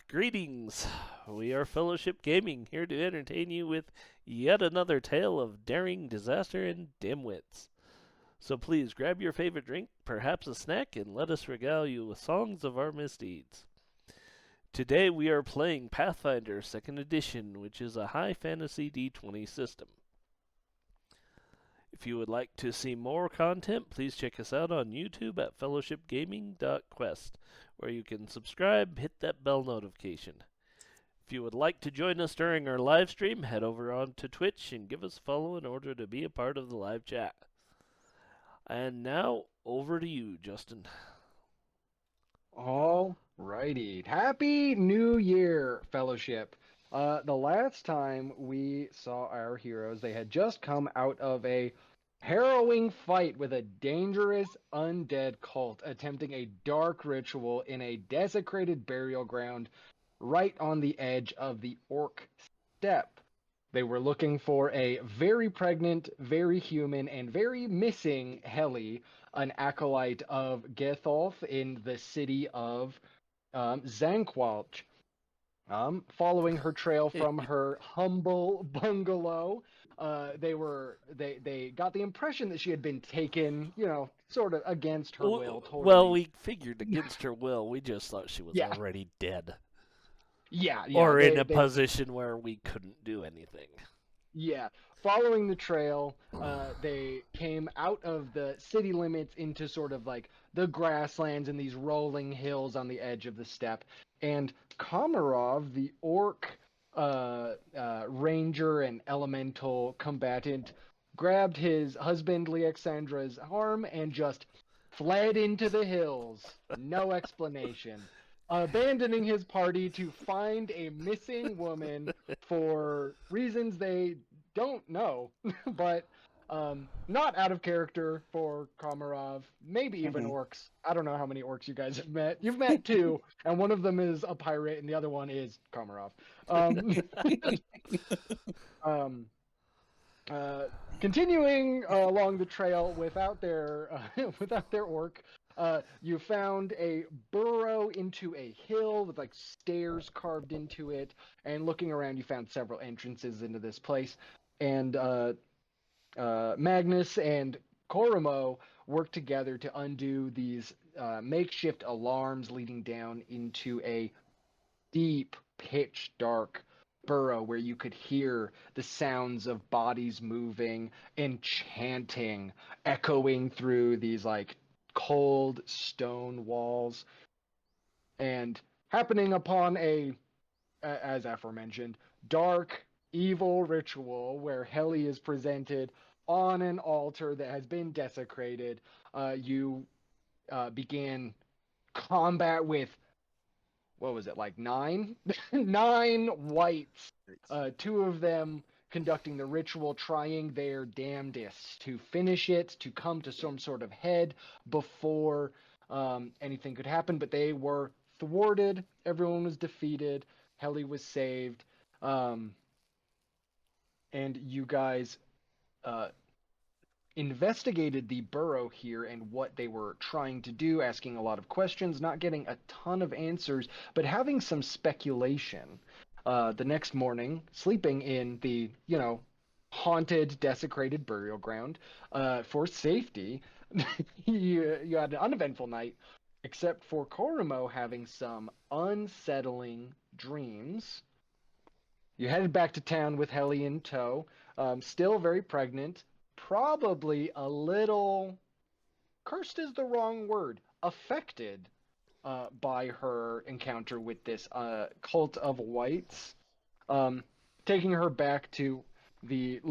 Greetings. We are Fellowship Gaming, here to entertain you with yet another tale of daring, disaster, and dimwits. So please grab your favorite drink, perhaps a snack, and let us regale you with songs of our misdeeds. Today we are playing Pathfinder 2nd Edition, which is a high fantasy D20 system. If you would like to see more content, please check us out on YouTube at fellowshipgaming.quest, where you can subscribe, hit that bell notification. If you would like to join us during our live stream, head over onto Twitch and give us a follow in order to be a part of the live chat. And now, over to you, Justin. All righty. Happy New Year, Fellowship. The last time we saw our heroes, they had just come out of a harrowing fight with a dangerous undead cult attempting a dark ritual in a desecrated burial ground right on the edge of the orc steppe. They were looking for a very pregnant, very human, and very missing Heli, an acolyte of Getholf in the city of Zanqualch. Following her trail from her humble bungalow, they got the impression that she had been taken, sort of against her will, Well, totally. we figured against her will. We just thought she was Yeah, already dead. yeah. Or in They a they position where we couldn't do anything. Yeah, following the trail, they came out of the city limits into sort of like the grasslands and these rolling hills on the edge of the steppe. And Komarov, the orc ranger and elemental combatant, grabbed his husband Alexandra's arm and just fled into the hills. No explanation. Abandoning his party to find a missing woman for reasons they don't know, but not out of character for Komarov. Maybe even Mhm. orcs. I don't know how many orcs you guys have met. You've met two, and one of them is a pirate, and the other one is Komarov. Um, um, uh, Continuing along the trail without their without their orc, you found a burrow into a hill with like stairs carved into it, and looking around, you found several entrances into this place. And Magnus and Koromo work together to undo these makeshift alarms leading down into a deep, pitch dark burrow where you could hear the sounds of bodies moving and chanting echoing through these like cold stone walls, and happening upon as aforementioned, dark, evil ritual where Heli is presented on an altar that has been desecrated. You began combat with, what was it, like nine? Nine wights. Two of them conducting the ritual, trying their damnedest to finish it, to come to some sort of head before anything could happen, but they were thwarted. Everyone was defeated. Heli was saved. Um, and you guys uh, investigated the burrow here and what they were trying to do, asking a lot of questions, not getting a ton of answers, but having some speculation. The next morning, sleeping in the, haunted, desecrated burial ground for safety, you had an uneventful night, except for Koromo having some unsettling dreams. You headed back to town with Heli in tow, still very pregnant, probably a little, cursed is the wrong word, affected by her encounter with this cult of whites, um, taking her back to the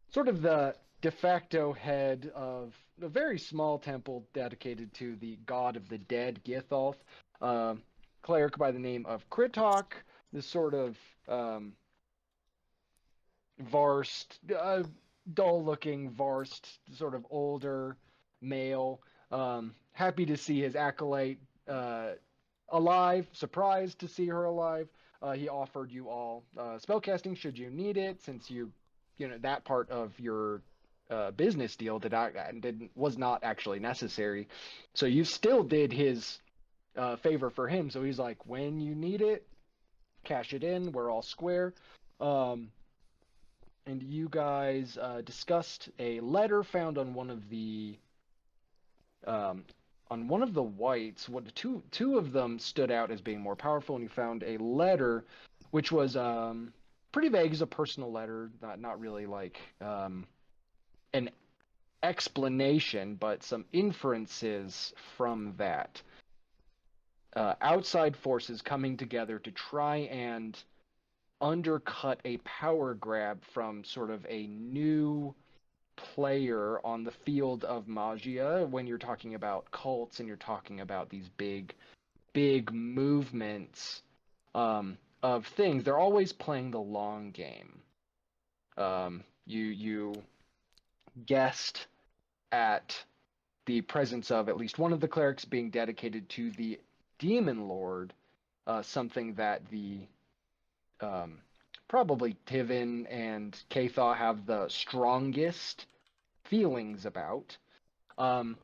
sort of the de facto head of a very small temple dedicated to the god of the dead, Githolf, uh, cleric by the name of Kritok, this sort of Varst, dull-looking Varst, sort of older male. Happy to see his acolyte alive. Surprised to see her alive. He offered you all spellcasting should you need it, since that part of your business deal was not actually necessary. So you still did his favor for him. So he's like, when you need it, cash it in. We're all square. Um, and you guys discussed a letter found um, on one of the Wights. What two of them stood out as being more powerful, and you found a letter, which was pretty vague as a personal letter, not really like an explanation, but some inferences from that. Outside forces coming together to try and undercut a power grab from sort of a new player on the field of Majia when you're talking about cults and you're talking about these big movements of things. They're always playing the long game. You guessed at the presence of at least one of the clerics being dedicated to the demon lord, something that the um, probably Tivin and Kathaw have the strongest feelings about. Um,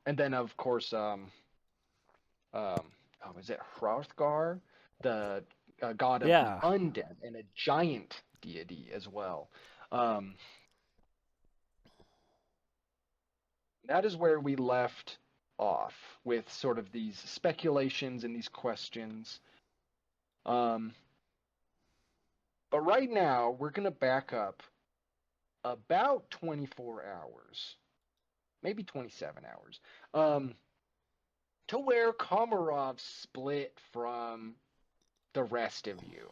and then, of course, oh, is it Hrothgar, the god of the Yeah. undead and a giant deity as well. Um, that is where we left off with sort of these speculations and these questions. Um, but right now, we're going to back up about 24 hours, maybe 27 hours, to where Komarov split from the rest of you.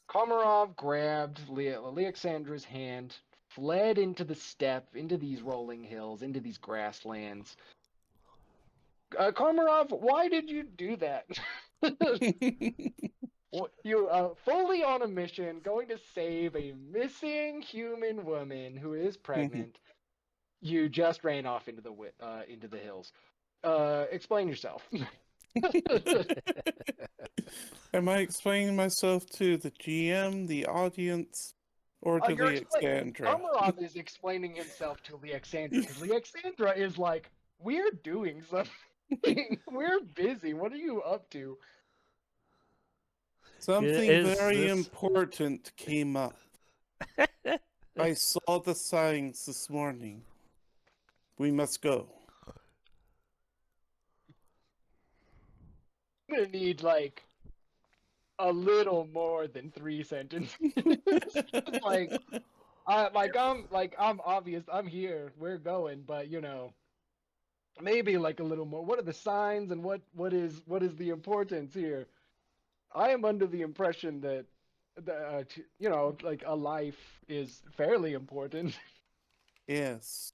Komarov grabbed Alexandra's hand, fled into the steppe, into these rolling hills, into these grasslands. Komarov, why did you do that? You fully on a mission, going to save a missing human woman who is pregnant. You just ran off into the hills. Explain yourself. Am I explaining myself to the GM, the audience, or to You're explaining. Alexandra? Komarov is explaining himself to Alexandra because Alexandra is like, "We're doing something. We're busy. What are you up to?" Something Is very this? important came up. I saw the signs this morning. We must go. I'm gonna need like a little more than 3 sentences. like, I'm obvious. I'm here. We're going, but maybe like a little more. What are the signs, and what is the importance here? I am under the impression that like a life is fairly important. Yes.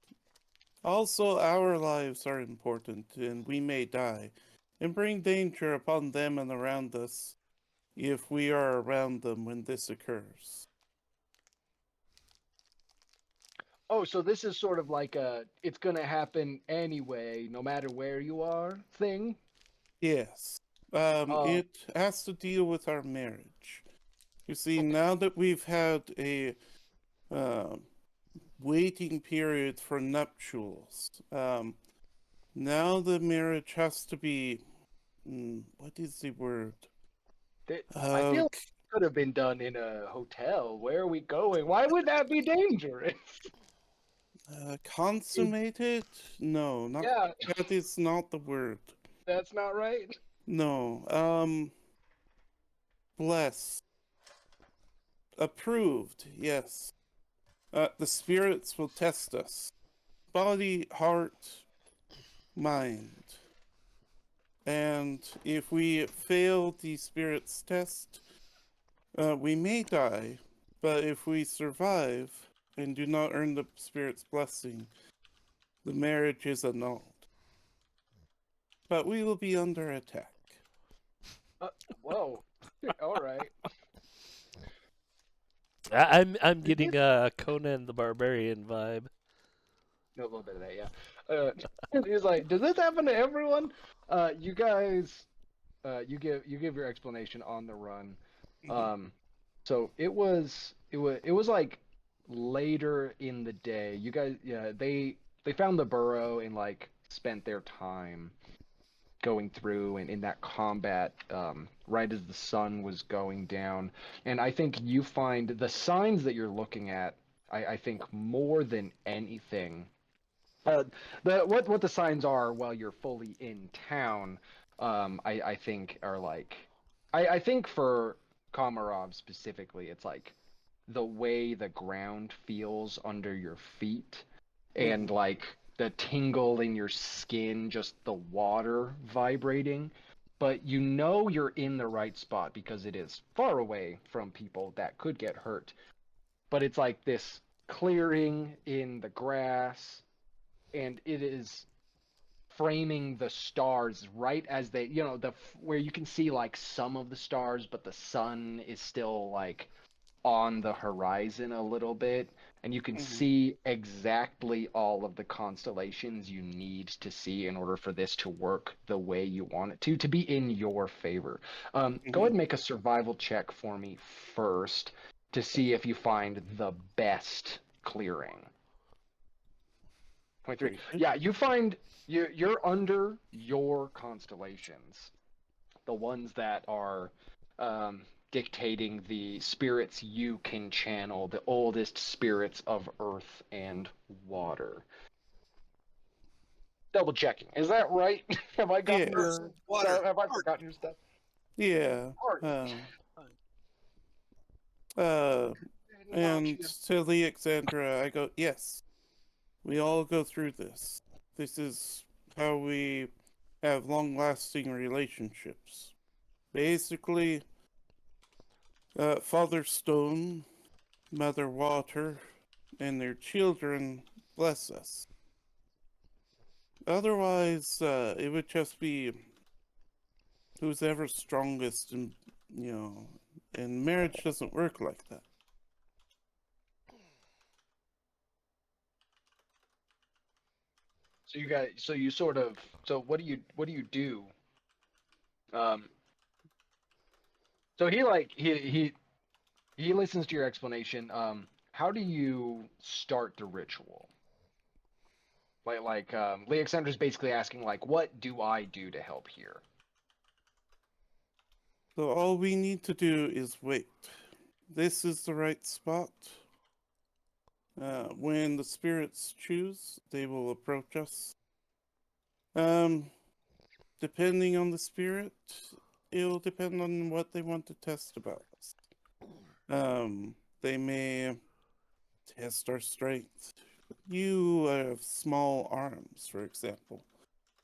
Also, our lives are important, and we may die, and bring danger upon them and around us if we are around them when this occurs. Oh, so this is sort of like a it's gonna happen anyway, no matter where you are thing. Yes. Oh, It has to deal with our marriage. You see, okay. now that we've had a uh, waiting period for nuptials, now the marriage has to be. What is the word? I feel Uh, like it could have been done in a hotel. Where are we going? Why would that be dangerous? consummated? No, not Yeah, that is not the word. that's not right. No. Blessed. Approved, yes. The spirits will test us. Body, heart, mind. And if we fail the spirit's test, we may die. But if we survive and do not earn the spirit's blessing, the marriage is annulled. But we will be under attack. Whoa. All right. I'm Is getting this a Conan the Barbarian vibe. no, a little bit of that, yeah. He's like, does this happen to everyone? You guys, you give your explanation on the run. Mhm. Um, so it was like later in the day. You guys, yeah, they found the burrow and like spent their time. going through and in that combat right as the sun was going down. And I think you find the signs that you're looking at, I think more than anything, what the signs are while you're fully in town, I think are like, I think for Komarov specifically, it's like the way the ground feels under your feet and like the tingle in your skin, just the water vibrating. But you know you're in the right spot because it is far away from people that could get hurt. But it's like this clearing in the grass, and it is framing the stars right as they, the where you can see like some of the stars, but the sun is still like on the horizon a little bit, and you can Mm-hmm. see exactly all of the constellations you need to see in order for this to work the way you want it to be in your favor. Go ahead Mm-hmm. and make a survival check for me first to see if you find the best clearing. 23. Very good. Yeah, you find you're under your constellations, the ones that are dictating the spirits you can channel, the oldest spirits of earth and water. Double checking. Is that right? Have I gotten Yeah. Earth, your water, stuff? Have I heart. forgotten your stuff? Yeah. Art. Uh, and to Alexandra, I go, yes, we all go through this. This is how we have long-lasting relationships. Basically, Father Stone, Mother Water, and their children bless us. Otherwise, it would just be who's ever strongest, and marriage doesn't work like that. So you guys, so you sort of, so what do you do? Um, so he listens to your explanation. How do you start the ritual? Leoxander's basically asking, like, what do I do to help here? So all we need to do is wait. This is the right spot. When the spirits choose, they will approach us. Um, Depending on the spirit, it'll depend on what they want to test about us. They may test our strength. You have small arms, for example.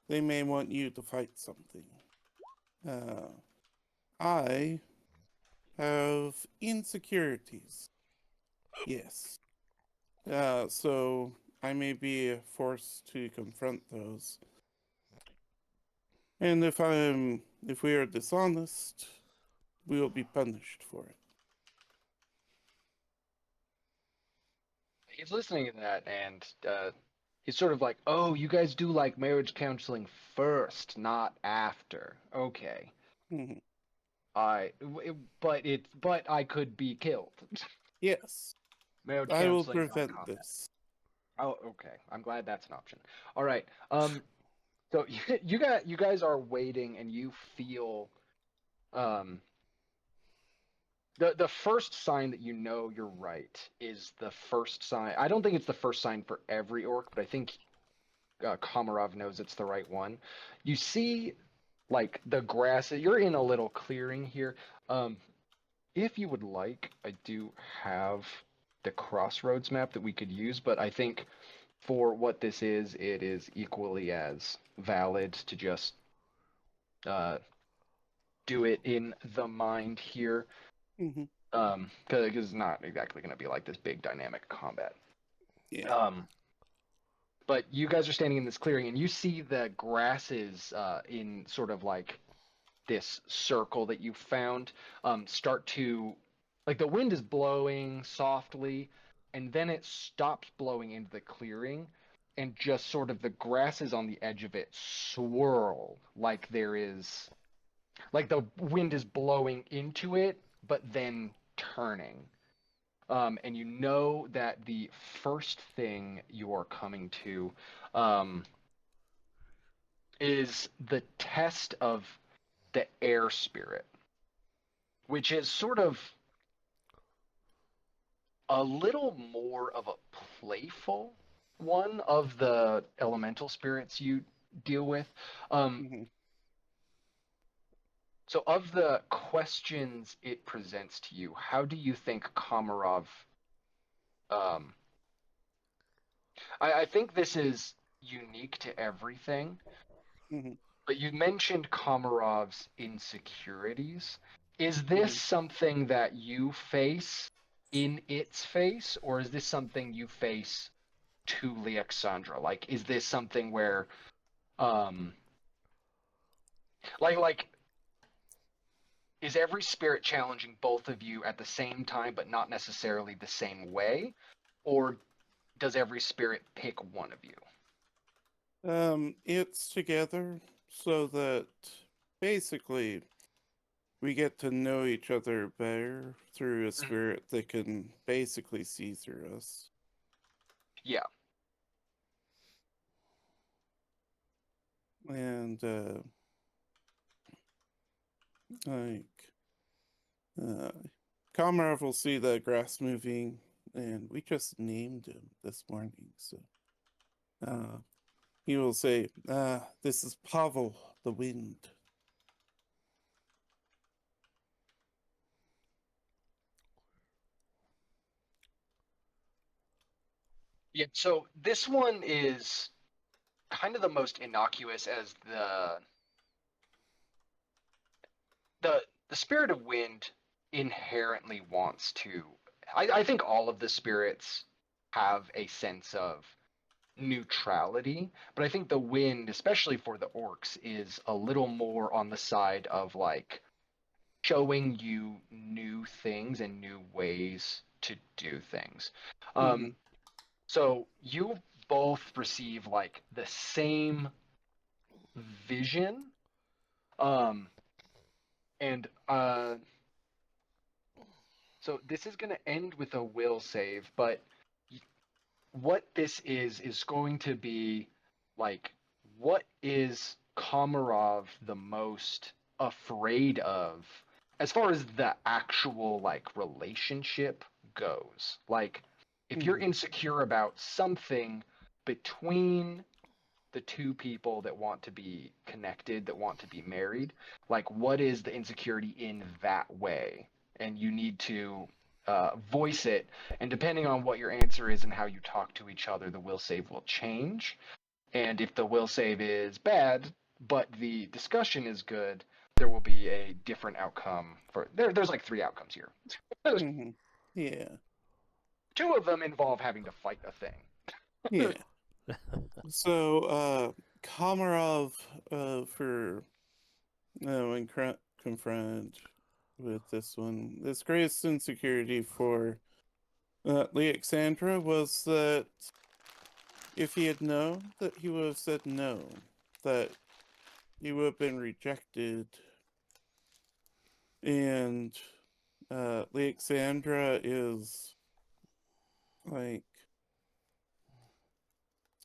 They may want you to fight something. Uh, I have insecurities. Yes. So I may be forced to confront those. And if we are dishonest, we will be punished for it. He's listening to that, and he's sort of like, "Oh, you guys do like marriage counseling first, not after. Okay, Mhm. but I could be killed. Yes, Marriage I will counseling, not prevent combat. this. Oh, okay. I'm glad that's an option. All right. So you guys are waiting, and you feel um the first sign that you know you're right is the first sign. I don't think it's the first sign for every orc, but I think Komarov knows it's the right one. You see, like the grass. You're in a little clearing here. Um, if you would like, I do have the crossroads map that we could use, but I think for what this is, it is equally as valid to just uh, do it in the mind here. Hmm. Because it's not exactly going to be like this big dynamic combat. Yeah. Um, but you guys are standing in this clearing, and you see the grasses in sort of like this circle that you found start to, like, the wind is blowing softly, and then it stops blowing into the clearing, and just sort of the grasses on the edge of it swirl like there is, like the wind is blowing into it but then turning. And you know that the first thing you are coming to um, is the test of the air spirit, which is sort of a little more of a playful one of the elemental spirits you deal with. Um, Hmm. so, of the questions it presents to you, how do you think Komarov? Um, I think this is unique to everything, Hmm. but you mentioned Komarov's insecurities. Is this Hmm. something that you face in its face, or is this something you face to Leoxandra? Like, is this something where, um, like, is every spirit challenging both of you at the same time, but not necessarily the same way, or does every spirit pick one of you? It's together so that basically we get to know each other better through a Mhm. spirit that can basically see through us. Yeah. And like uh Komarov will see the grass moving, and we just named him this morning, so uh he will say, this is Pavel the wind. Yeah. So this one is kind of the most innocuous, as the spirit of wind inherently wants to. I think all of the spirits have a sense of neutrality, but I think the wind, especially for the orcs, is a little more on the side of like showing you new things and new ways to do things. Hmm. Um, so you both receive like the same vision, um, and so this is going to end with a will save, but what this is going to be like, what is Komarov the most afraid of as far as the actual like relationship goes? Like, if you're Hmm. insecure about something between the two people that want to be connected, that want to be married, like what is the insecurity in that way? And you need to voice it. And depending on what your answer is and how you talk to each other, the will save will change. And if the will save is bad, but the discussion is good, there will be a different outcome for there's like three outcomes here. Hmm. Yeah. Two of them involve having to fight a thing. Yeah. So, Komarov, for when confronted with this one, this greatest insecurity for Alexandra was that if he had known, that he would have said no, that he would have been rejected, and Alexandra is like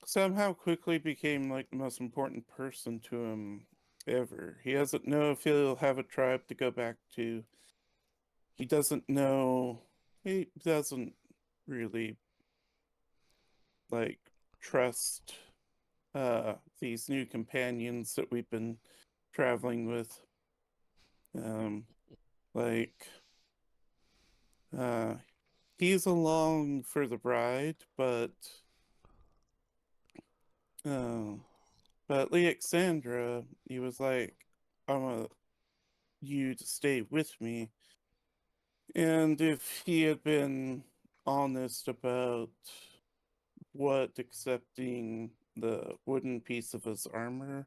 somehow quickly became like the most important person to him ever. He doesn't know if he'll have a tribe to go back to. He doesn't know. He doesn't really like trust these new companions that we've been traveling with. Um, like uh, he's along for the ride, um, but Alexandra, he was like, "I want you to stay with me." And if he had been honest about what accepting the wooden piece of his armor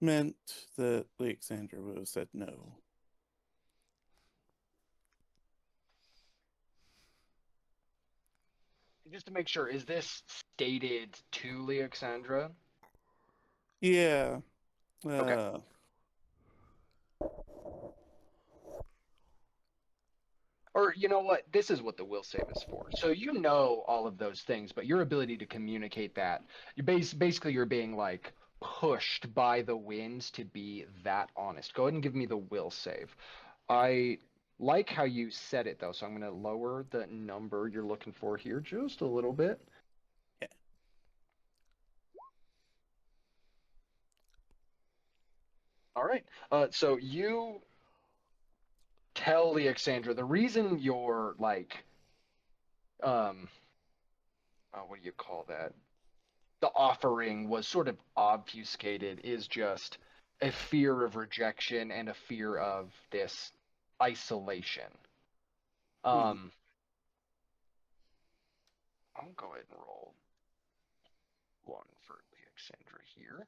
meant, that Alexander would have said no. Just to make sure, is this stated to Leoxandra? Yeah, Okay. uh, Or you know what? This is what the will save is for. So you know all of those things, but your ability to communicate that, basically you're being like, pushed by the winds to be that honest. Go ahead and give me the will save. I like how you said it though, so I'm going to lower the number you're looking for here just a little bit. Yeah. All right. So you tell Alexandra the reason you're like, what do you call that? The offering was sort of obfuscated is just a fear of rejection and a fear of this isolation. Mhm. Um, I'll go ahead and roll one for Alexandra here.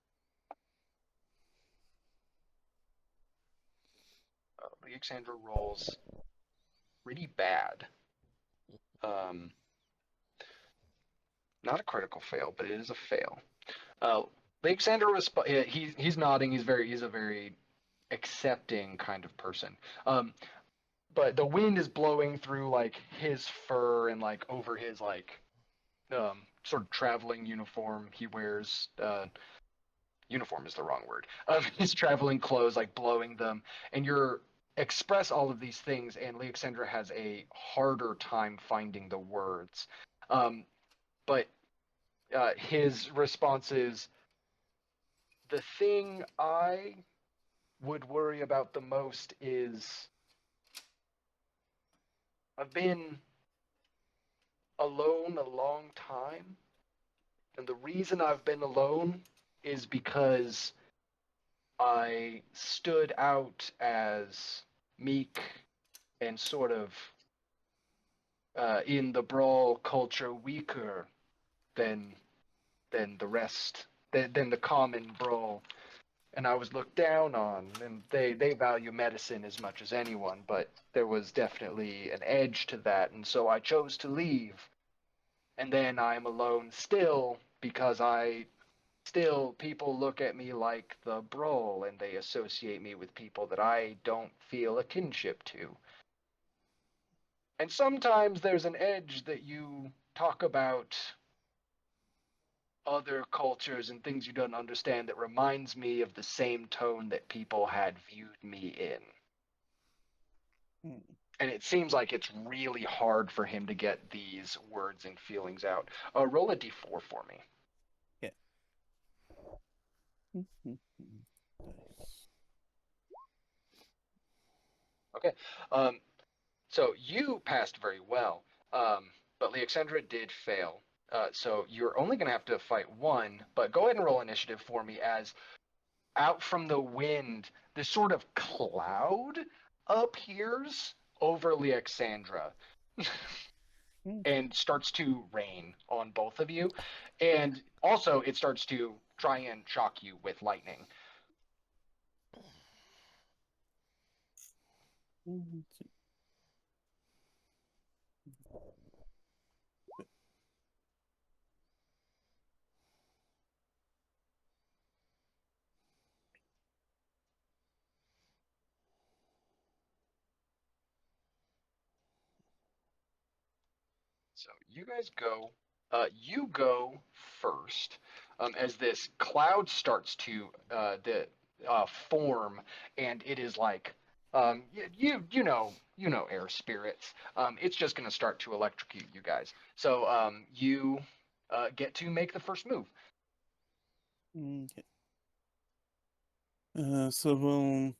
Alexandra rolls pretty bad. Um, Not a critical fail, but it is a fail. Uh, Alexander he's nodding. He's a very accepting kind of person. But the wind is blowing through like his fur and like over his like sort of traveling uniform he wears. Uniform is the wrong word. His traveling clothes like blowing them, and you're express all of these things, and Alexandra has a harder time finding the words. But his response is, the thing I would worry about the most is I've been alone a long time. And the reason I've been alone is because I stood out as meek and sort of in the brawl culture weaker than the rest than the common brawl, and I was looked down on, and they value medicine as much as anyone, but there was definitely an edge to that, and so I chose to leave. And then I'm alone still because I still people look at me like the Brawl and they associate me with people that I don't feel a kinship to. And sometimes there's an edge that you talk about other cultures and things you don't understand that reminds me of the same tone that people had viewed me in. Mm. And it seems like it's really hard for him to get these words and feelings out. Roll a d4 for me. Yeah. Nice. Okay. Um, so you passed very well, but Leoxandra did fail. So you're only going to have to fight one, but go ahead and roll initiative for me as out from the wind, this sort of cloud appears over Leoxandra Okay. and starts to rain on both of you. And also, it starts to try and shock you with lightning. Let's see. So you guys go. You go first, as this cloud starts to form, and it is like you know air spirits. It's just going to start to electrocute you guys. So you get to make the first move. Okay. So we'll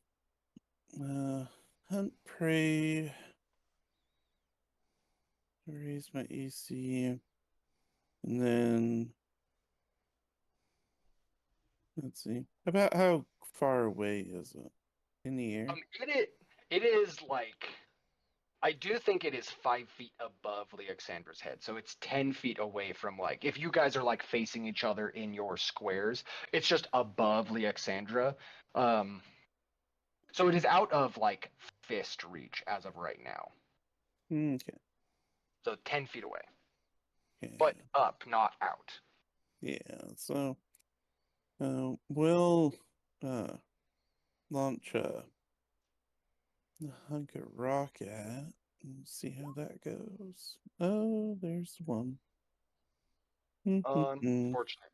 hunt prey, raise my AC, and then let's see. About how far away is it? In the air? It is like I do think it is 5 feet above Leoxandra's head, so it's 10 feet away from like if you guys are like facing each other in your squares, it's just above Leoxandra. Um, so it is out of like fist reach as of right now. Okay. So 10 feet away, but Okay. up, not out. Yeah. So we'll uh launch a hunk of rock at and see how that goes. Oh, there's one. Unfortunate.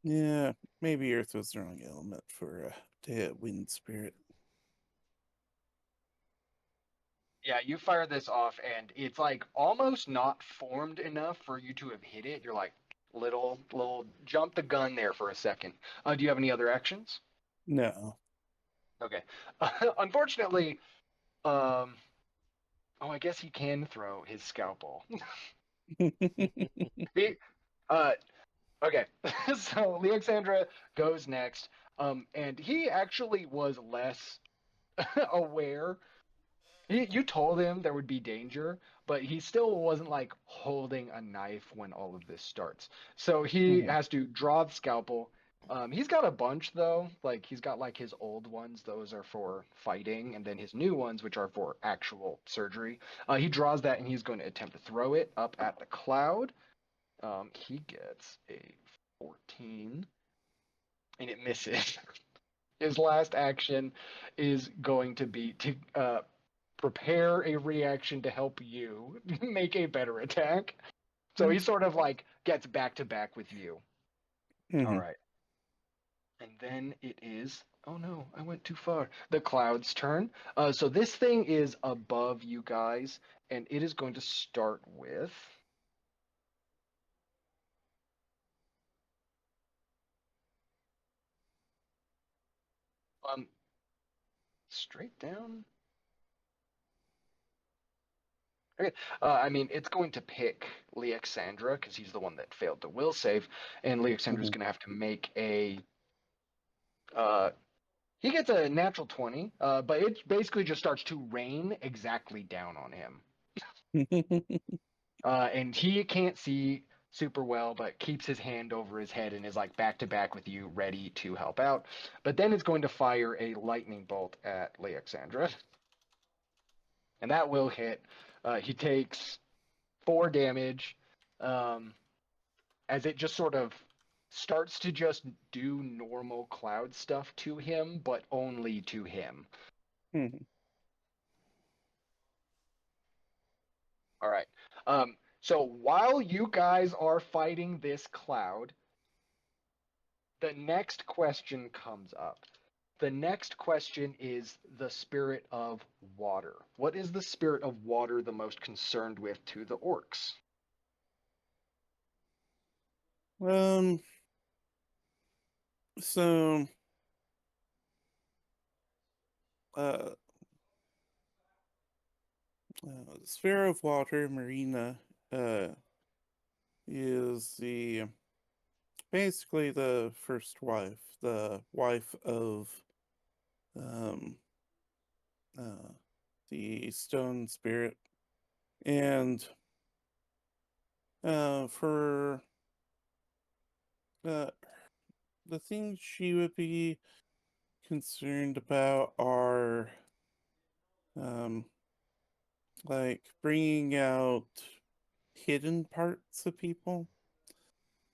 Yeah, maybe Earth was the wrong element for a wind spirit. Yeah, you fire this off, and it's like almost not formed enough for you to have hit it. You're like little jump the gun there for a second. Do you have any other actions? No. Okay. Unfortunately, um, oh, I guess he can throw his scalpel. He, uh, okay. So Leoxandra goes next, and he actually was less aware. You told him there would be danger, but he still wasn't like holding a knife when all of this starts. So he Mhm. has to draw the scalpel. He's got a bunch though. Like he's got like his old ones; those are for fighting, and then his new ones, which are for actual surgery. He draws that, and he's going to attempt to throw it up at the cloud. He gets a 14, and it misses. His last action is going to be to prepare a reaction to help you make a better attack. So he sort of like gets back to back with you. All Mhm. right. And then it is. Oh no, I went too far. The cloud's turn. So this thing is above you guys, and it is going to start with. Um, straight down. Okay. I mean, it's going to pick Leoxandra because he's the one that failed the will save, and Leoxandra's Mhm. going to have to make a. Uh, he gets a natural 20, but it basically just starts to rain exactly down on him. And he can't see super well, but keeps his hand over his head and is like back to back with you, ready to help out. But then it's going to fire a lightning bolt at Leoxandra, and that will hit. He takes 4 damage, um, as it just sort of starts to just do normal cloud stuff to him, but only to him. Mhm. All right. So while you guys are fighting this cloud, the next question comes up. The next question is the spirit of water. What is the spirit of water the most concerned with to the orcs? um. So, uh, Sphere of Water, Marina, uh, is the basically the first wife, the wife of um uh the stone spirit, and for uh the things she would be concerned about are um like bringing out hidden parts of people.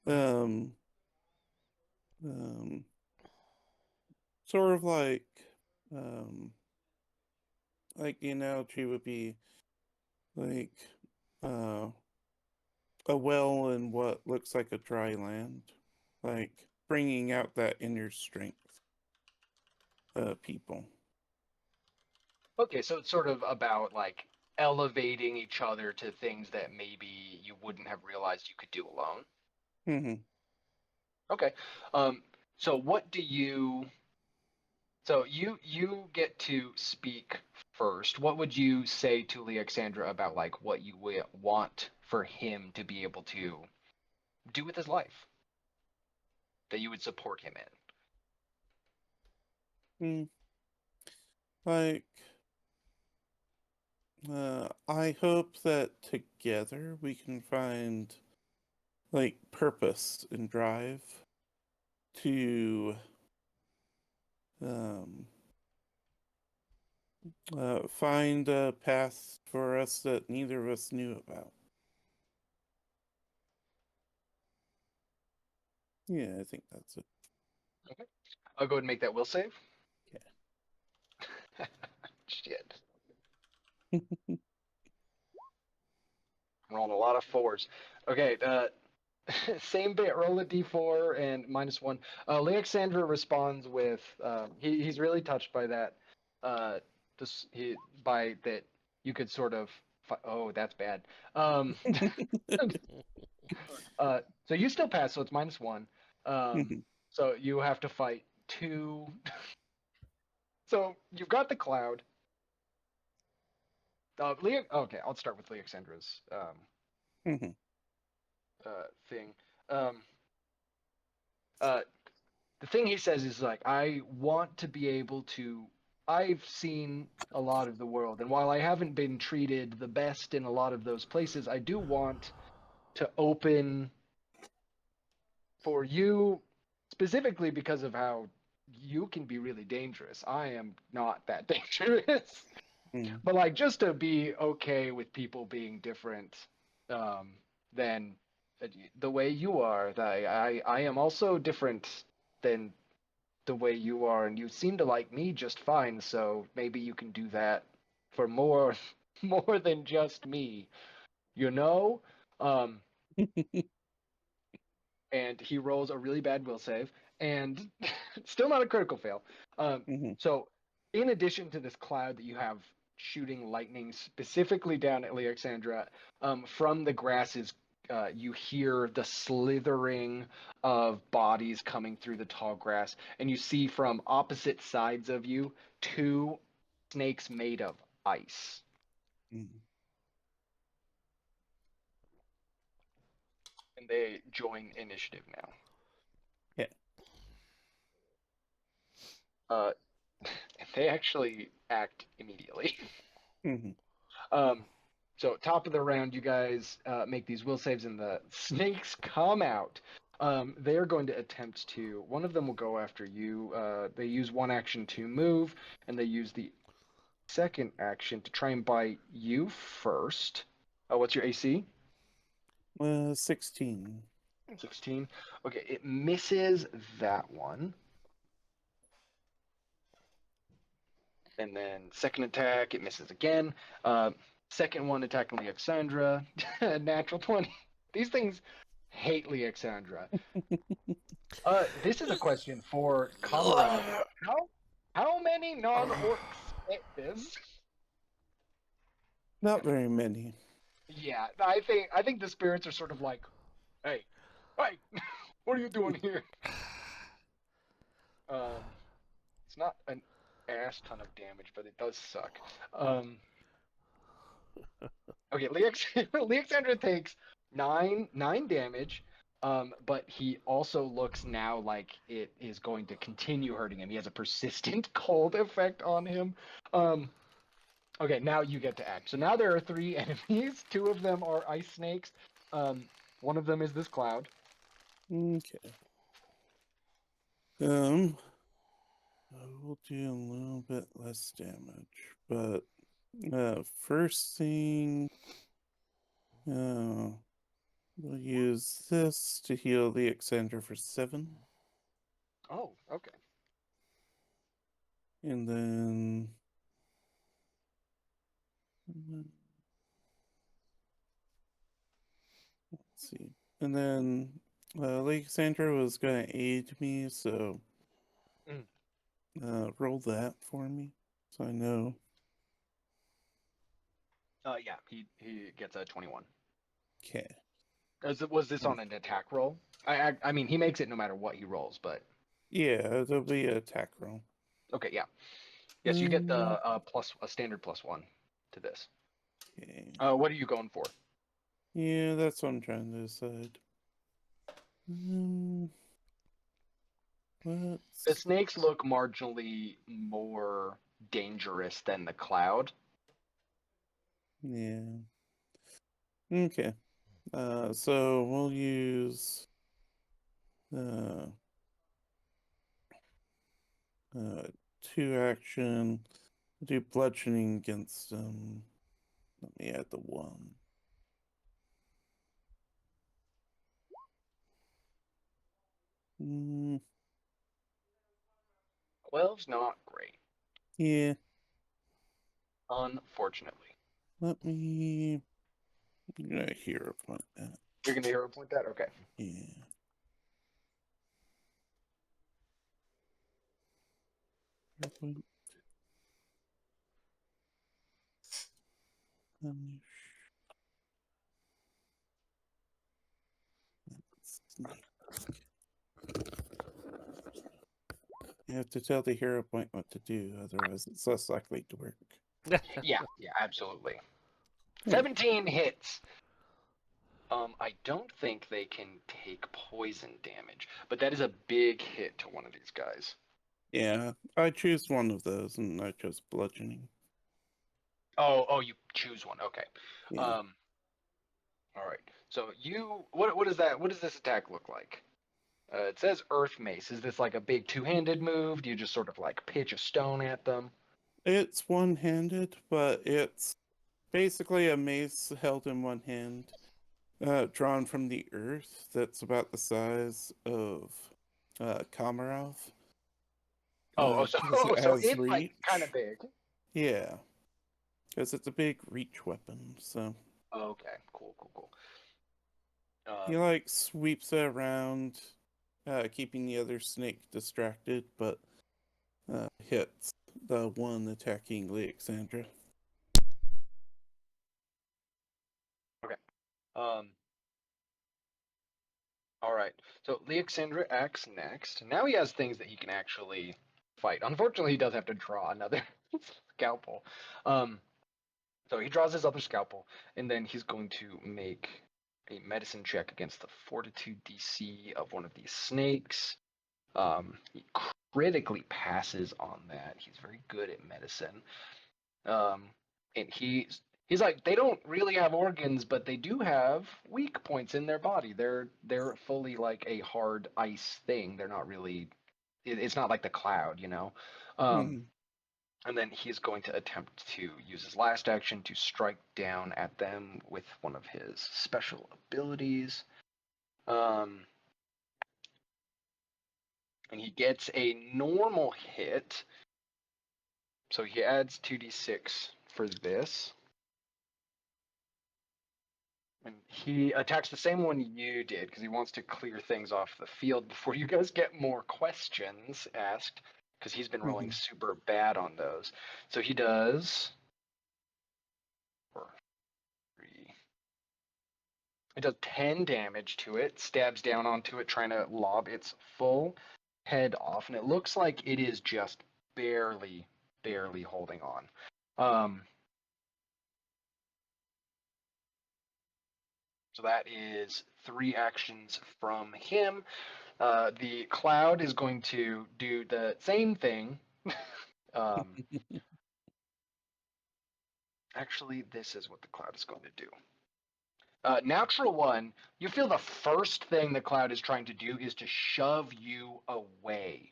Um, um, Sort of um, like the analogy would be like uh, a well in what looks like a dry land, like bringing out that inner strength people. Okay, so it's sort of about like elevating each other to things that maybe you wouldn't have realized you could do alone. Hmm. Okay. Um, so what do you So you get to speak first. What would you say to Leoxandra about like what you want for him to be able to do with his life that you would support him in? Mm, like, I hope that together we can find like purpose and drive to um find a path for us that neither of us knew about. Yeah, I think that's it. Okay. I'll go ahead and make that will save. Yeah. Shit. I'm rolling a lot of fours. Okay, Same bit. Roll a d4 and -1. Leoxandra responds with he's really touched by that. By that you could sort of. Oh, that's bad. Um, so you still pass, so it's -1. So you have to fight two. So you've got the cloud. Okay, I'll start with Leoxandra's thing. Um, uh, the thing he says is like, I want to be able to. I've seen a lot of the world, and while I haven't been treated the best in a lot of those places, I do want to open for you specifically because of how you can be really dangerous. I am not that dangerous. But like just to be okay with people being different than the way you are. I am also different than the way you are, and you seem to like me just fine, so maybe you can do that for more more than just me, you know? Um, and he rolls a really bad will save, and still not a critical fail. So, in addition to this cloud that you have shooting lightning specifically down at Leoxandra, from the grasses, you hear the slithering of bodies coming through the tall grass, and you see from opposite sides of you two snakes made of ice. And they join initiative now. Yeah. They actually act immediately. So top of the round, you guys make these will saves, and the snakes come out. They're going to attempt to. One of them will go after you. They use one action to move, and they use the second action to try and bite you first. What's your AC? 16. 16. Okay, it misses that one. And then second attack, it misses again. Second one attacking Leoxandra, natural 20. These things hate Leoxandra. This is a question for Komarov. How many non-orcs fit this? Not very many. Yeah, I think the spirits are sort of like, hey, what are you doing here? It's not an ass ton of damage, but it does suck. Okay, Leoxandra takes nine damage, but he also looks now like it is going to continue hurting him. He has a persistent cold effect on him. Okay, now you get to act. So now there are three enemies. Two of them are ice snakes. One of them is this cloud. Okay. I will do a little bit less damage, but first thing, we'll use this to heal the Exander for 7, Oh, okay. and then let's see, and then Alexander was gonna aid me, so roll that for me, so I know. Yeah, he gets a 21. Okay. Was this on an attack roll? I mean, he makes it no matter what he rolls, but Yeah, it'll be an attack roll. okay, yeah. Yes, you get the a standard +1 to this. Okay. What are you going for? Yeah, that's what I'm trying to decide. The snakes look marginally more dangerous than the cloud. Yeah. Okay. So we'll use 2 action. Do bludgeoning against them. Let me add the 1. Mm, 12's not great, yeah. unfortunately. Let me. I'm gonna hero point that. You're gonna hero point that? Okay. Yeah. You have to tell the hero point what to do, otherwise it's less likely to work. Yeah, absolutely. Yeah. 17 hits. I don't think they can take poison damage, but that is a big hit to one of these guys. Yeah, I choose one of those, and I chose bludgeoning. Oh, you choose one. Okay. Yeah. All right. So what is that? What does this attack look like? It says Earth Mace. Is this like a big two-handed move? Do you just sort of like pitch a stone at them? It's one-handed, but it's basically a mace held in one hand, drawn from the earth that's about the size of Komarov. So 'Cause it has it's like kind reach. of big. Yeah, because it's a big reach weapon, so Okay, cool. he like sweeps it around, keeping the other snake distracted, but hits the one attacking Alexandra. Okay. Um. All right. So Alexandra acts next. Now he has things that he can actually fight. Unfortunately, he does have to draw another scalpel. Um. So he draws his other scalpel, and then he's going to make a medicine check against the Fortitude DC of one of these snakes. He critically passes on that. He's very good at medicine. Um, and he's like, they don't really have organs, but they do have weak points in their body. They're fully like a hard ice thing. They're not really. It's not like the cloud, you know. Um, Mhm. and then he's going to attempt to use his last action to strike down at them with one of his special abilities. Um, and he gets a normal hit. So he adds 2d6 for this. And he attacks the same one you did because he wants to clear things off the field before you guys get more questions asked because he's been rolling Mhm. super bad on those. So he does 3. It does 10 damage to it, stabs down onto it, trying to lob its full head off, and it looks like it is just barely holding on. So that is 3 actions from him. The cloud is going to do the same thing. um, Actually, this is what the cloud is going to do. Natural one, you feel the first thing the cloud is trying to do is to shove you away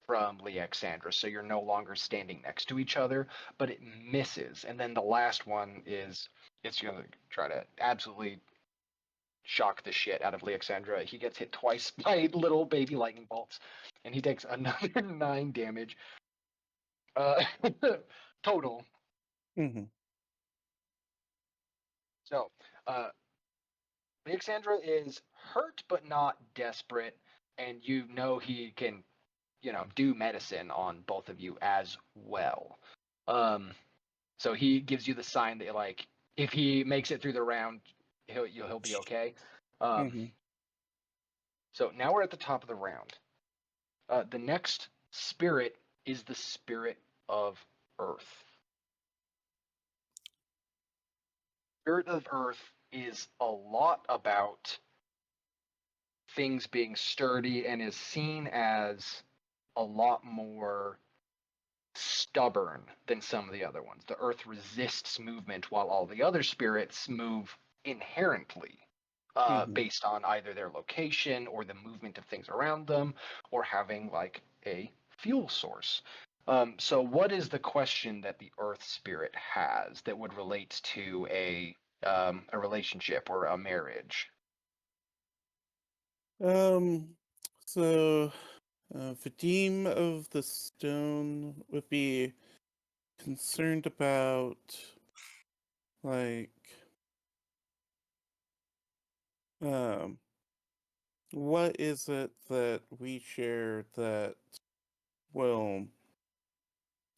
from Leoxandra, so you're no longer standing next to each other, but it misses. And then the last one is it's going to try to absolutely shock the shit out of Leoxandra. He gets hit twice by little baby lightning bolts, and he takes another 9 damage. Uh, total. Mhm. So, Alexandra is hurt but not desperate, and you know he can, do medicine on both of you as well. So he gives you the sign that like if he makes it through the round, he'll be okay. Um, Mhm. so now we're at the top of the round. The next spirit is the spirit of Earth. Spirit of Earth is a lot about things being sturdy and is seen as a lot more stubborn than some of the other ones. The Earth resists movement while all the other spirits move inherently. Mhm. Based on either their location or the movement of things around them, or having like a fuel source. So, what is the question that the Earth Spirit has that would relate to a relationship or a marriage? Um. So, Vadim of the Stone would be concerned about like Um, what is it that we share that will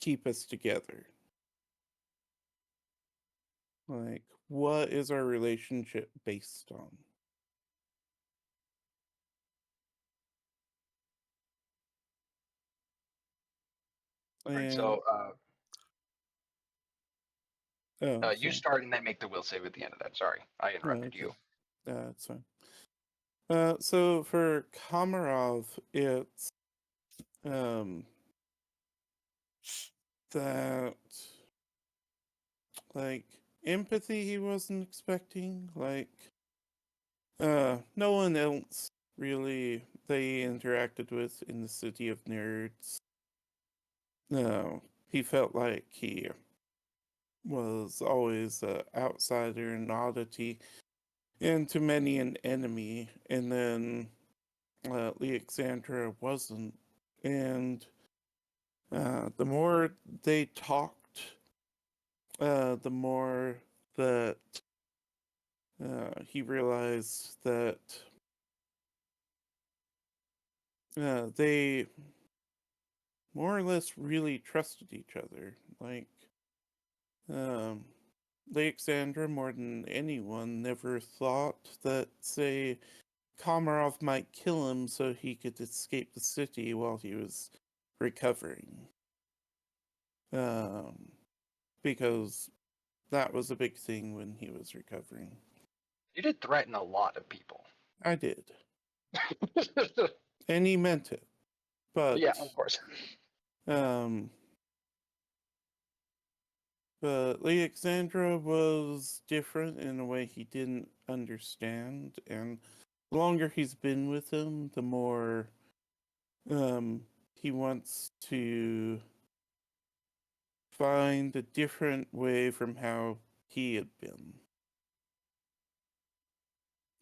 keep us together? Like, what is our relationship based on? Right. And So you sorry. start and then make the will save at the end of that. Sorry, I interrupted Okay, you. that's fine. So for Komarov, it's um that like empathy he wasn't expecting. Like no one else really they interacted with in the city of nerds. No, he felt like he was always an outsider and oddity, and to many an enemy. And then Alexandra wasn't. And the more they talked, the more that he realized that they more or less really trusted each other. Like, um, Alexandra, more than anyone, never thought that, say, Komarov might kill him so he could escape the city while he was recovering. Um, because that was a big thing when he was recovering. You did threaten a lot of people. I did. And he meant it. Yeah, But, of course. um, but Alexandra was different in a way he didn't understand, and the longer he's been with him, the more, he wants to find a different way from how he had been.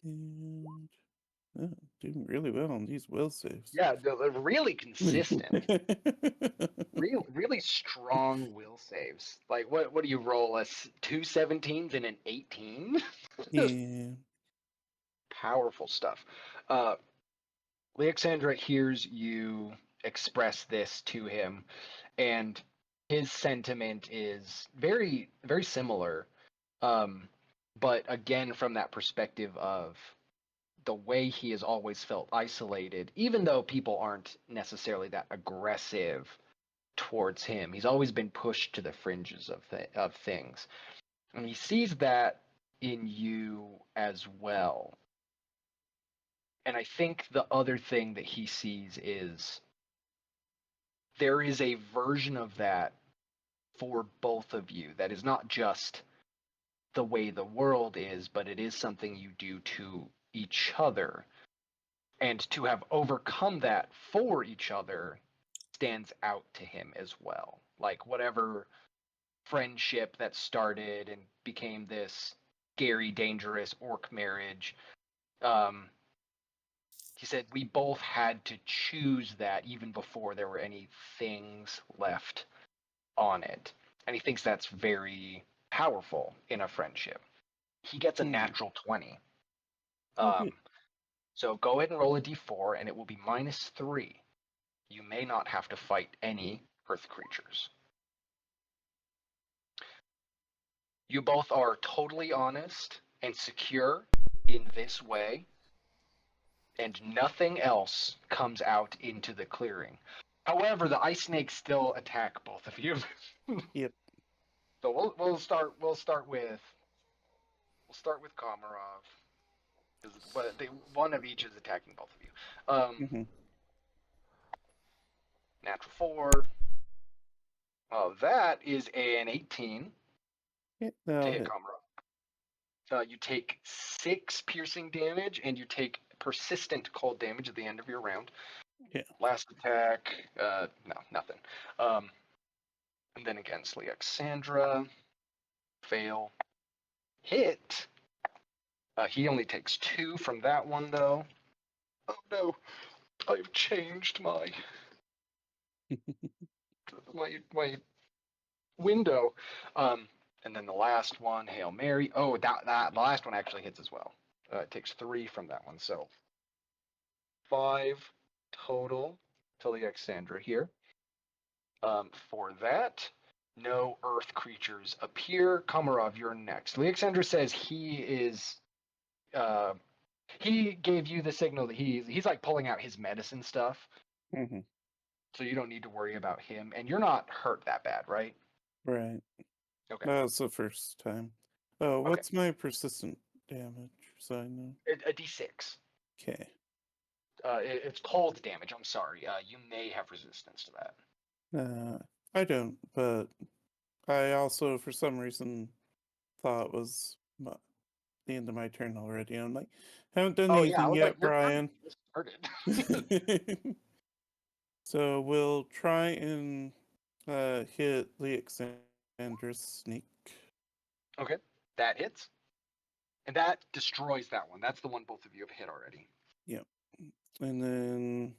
And doing really well on these will saves. Yeah, they're really consistent. Really strong will saves. Like what do you roll? Two 17s and an 18? Yeah. Powerful stuff. Uh, Alexandra hears you express this to him, and his sentiment is very, very similar. Um, but again, from that perspective of the way he has always felt isolated, even though people aren't necessarily that aggressive towards him, he's always been pushed to the fringes of things. And he sees that in you as well. And I think the other thing that he sees is there is a version of that for both of you that is not just the way the world is, but it is something you do to each other. And to have overcome that for each other stands out to him as well. Like whatever friendship that started and became this scary, dangerous orc marriage. He said we both had to choose that even before there were any things left on it. And he thinks that's very powerful in a friendship. He gets a Hmm. natural 20. Oh, good. So go ahead and roll a d4, and it will be -3. You may not have to fight any earth creatures. You both are totally honest and secure in this way, and nothing else comes out into the clearing. However, the ice snakes still attack both of you. Yep. So we'll start with Komarov because one of each is attacking both of you. Mm-hmm. Natural 4. Oh, that is an 18 Yeah, to that'll hit hit. Komarov. You take 6 piercing damage, and you take persistent cold damage at the end of your round. Yeah. Last attack, no, nothing. And then against Alexandra, fail. Hit. He only takes 2 from that one, though. Oh no, I've changed my window. And then the last one, Hail Mary. Oh, that the last one actually hits as well. It takes 3 from that one, so 5 total to Alexandra here. For that, no earth creatures appear. Komarov, you're next. Alexandra says he is. He gave you the signal that he's like pulling out his medicine stuff, Mm-hmm. so you don't need to worry about him, and you're not hurt that bad, right? Right. Okay. That was the first time. Oh, Okay. what's my persistent damage? So I know. A d6. Okay. It's cold damage. I'm sorry. You may have resistance to that. I don't, but I also, for some reason, thought it was the end of my turn already. I'm like, haven't done Oh yeah, I anything was like, yet, your turn Brian. just started. So we'll try and hit Alexandra's sneak. Okay, that hits, and that destroys that one. That's the one both of you have hit already. Yep. And then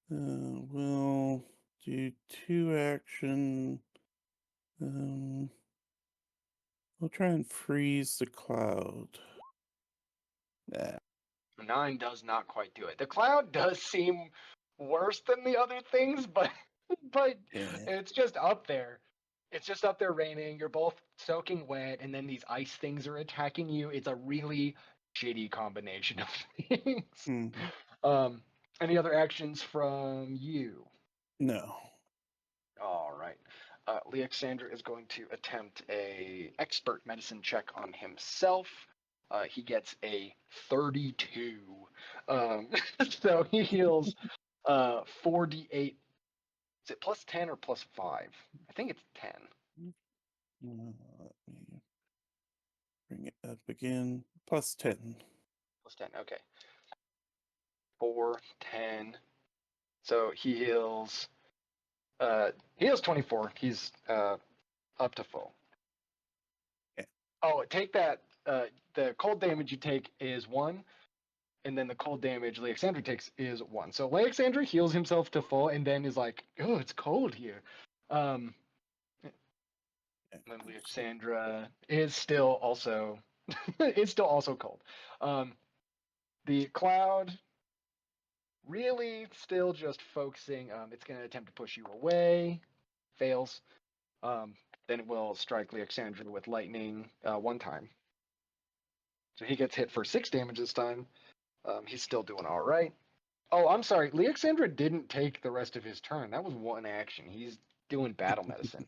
we'll do 2 action. We'll try and freeze the cloud. Nah. 9 does not quite do it. The cloud does seem worse than the other things, but Yeah. it's just up there. It's just up there raining. You're both soaking wet, and then these ice things are attacking you. It's a really shitty combination of things. Mm-hmm. Any other actions from you? No. All right. Leoxander is going to attempt a expert medicine check on himself. He gets a 32. So he heals 4d8. Is it plus 10 or plus 5? I think it's 10. Let me bring it up again. Plus 10. Plus 10, okay. 4, 10. So he heals 24. He's up to full. Okay. Oh, take that. The cold damage you take is 1, and then the cold damage Alexandra takes is 1. So Alexandra heals himself to full, and then is like, "Oh, it's cold here." And then Alexandra is still also cold. The cloud really still just focusing. It's going to attempt to push you away, fails. Then it will strike Alexandra with lightning 1 time. So he gets hit for 6 damage this time. He's still doing all right. Oh, I'm sorry. Leoxandra didn't take the rest of his turn. That was 1 action. He's doing battle medicine.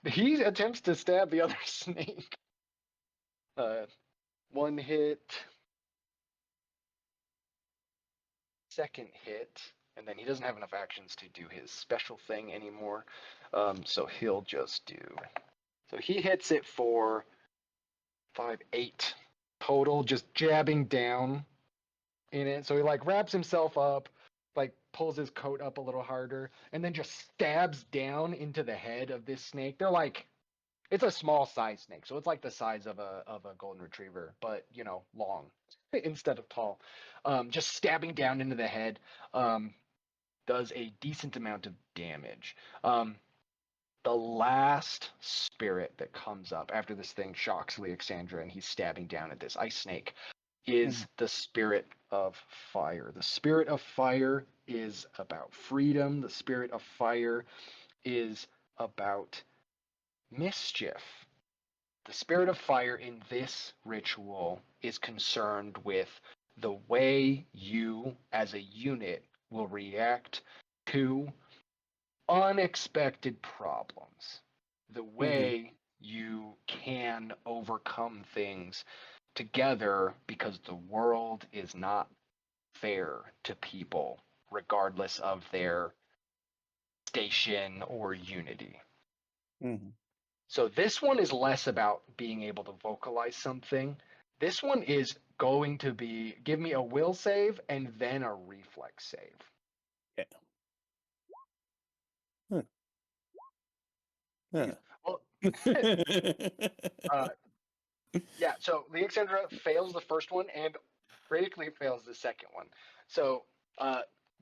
He attempts to stab the other snake. 1 hit. Second hit. And then he doesn't have enough actions to do his special thing anymore. So he'll just do. So he hits it for 5, 8 total, just jabbing down in it. So he like wraps himself up, like pulls his coat up a little harder, and then just stabs down into the head of this snake. They're like, it's a small size snake, so it's like the size of a golden retriever, but long instead of tall. Just stabbing down into the head does a decent amount of damage. The last spirit that comes up after this thing shocks Alexandra and he's stabbing down at this ice snake is the spirit of fire. The spirit of fire is about freedom. The spirit of fire is about mischief. The spirit of fire in this ritual is concerned with the way you, as a unit, will react to unexpected problems. The way you can overcome things together because the world is not fair to people, regardless of their station or unity. Mm-hmm. So this one is less about being able to vocalize something. This one is going to be give me a will save and then a reflex save. Yeah. Huh. Huh. Well, yeah, so Alexandra fails the first one and critically fails the second one. So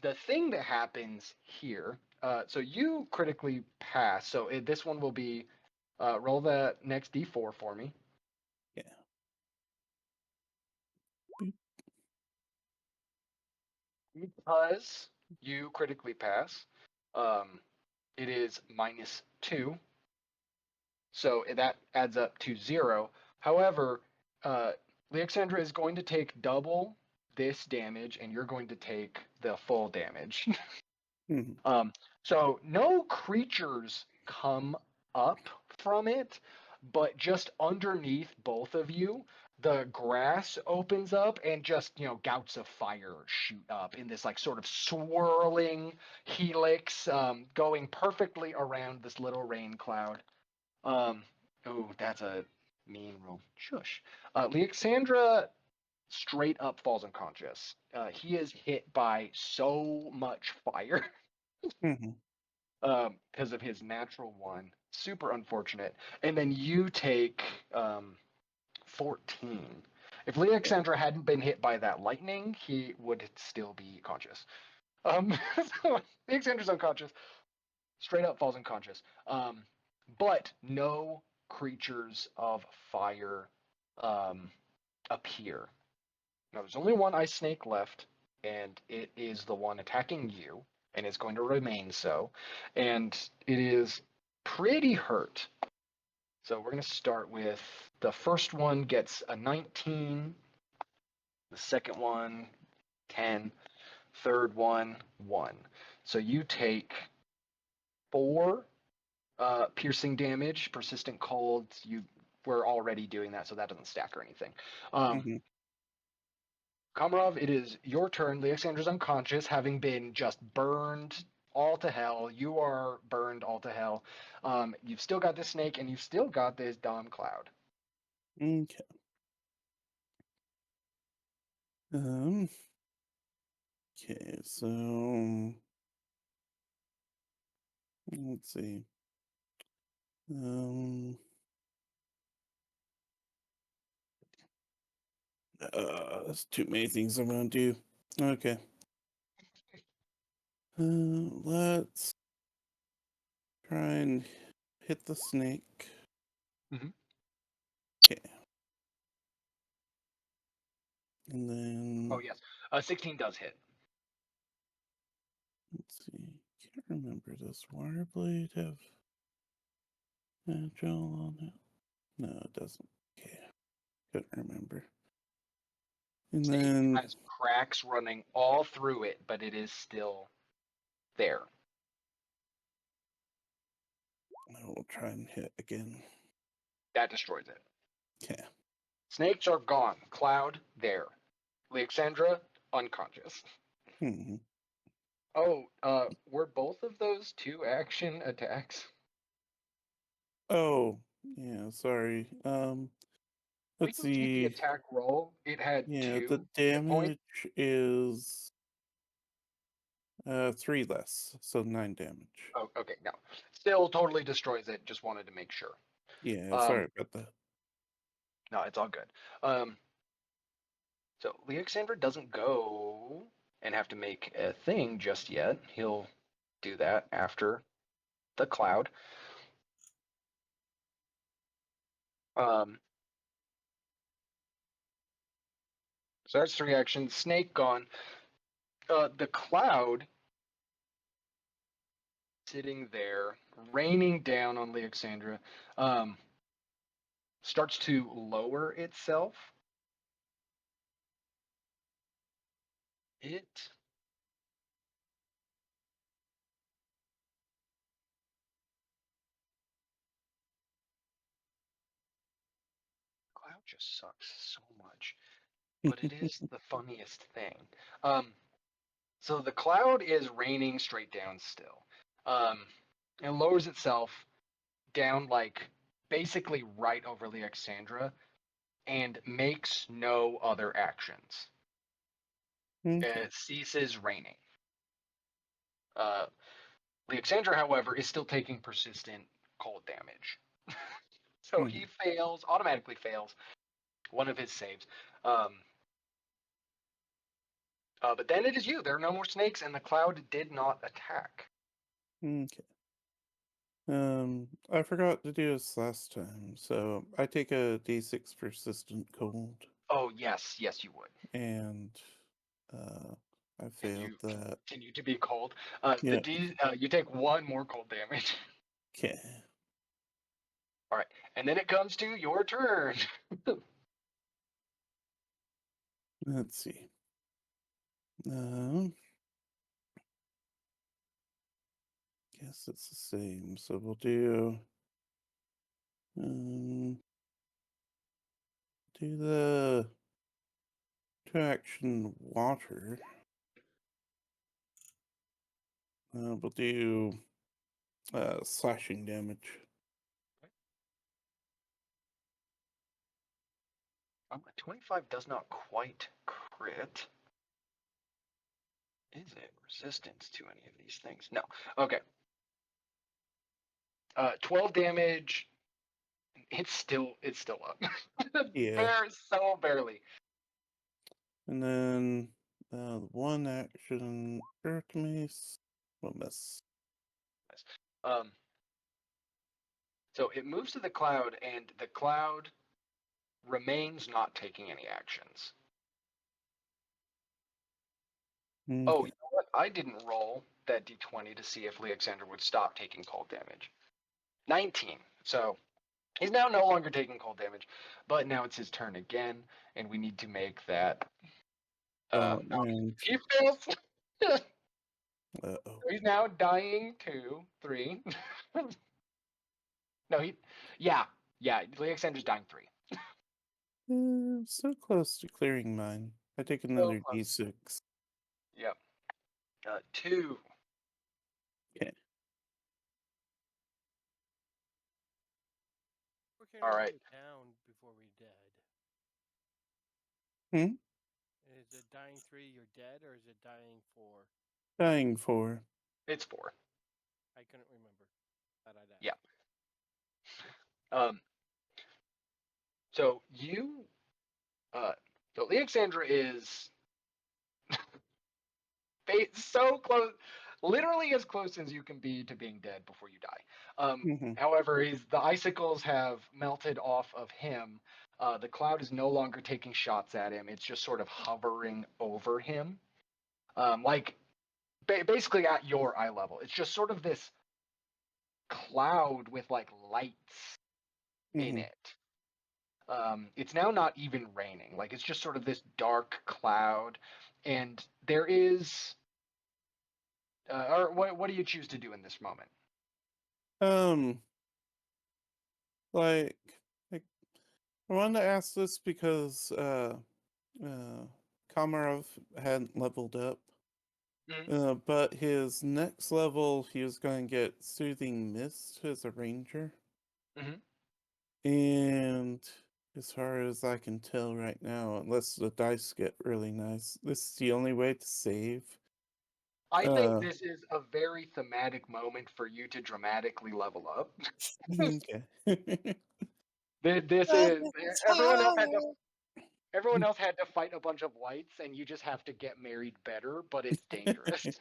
the thing that happens here, so you critically pass. So this one will be roll the next d4 for me. Yeah. Because you critically pass, it is -2, so that adds up to 0. However, Leoxandra is going to take double this damage, and you're going to take the full damage. Mhm. So no creatures come up from it, but just underneath both of you, the grass opens up and just, gouts of fire shoot up in this like sort of swirling helix, going perfectly around this little rain cloud. Um, oh, that's a mean roll. Shush. Leoxandra straight up falls unconscious. He is hit by so much fire. Mhm. Because of his natural one. Super unfortunate. And then you take 14. If Leoxandra hadn't been hit by that lightning, he would still be conscious. So Leoxandra's unconscious, straight up falls unconscious. But no creatures of fire appear. Now, there's only one ice snake left, and it is the one attacking you, and it's going to remain so. And it is pretty hurt. So we're going to start with the first one gets a 19, the second one 10, third one 1. So you take 4 piercing damage, persistent cold. You were already doing that, so that doesn't stack or anything. Mhm. Komarov, it is your turn. Leoxandra's unconscious, having been just burned all to hell. You are burned all to hell. You've still got this snake, and you've still got this Dom Cloud. Okay. Um. Okay. So let's see. Um. That's too many things I'm gonna do. Okay. Let's try and hit the snake. Mhm. Okay. And then Oh, yes. 16 does hit. let's see. Can't remember. Does Wireblade have agile on it? No, it doesn't. Okay. Couldn't remember. And Snake then has cracks running all through it, but it is still there. I will try and hit again. That destroys it. Okay. Snakes are gone. Cloud, there. Leoxandra, unconscious. Hmm. Oh, were both of those 2 action attacks? Oh, yeah, sorry. We Let's can keep the see. attack roll. It had Yeah, the 2 hit points. damage is 3 less, so 9 damage. Oh, okay, no. Still totally destroys it. Just wanted to make sure. Yeah, Um, sorry about that. no, it's all good. So Leoxandra doesn't go and have to make a thing just yet. He'll do that after the cloud. Um, so that's 3 actions. Snake gone. The cloud sitting there, raining down on Leoxandra, um, starts to lower itself. It cloud just sucks so much, but it is the funniest thing. Um, so the cloud is raining straight down still. It lowers itself down like basically right over Leoxandra and makes no other actions. Okay. It ceases raining. Uh, Leoxandra, however, is still taking persistent cold damage. So he Mhm. fails, automatically fails one of his saves. Um, but then it is you. There are no more snakes, and the cloud did not attack. Okay. I forgot to do this last time, so I take a D6 persistent cold, Oh, yes, yes, you would. and uh, I and failed you that. continue to be cold. Yeah. You take 1 more cold damage. Okay. All right, and then it comes to your turn. Let's see. Um, guess it's the same. So we'll um do the 2-action water. We'll do slashing damage. 25 does not quite crit. Is it resistance to any of these things? No. Okay. 12 damage. It's still up. Yeah. So barely. And then the 1-action earth mace will miss. Um. So it moves to the cloud, and the cloud remains not taking any actions. Oh, Okay. you know what? I didn't roll that d20 to see if Alexander would stop taking cold damage. 19. So he's now no longer taking cold damage, but now it's his turn again, and we need to make that. Oh, No, and he fails. uh-oh. He's now dying 2, 3. No, yeah, Alexander's dying 3. So close to clearing mine. I take So another close. d6. Yep. 2. Okay. Or can All we right. go down before we're dead? Hmm? Is it dying 3, you're dead, or is it dying 4? Dying 4. It's 4. I couldn't remember. That I'd ask. Yeah. So you, so Alexandra is so close, literally as close as you can be to being dead before you die. Mm-hmm. However, the icicles have melted off of him. The cloud is no longer taking shots at him. It's just sort of hovering over him, like basically at your eye level. It's just sort of this cloud with like lights in Mm-hmm. it. It's now not even raining. Like it's just sort of this dark cloud, and there is. Or what do you choose to do in this moment? Um, like, like I wanted to ask this because Komarov hadn't leveled up. Mhm. But his next level, he was going to get Soothing Mist as a ranger. Mhm. And as far as I can tell right now, unless the dice get really nice, this is the only way to save. I think Uh, this is a very thematic moment for you to dramatically level up. okay. This is everyone else had to fight a bunch of whites, and you just have to get married better, but it's dangerous.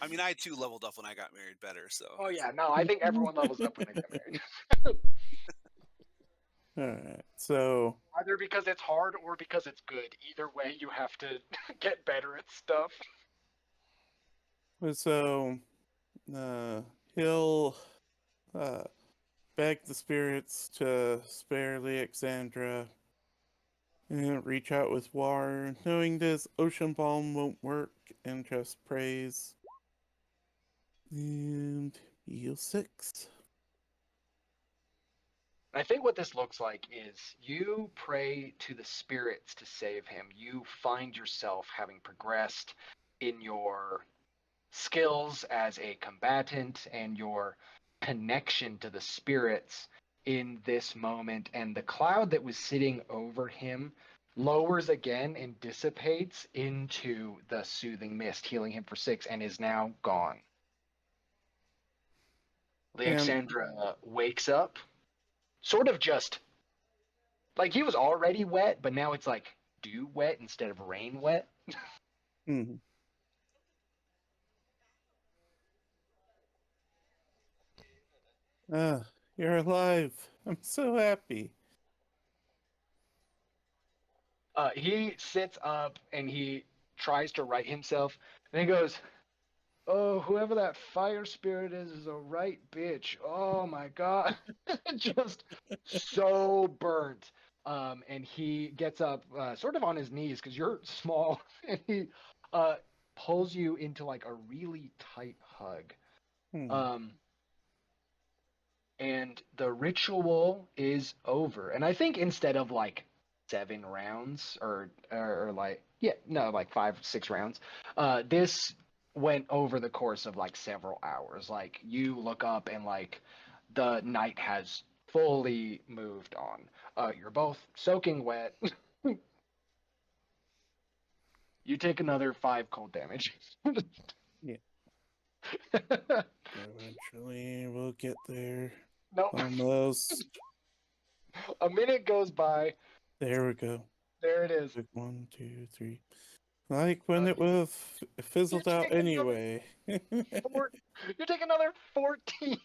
I mean, I too leveled up when I got married better, so. Oh yeah, no, I think everyone levels up when they get married. Alright, so Either because it's hard or because it's good. Either way, you have to get better at stuff. so he'll beg the spirits to spare Alexandra and reach out with water, knowing this ocean balm won't work, and just prays. And heal 6. I think what this looks like is you pray to the spirits to save him. You find yourself having progressed in your skills as a combatant and your connection to the spirits in this moment. And the cloud that was sitting over him lowers again and dissipates into the soothing mist, healing him for 6, and is now gone. And Alexandra wakes up, sort of just like he was already wet, but now it's like dew wet instead of rain wet. mhm. You're alive. I'm so happy. He sits up and he tries to right himself, and he goes, "Oh, whoever that fire spirit is a right bitch. Oh my god." Just so burnt. And he gets up sort of on his knees because you're small, and he uh, pulls you into like a really tight hug. Hmm. And the ritual is over. And I think instead of like 7 rounds or like yeah, no, like 5, 6 rounds, this went over the course of like several hours. Like you look up and like the night has fully moved on. You're both soaking wet. You take another 5 cold damage. Yeah. Eventually, we'll get there. Nope. Almost. A minute goes by. There we go. There it is. Like 1, 2, 3. Like when it You would have fizzled out take another anyway. you take another 14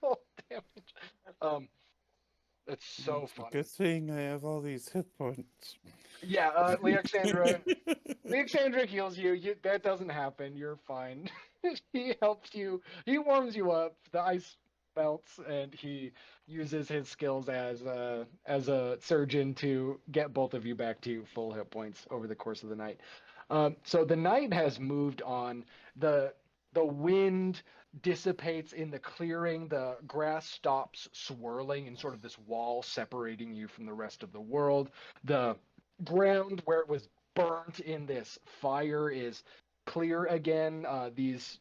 cold damage. It's so It's a funny. good thing I have all these hit points. Yeah, Leoxandra heals you. That doesn't happen. You're fine. He helps you. He warms you up. The ice melts, and he uses his skills as a surgeon to get both of you back to full hit points over the course of the night. So the night has moved on. The wind dissipates in the clearing. The grass stops swirling in sort of this wall separating you from the rest of the world. The ground where it was burnt in this fire is clear again. These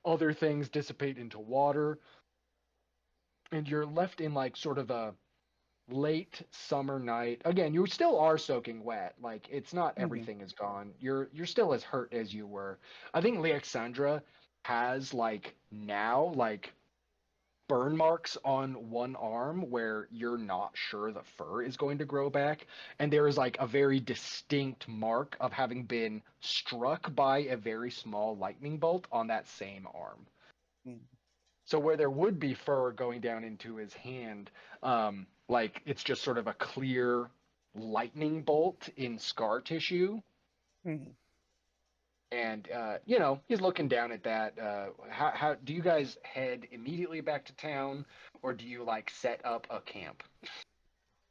other things dissipate into water, and you're left in like sort of a late summer night. Again, you still are soaking wet. Like it's not Mhm. everything is gone. You're still as hurt as you were. I think Leoxandra has like now like burn marks on one arm where you're not sure the fur is going to grow back, and there is like a very distinct mark of having been struck by a very small lightning bolt on that same arm. Mhm. So where there would be fur going down into his hand, like it's just sort of a clear lightning bolt in scar tissue. Mhm. And he's looking down at that. How do you guys head immediately back to town, or do you like set up a camp?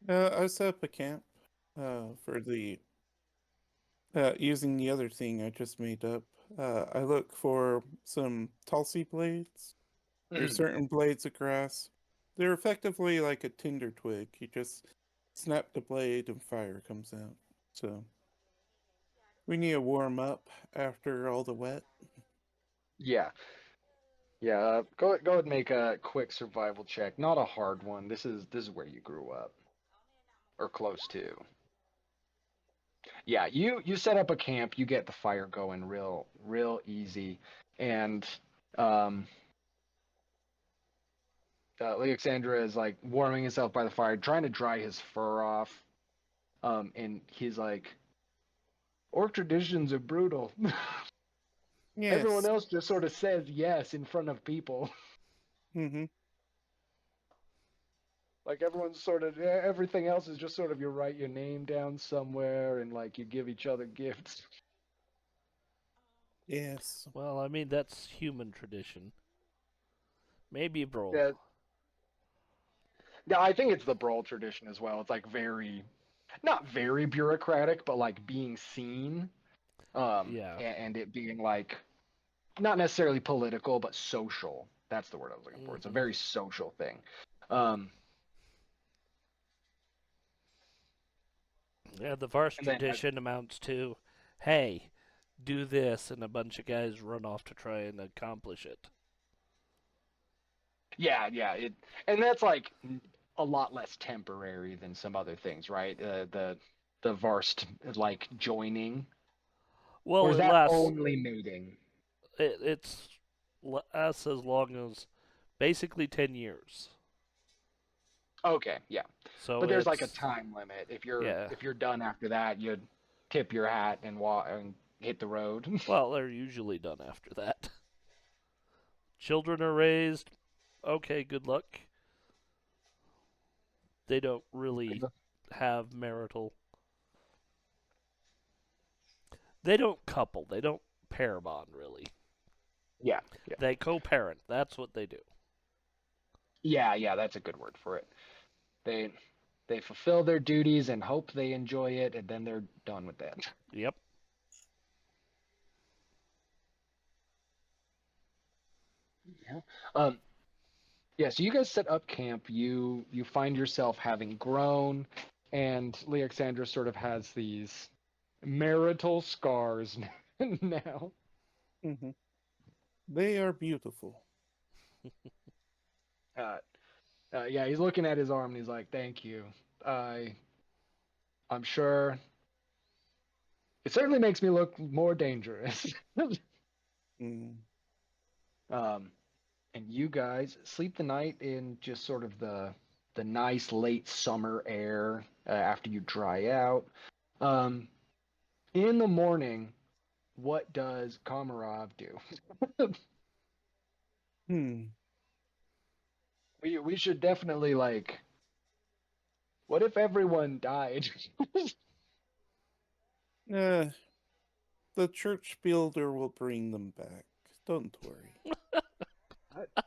I set up a camp for the using the other thing I just made up. I look for some tulsi blades. There's certain blades of grass. They're effectively like a tinder twig. You just snap the blade and fire comes out. So we need to warm up after all the wet. Yeah, yeah. Go ahead and make a quick survival check. Not a hard one. This is where you grew up, or close to. Yeah, you set up a camp. You get the fire going real easy, and um, Alexandra is like warming himself by the fire, trying to dry his fur off. And he's like, "Orc traditions are brutal." Everyone Yes. else just sort of says yes in front of people. Mm-hmm. Like everyone's sort of everything else is just sort of you write your name down somewhere and like you give each other gifts. Yes. Well, I mean, that's human tradition. Maybe Brawl. Yeah, yeah. I think it's the brawl tradition as well. It's like very, not very bureaucratic, but like being seen, Yeah. and it being like not necessarily political, but social. That's the word I was looking for. It's a Hmm. very social thing. Um, Yeah, the Vars and then tradition amounts to, hey, do this, and a bunch of guys run off to try and accomplish it. yeah, and that's like a lot less temporary than some other things, right? The Varst like joining, or Well, is it that lasts. only mating? It's lasts as long as basically 10 years. Okay, yeah, So but there's like a it's time limit. yeah. If you're done after that, you'd tip your hat and walk and hit the road. Well, they're usually done after that. Children are raised. Okay, good luck. They don't really have marital. They don't couple. They don't pair bond really. Yeah. They co-parent. That's what they do. Yeah, that's a good word for it. They fulfill their duties and hope they enjoy it, and then they're done with that. Yep. Yeah. Yeah, so you guys set up camp. You find yourself having grown, and Leoxandra sort of has these marital scars now. Hmm. They are beautiful. Yeah, he's looking at his arm and he's like, "Thank you. I'm sure it certainly makes me look more dangerous." Mm. um, and you guys sleep the night in just sort of the nice late summer air after you dry out. Um, in the morning, what does Komarov do? Hmm. We should definitely like. What if everyone died? Uh, the church builder will bring them back. Don't worry.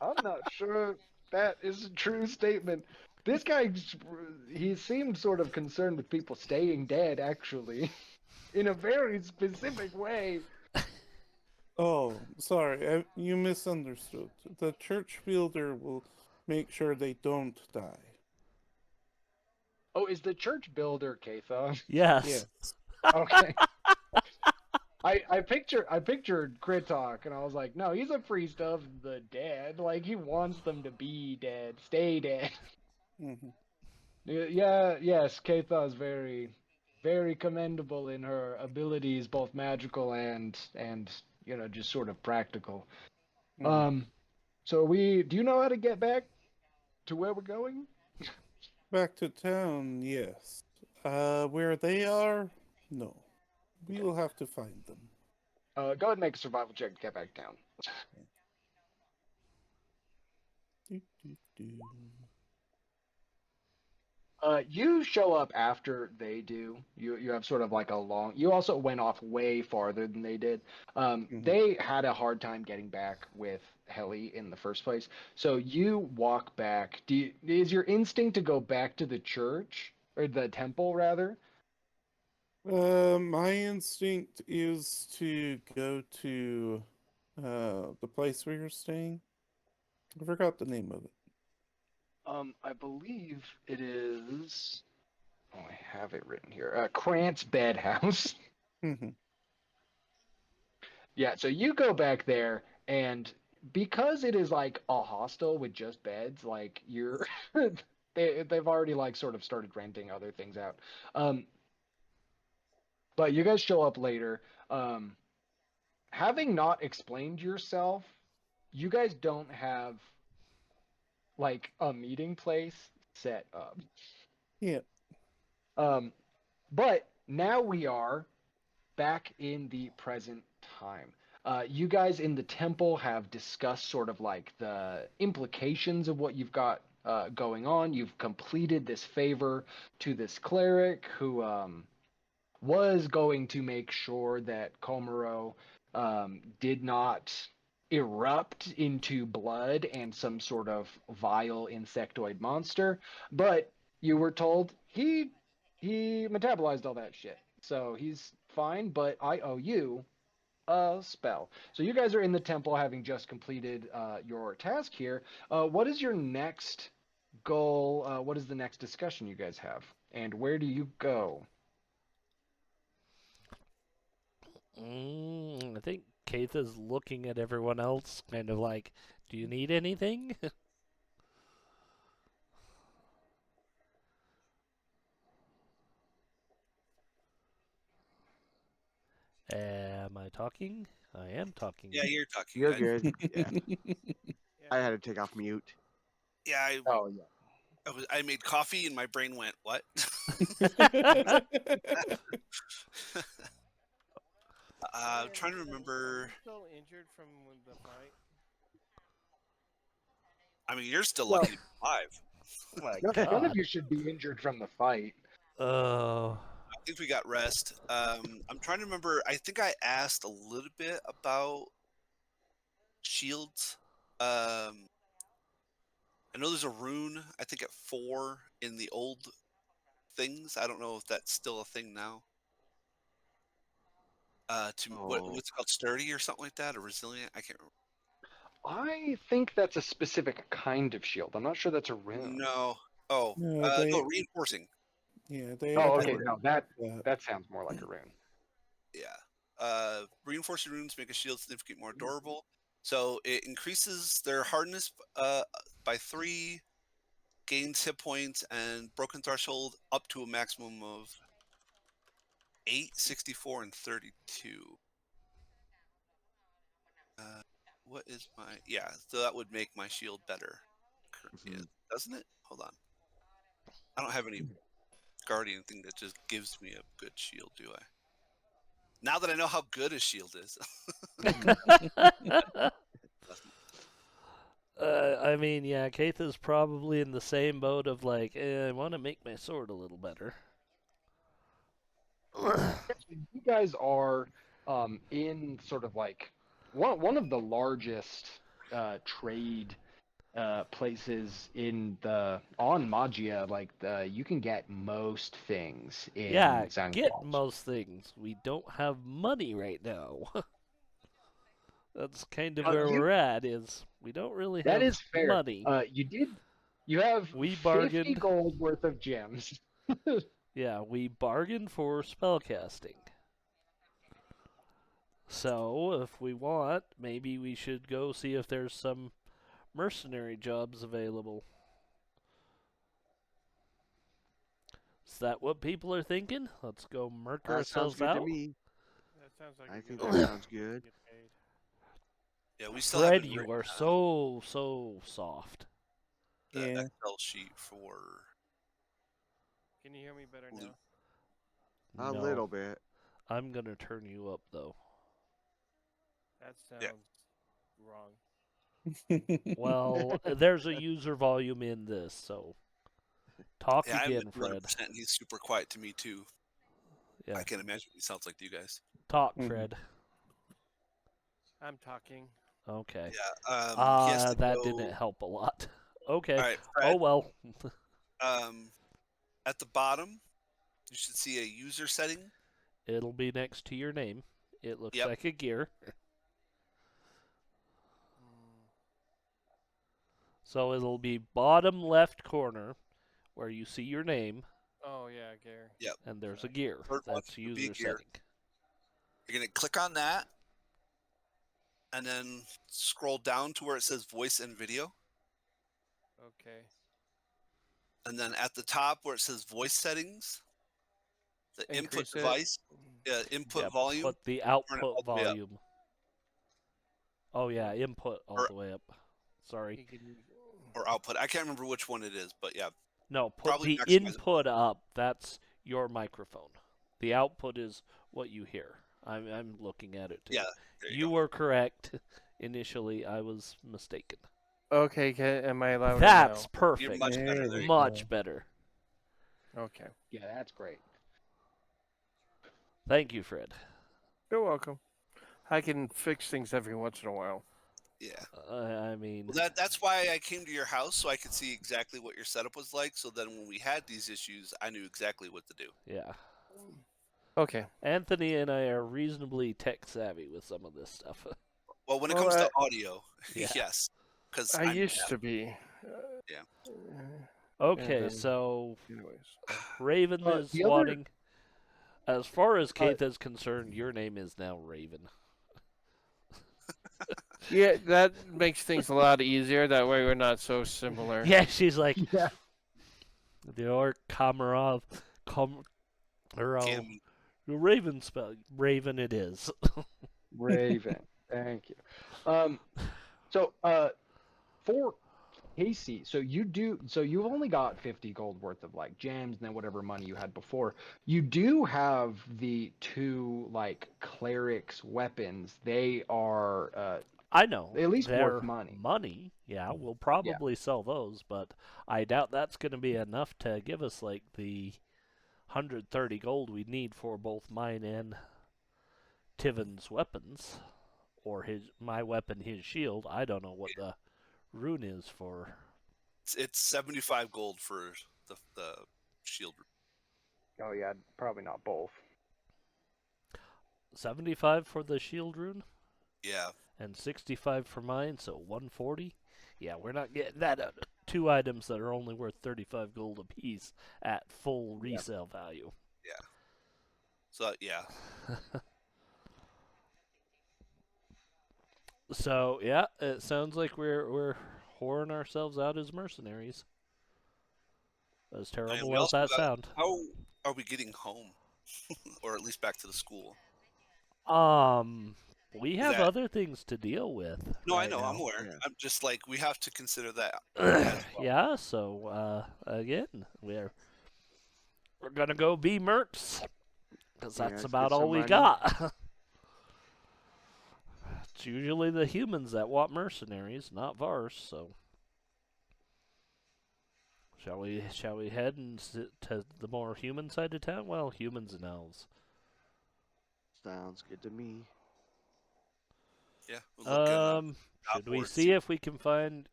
I'm not sure that is a true statement. This guy, he seemed sort of concerned with people staying dead, actually, in a very specific way. Oh, sorry, you misunderstood. The church builder will make sure they don't die. Oh, is the church builder Katha? Yes. Yes. Okay. I pictured Kritok and I was like, no, he's a priest of the dead. Like he wants them to be dead, stay dead. Hmm. Yeah, yes, Katha is very commendable in her abilities, both magical and just sort of practical. Hmm. Um, do you know how to get back to where we're going? Back to town, yes. Where they are? No. We will have to find them. Go ahead and make a survival check to get back down. Do, do, do. You show up after they do. You have sort of like a long. You also went off way farther than they did. Mhm. They had a hard time getting back with Heli in the first place. So you walk back. Is your instinct to go back to the church or the temple rather? My instinct is to go to the place where you're staying. I forgot the name of it. I believe it is. Oh, I have it written here. Krantz Bed House. Mhm. Yeah, so you go back there, and because it is like a hostel with just beds, like you're, they've already like sort of started renting other things out. Um, but you guys show up later. Um, having not explained yourself, you guys don't have like a meeting place set up. Yeah. Um, but now we are back in the present time. You guys in the temple have discussed sort of like the implications of what you've got going on. You've completed this favor to this cleric who was going to make sure that Komarov did not erupt into blood and some sort of vile insectoid monster, but you were told he metabolized all that shit. So he's fine, but I owe you a spell. So you guys are in the temple having just completed your task here. What is your next goal? What is the next discussion you guys have? And where do you go? I think Keith is looking at everyone else, kind of like, "Do you need anything?" Am I talking? I am talking. Yeah, you're talking. You're good. Yeah, I Yeah. had to take off mute. Yeah, Oh yeah. I made coffee and my brain went, what? I'm trying to remember. Still injured from the fight. I mean, you're still Well, lucky to be alive. Oh my none of god. you should be injured from the fight. Oh. think we got rest. I'm trying to remember. I think I asked a little bit about shields. I know there's a rune, I think at 4 in the old things. I don't know if that's still a thing now. What's it called, sturdy or something like that, or resilient? I can't remember. I think that's a specific kind of shield. I'm not sure that's a rune. No. No, Reinforcing. Yeah, they Oh, have okay. a- No, that sounds more like a rune. Yeah. Reinforcing runes make a shield significantly more durable. So it increases their hardness by 3, gains hit points, and broken threshold up to a maximum of 8, 64, and 32. What is my... Yeah, so that would make my shield better. Doesn't it? Hold on. I don't have any guardian thing that just gives me a good shield, do I? Now that I know how good a shield is. I mean, yeah, Keith is probably in the same boat of like, I want to make my sword a little better. You guys are in sort of like one of the largest trade places on Majia. Like you can get most things in Yeah, Zhang get Falls. most things. We don't have money right now. That's kind of where You- we're at. Is we don't really That have is fair. money. You have We 50 bargained. gold worth of gems. Yeah, we bargained for spellcasting. So, if we want, maybe we should go see if there's some mercenary jobs available. Is that what people are thinking? Let's go murk That sounds ourselves good out? to me. That sounds like I a think good that idea. sounds good. Get paid. Yeah, we still Fred, haven't you written are so soft. the Yeah. Excel sheet for... Can you hear me better Loot. now? A No, little bit. I'm gonna turn you up though. That sounds Yeah. wrong. Well, there's a user volume in this, so talk Yeah, I'm again, at Fred. 200%, and he's super quiet to me, too. Yeah, I can't imagine what he sounds like to you guys. talk, Mhm. Fred. I'm talking. Okay. Yeah, he has to That go... didn't help a lot. Okay. All right, Oh Fred, well. at the bottom, you should see a user setting. It'll be next to your name. It looks Yep. like a gear. Mm, So it'll be bottom left corner where you see your name Oh yeah, Gary. Yep. and there's a gear. Third one That's would be a user gear. setting. You're going to click on that, and then scroll down to where it says voice and video. Okay. And then at the top where it says voice settings, the input Increase it. device, input Yeah, volume, put the turn it all output the way up. volume. Oh yeah, input all Or- the way up. Sorry. You can- or output. I can't remember which one it is, but yeah. No, put Probably the maximize it. input up. That's your microphone. The output is what you hear. I'm looking at it too. Yeah, there you You go. were correct. Initially, I was mistaken. Okay, am I louder That's now? perfect. You're much better. There you Much better. Okay. Yeah, that's great. Thank you, Fred. You're welcome. I can fix things every once in a while. Yeah. I mean, Well, that's why I came to your house, so I could see exactly what your setup was like. So then when we had these issues, I knew exactly what to do. yeah. Okay. Anthony and I are reasonably tech savvy with some of this stuff. Well, when it Well, comes to audio, Yeah. yes. Because I used to be. Yeah. Okay, then- so Anyways. Raven is the other- wanting. As far as Keith is concerned, your name is now Raven. Yeah, that makes things a lot easier. That way we're not so similar. Yeah, she's like, Yeah. your Komarov, Cam- Raven spell. Raven it is. Raven. Thank you. So for Casey, so you've only got 50 gold worth of like gems and then whatever money you had before. You do have the 2 like clerics weapons. They are I know. at least they're worth money. Money, yeah, we'll probably sell those, but I doubt that's going to be enough to give us like the 130 gold we need for both mine and Tiven's weapons, or my weapon, his shield. I don't know what the rune is for. It's 75 gold for the shield. Oh yeah, probably not both. 75 for the shield rune, Yeah. and 65 for mine, so 140. Yeah, we're not getting that out of 2 items that are only worth 35 gold apiece at full resale value. Yeah. So yeah. So yeah, it sounds like we're whoring ourselves out as mercenaries. As And we terrible as also that got- sound. How are we getting home, or at least back to the school? We have that- other things to deal with. No, I right know. now. I'm aware. Yeah. I'm just like we have to consider that. as well. Yeah, so again, we're gonna go be mercs, because Yeah, that's let's about get all some we money. got. It's usually the humans that want mercenaries, not Vars. So, shall we head and to the more human side of town? Well, humans and elves. Sounds good to me. Yeah. We'll look in, Should we outboards. see if we can find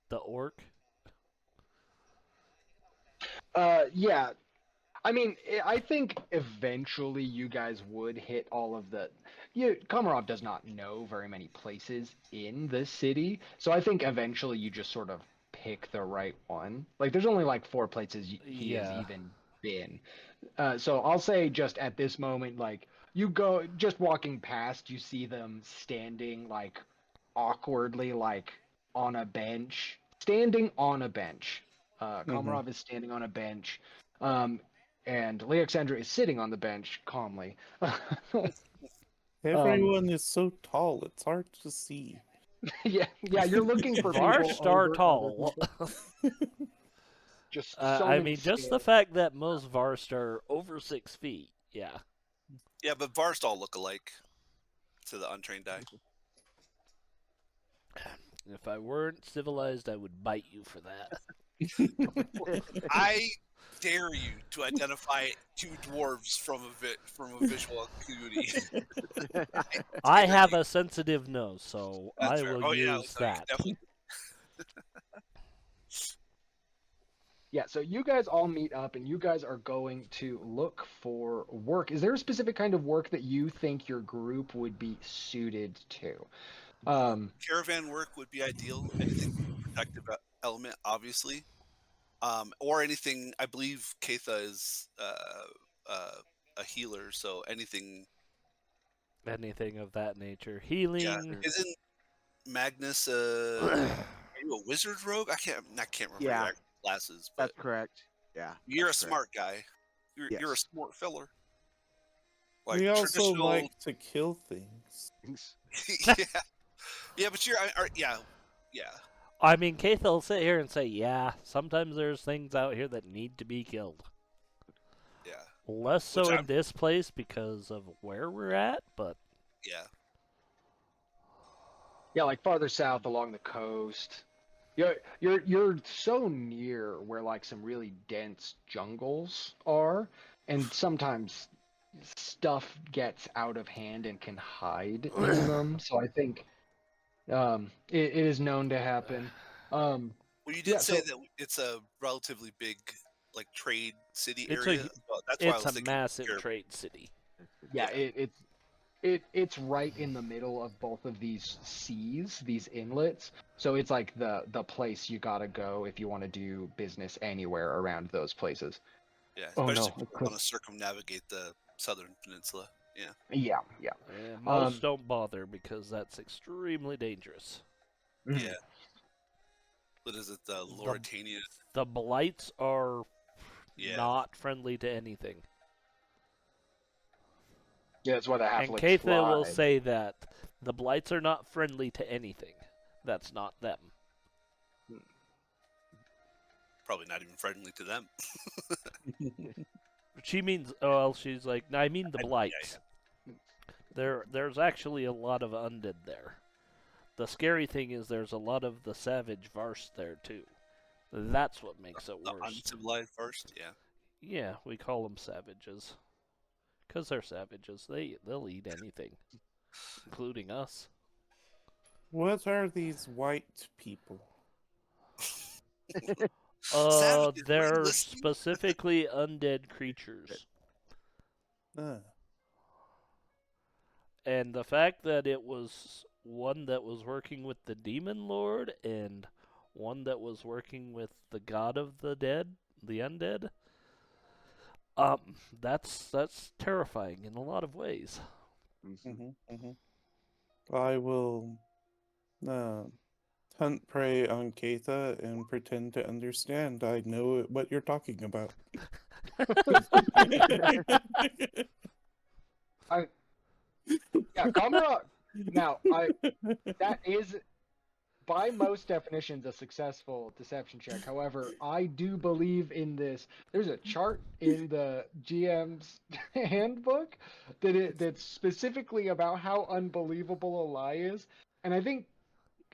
the orc? Yeah. I mean, I think eventually you guys would hit all of the. Komarov does not know very many places in the city, so I think eventually you just sort of pick the right one. Like, there's only like 4 places he has Yeah. even been. So I'll say just at this moment, like, you go just walking past, you see them standing like awkwardly, like on a bench, standing on a bench. Komarov is standing on a bench. And Leoxandra is sitting on the bench calmly. Everyone is so tall, it's hard to see. yeah, you're looking for people Varstar over other tall. people. Just so I many mean, just the stairs. fact that most Varstar are over 6 feet. Yeah. Yeah, but Vars all look alike to the untrained eye. If I weren't civilized, I would bite you for that. I dare you to identify 2 dwarves from a visual acuity. I have a sensitive nose, so That's I fair. will Oh, yeah, use no, you that. definitely- Yeah, so you guys all meet up and you guys are going to look for work. Is there a specific kind of work that you think your group would be suited to? Caravan work would be ideal. Anything protective element, obviously. Or anything. I believe Keitha is a healer, so anything. Anything of that nature. Healing. Yeah, isn't Magnus? Are you a wizard rogue? I can't remember Yeah. your actual classes, but That's correct. Yeah. you're a that's correct. smart guy. You're a Yes. smart filler. We also traditional- like to kill things. yeah, but yeah. I mean, Keith will sit here and say, yeah, sometimes there's things out here that need to be killed. Yeah, Less so Which in I'm- this place because of where we're at, but yeah. Yeah, like farther south along the coast. You're so near where like some really dense jungles are, and sometimes stuff gets out of hand and can hide in them. So I think it is known to happen. Well, you did Yeah, say so- that it's a relatively big, like, trade city It's area. a- so that's why I it's was a thinking massive Caravan. trade city. Yeah, Yeah. it's right in the middle of both of these seas, these inlets. So it's like the place you gotta go if you want to do business anywhere around those places. Yeah, Oh, no, especially if of you want to circumnavigate the southern peninsula. Yeah, Yeah. Most don't bother because that's extremely dangerous. Mhm. yeah. What is it? The Lauritania. The blights are Yeah. not friendly to anything. Yeah, that's why the And halflings Keitha will fly. say that the blights are not friendly to anything. That's not them. Probably not even friendly to them. She means, well, she's like, I mean the Yeah, blights. There's actually a lot of undead there. The scary thing is there's a lot of the savage Vars there too. That's what makes it The worse. uncivilized first. Yeah. Yeah, we call them savages. 'Cause they're savages. They'll eat anything, including us. What are these white people? Savages, were you They're listening? specifically undead creatures. Uh, And the fact that it was one that was working with the demon lord and one that was working with the god of the dead, the undead, that's terrifying in a lot of ways. I will hunt prey on Keitha and pretend to understand. I know what you're talking about. Komarov. Now, that is by most definitions a successful deception check. However, I do believe in this. There's a chart in the GM's handbook that's specifically about how unbelievable a lie is, and I think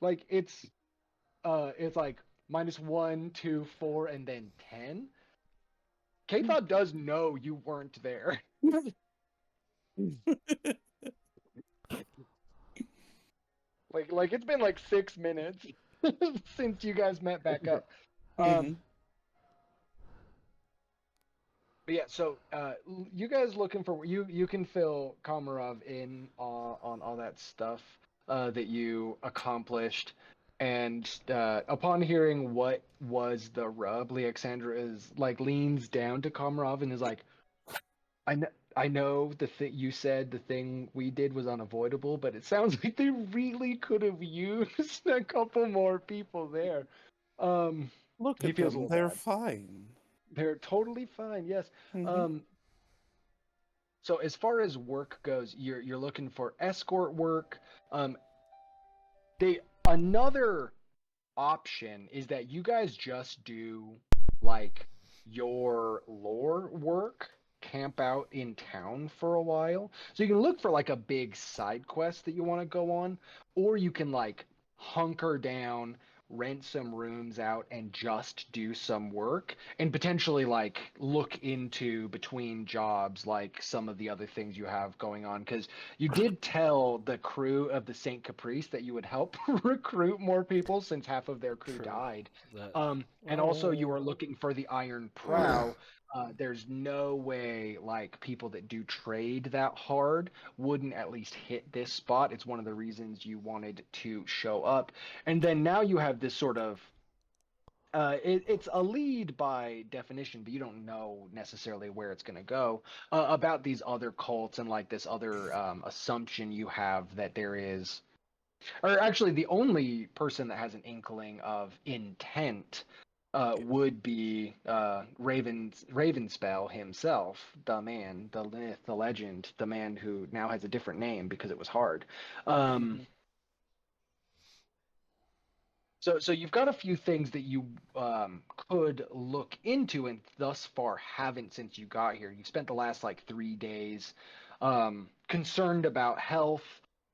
like it's like -1, 2, 4, and then 10. K-Thought does know you weren't there. like it's been like 6 minutes since you guys met back up. But yeah, so you guys looking for you can fill Komarov in on all that stuff that you accomplished, and upon hearing what was the rub, Alexandra is like leans down to Komarov and is like, I know the thing you said, the thing we did was unavoidable, but it sounds like they really could have used a couple more people there. Look He at feels a them. little They're bad. fine. They're totally fine. Yes. Mhm. So as far as work goes, you're looking for escort work. They Another option is that you guys just do like your lore work, camp out in town for a while. So you can look for like a big side quest that you want to go on, or you can like hunker down, rent some rooms out and just do some work and potentially like look into between jobs like some of the other things you have going on, because you did tell the crew of the Saint Caprice that you would help recruit more people since half of their crew True. died. That And also you are looking for the Iron Prow. There's no way like people that do trade that hard wouldn't at least hit this spot. It's one of the reasons you wanted to show up. And then now you have this sort of it's a lead by definition, but you don't know necessarily where it's going to go about these other cults and like this other assumption you have that there is, or actually the only person that has an inkling of intent would be Ravenspell himself, the man, the myth, the legend, the man who now has a different name because it was hard. So you've got a few things that you could look into and thus far haven't since you got here. You've spent the last like 3 days concerned about health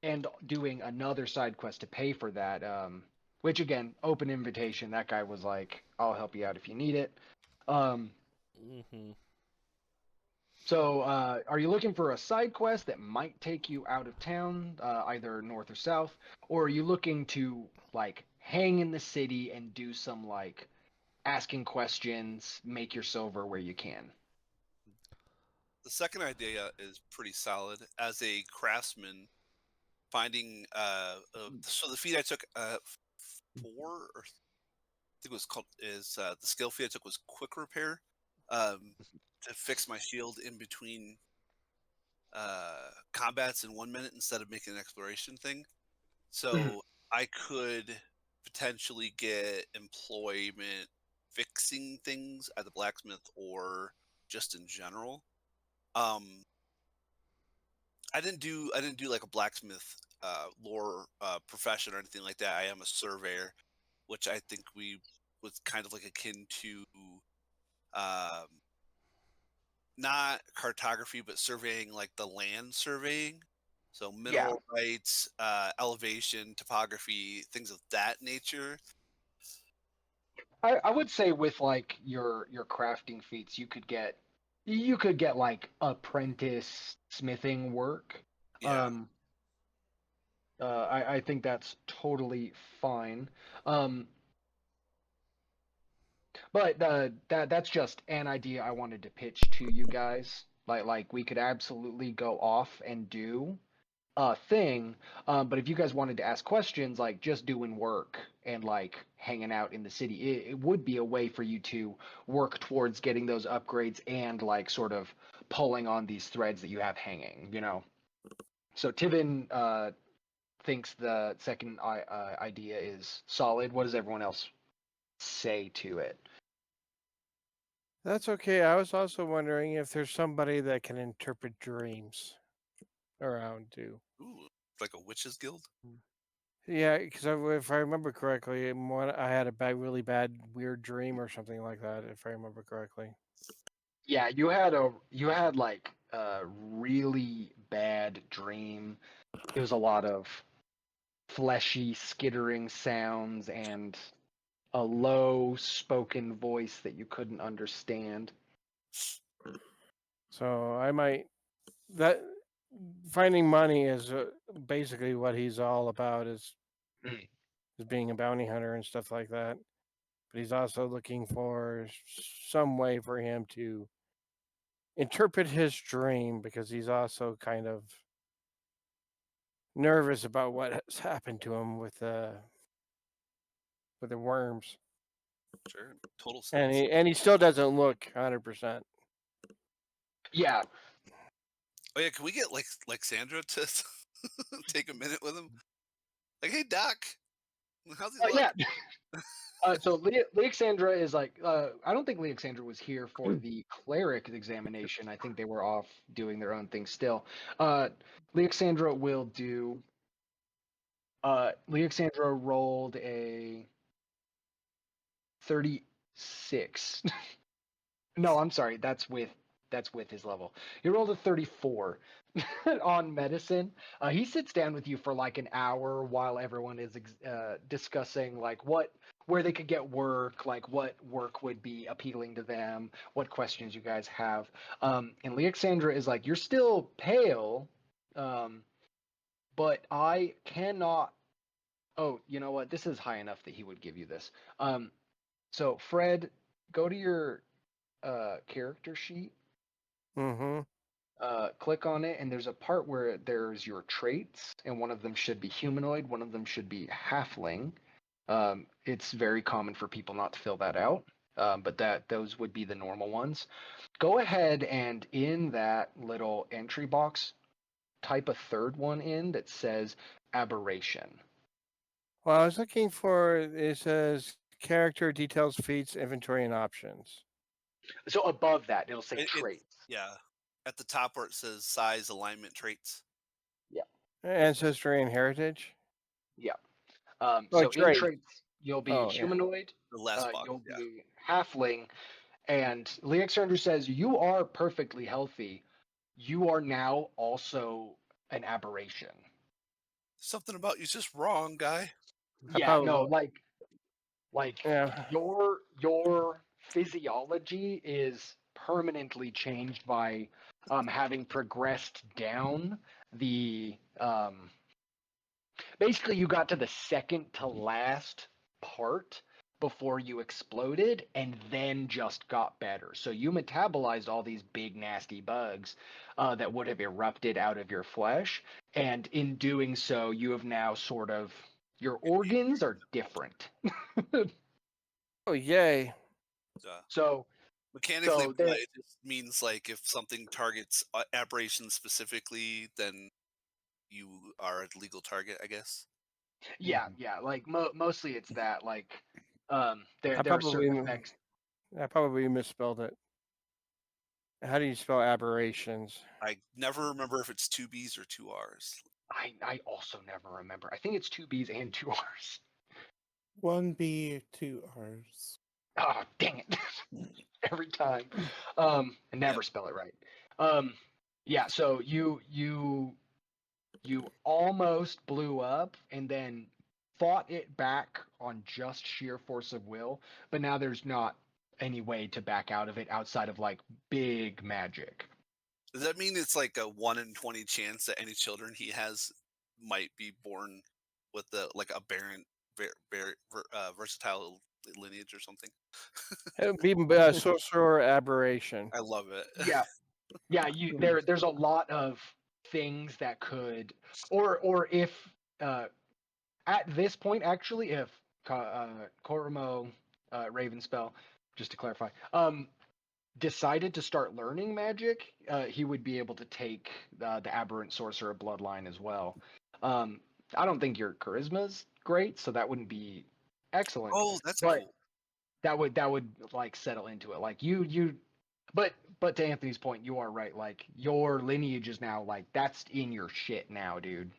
and doing another side quest to pay for that. Which again, open invitation. That guy was like, "I'll help you out if you need it." Um, So, are you looking for a side quest that might take you out of town, either north or south, or are you looking to like hang in the city and do some like asking questions, make your silver where you can? The second idea is pretty solid. As a craftsman, finding so the feat I took 4 or I think it was called is the skill feat I took was quick repair, to fix my shield in between combats in 1 minute instead of making an exploration thing. So I could potentially get employment fixing things at the blacksmith or just in general. Um, I didn't do like a blacksmith lore profession or anything like that. I am a surveyor, which I think we was kind of like akin to um, not cartography, but surveying like the land surveying. So Yeah, mineral rights, elevation, topography, things of that nature. I would say with like your crafting feats, you could get You could get like apprentice smithing work. Yeah. I think that's totally fine. Um, but that's just an idea I wanted to pitch to you guys. Like we could absolutely go off and do a thing. But if you guys wanted to ask questions, like just doing work and like hanging out in the city, it would be a way for you to work towards getting those upgrades and like sort of pulling on these threads that you have hanging, you know. So Tivin thinks the second idea is solid. What does everyone else say to it? That's okay. I was also wondering if there's somebody that can interpret dreams around too. Ooh, like a witches guild. Yeah, because if I remember correctly, I had a really bad, weird dream or something like that. If I remember correctly. Yeah, you had like a really bad dream. It was a lot of fleshy skittering sounds and a low spoken voice that you couldn't understand. So I might that finding money is basically what he's all about is being a bounty hunter and stuff like that. But he's also looking for some way for him to interpret his dream because he's also kind of nervous about what has happened to him with the worms, Sure, total and sense. he still doesn't look 100%. Yeah, Oh yeah, can we get like Sandra to take a minute with him? Like, hey Doc, how's he look? yeah. So Leoxandra is like, I don't think Leoxandra was here for the cleric examination. I think they were off doing their own thing still. Leoxandra will do. Leoxandra rolled a 36. No, I'm sorry. That's with his level. He rolled a 34 on medicine. He sits down with you for like an hour while everyone is discussing like where they could get work, like what work would be appealing to them, what questions you guys have. And Leoxandra is like, you're still pale, but I cannot. Oh, you know what? This is high enough that he would give you this. So Fred, go to your character sheet, Mm-hmm. click on it, and there's a part where there's your traits, and one of them should be humanoid, one of them should be halfling. It's very common for people not to fill that out, but those would be the normal ones. Go ahead and in that little entry box, type a third one in that says aberration. Well, I was looking for it says character details, feats, inventory, and options. So above that, it'll say It traits. yeah, at the top where it says size, alignment, traits. Ancestry and heritage. Yeah. Oh, So in traits. traits, you'll be Oh, yeah. humanoid, The last box. you'll Yeah. be halfling, and Leoxandra says you are perfectly healthy. You are now also an aberration. Something about you's just wrong, guy. I Yeah, no, probably like yeah. your physiology is permanently changed by having progressed down the basically you got to the second to last part before you exploded and then just got better. So you metabolized all these big nasty bugs that would have erupted out of your flesh, and in doing so you have now sort of your organs are different. Oh, yay. Uh, so mechanically, so there it just means like if something targets aberrations specifically, then you are a legal target, I guess. yeah, like mostly it's that like I there are certain effects. probably misspelled it. How do you spell aberrations? I never remember if it's two B's or two R's. I also never remember. I think it's two B's and two R's. 1B, 2Rs. Oh, dang it. Every time. I never Yep. spell it right. Yeah, so you almost blew up and then fought it back on just sheer force of will, but now there's not any way to back out of it outside of like big magic. Does that mean it's like a 1 in 20 chance that any children he has might be born with like a aberrant, versatile lineage or something? It would be sorcerer aberration. I love it. Yeah. Yeah, there's a lot of things that could or if at this point actually if Koramo Ravenspell, just to clarify, decided to start learning magic, he would be able to take the aberrant sorcerer bloodline as well. I don't think your charisma's great, so that wouldn't be excellent. Oh, that's but cool. that would like settle into it. Like you but to Anthony's point, you are right. Like your lineage is now like that's in your shit now, dude.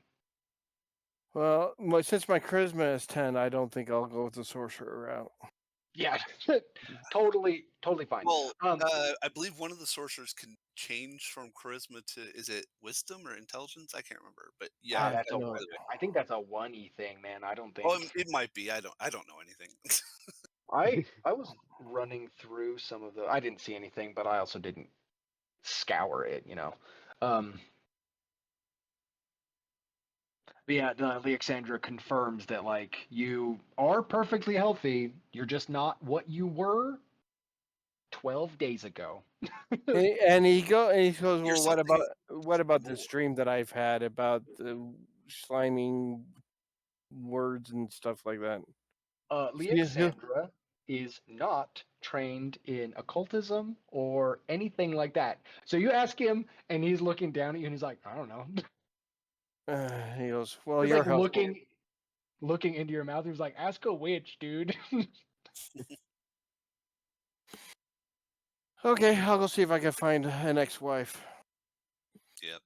Well, since my charisma is 10, I don't think I'll go with the sorcerer route. Yeah, totally fine. Well, I believe one of the sorcerers can change from charisma to, is it wisdom or intelligence? I can't remember, but yeah. that's I a know one. it. I think that's a 1E thing, man. I don't Oh, think. it might be. I don't know anything. I was running through some of the. I didn't see anything, but I also didn't scour it. But yeah, Alexandra confirms that like you are perfectly healthy. You're just not what you were 12 days ago. And he goes, You're well, what about this dream that I've had about the sliming words and stuff like that? Alexandra is not trained in occultism or anything like that. So you ask him, and he's looking down at you, and he's like, I don't know. He goes, well, He's you're like helpful. looking into your mouth. He was like, ask a witch, dude. Okay, I'll go see if I can find an ex-wife. Yeah.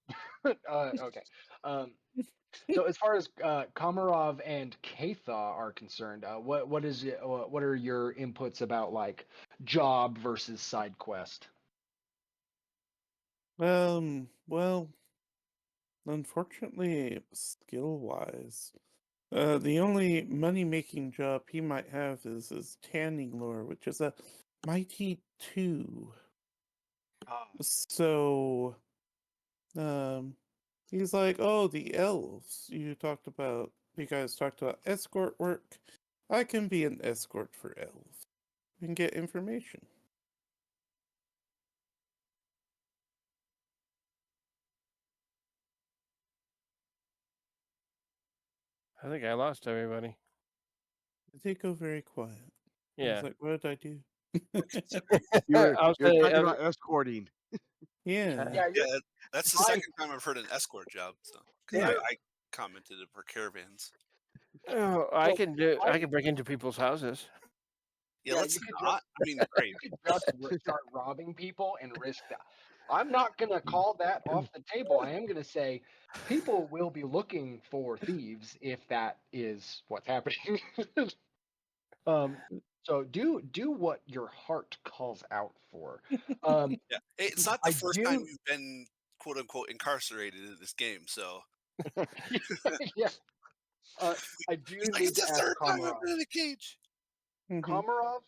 Okay. So as far as Komarov and Katha are concerned, what is it, what are your inputs about like job versus side quest? Well, unfortunately, skill-wise, the only money-making job he might have is his tanning lure, which is a mighty 2. So, he's like, oh, the elves. You guys talked about escort work. I can be an escort for elves and get information. I think I lost everybody. They go very quiet. I Yeah. was like, what did I do? You're I'll talking say, about escorting. Yeah. Yeah, Yeah, that's the second time I've heard an escort job. So, because Yeah. I commented for caravans. I So, can I can break into people's houses. Yeah, Yeah, let's you could not. I mean, great. you could just start robbing people and risk that. I'm not going to call that off the table. I am going to say people will be looking for thieves if that is what's happening. um, so do what your heart calls out for. Um, Yeah, it's not the I first time do. you've been quote unquote incarcerated in this game. So Yeah. I do it's like need it's to the ask third time I've Komarov. been in a cage. Mhm. Komarov,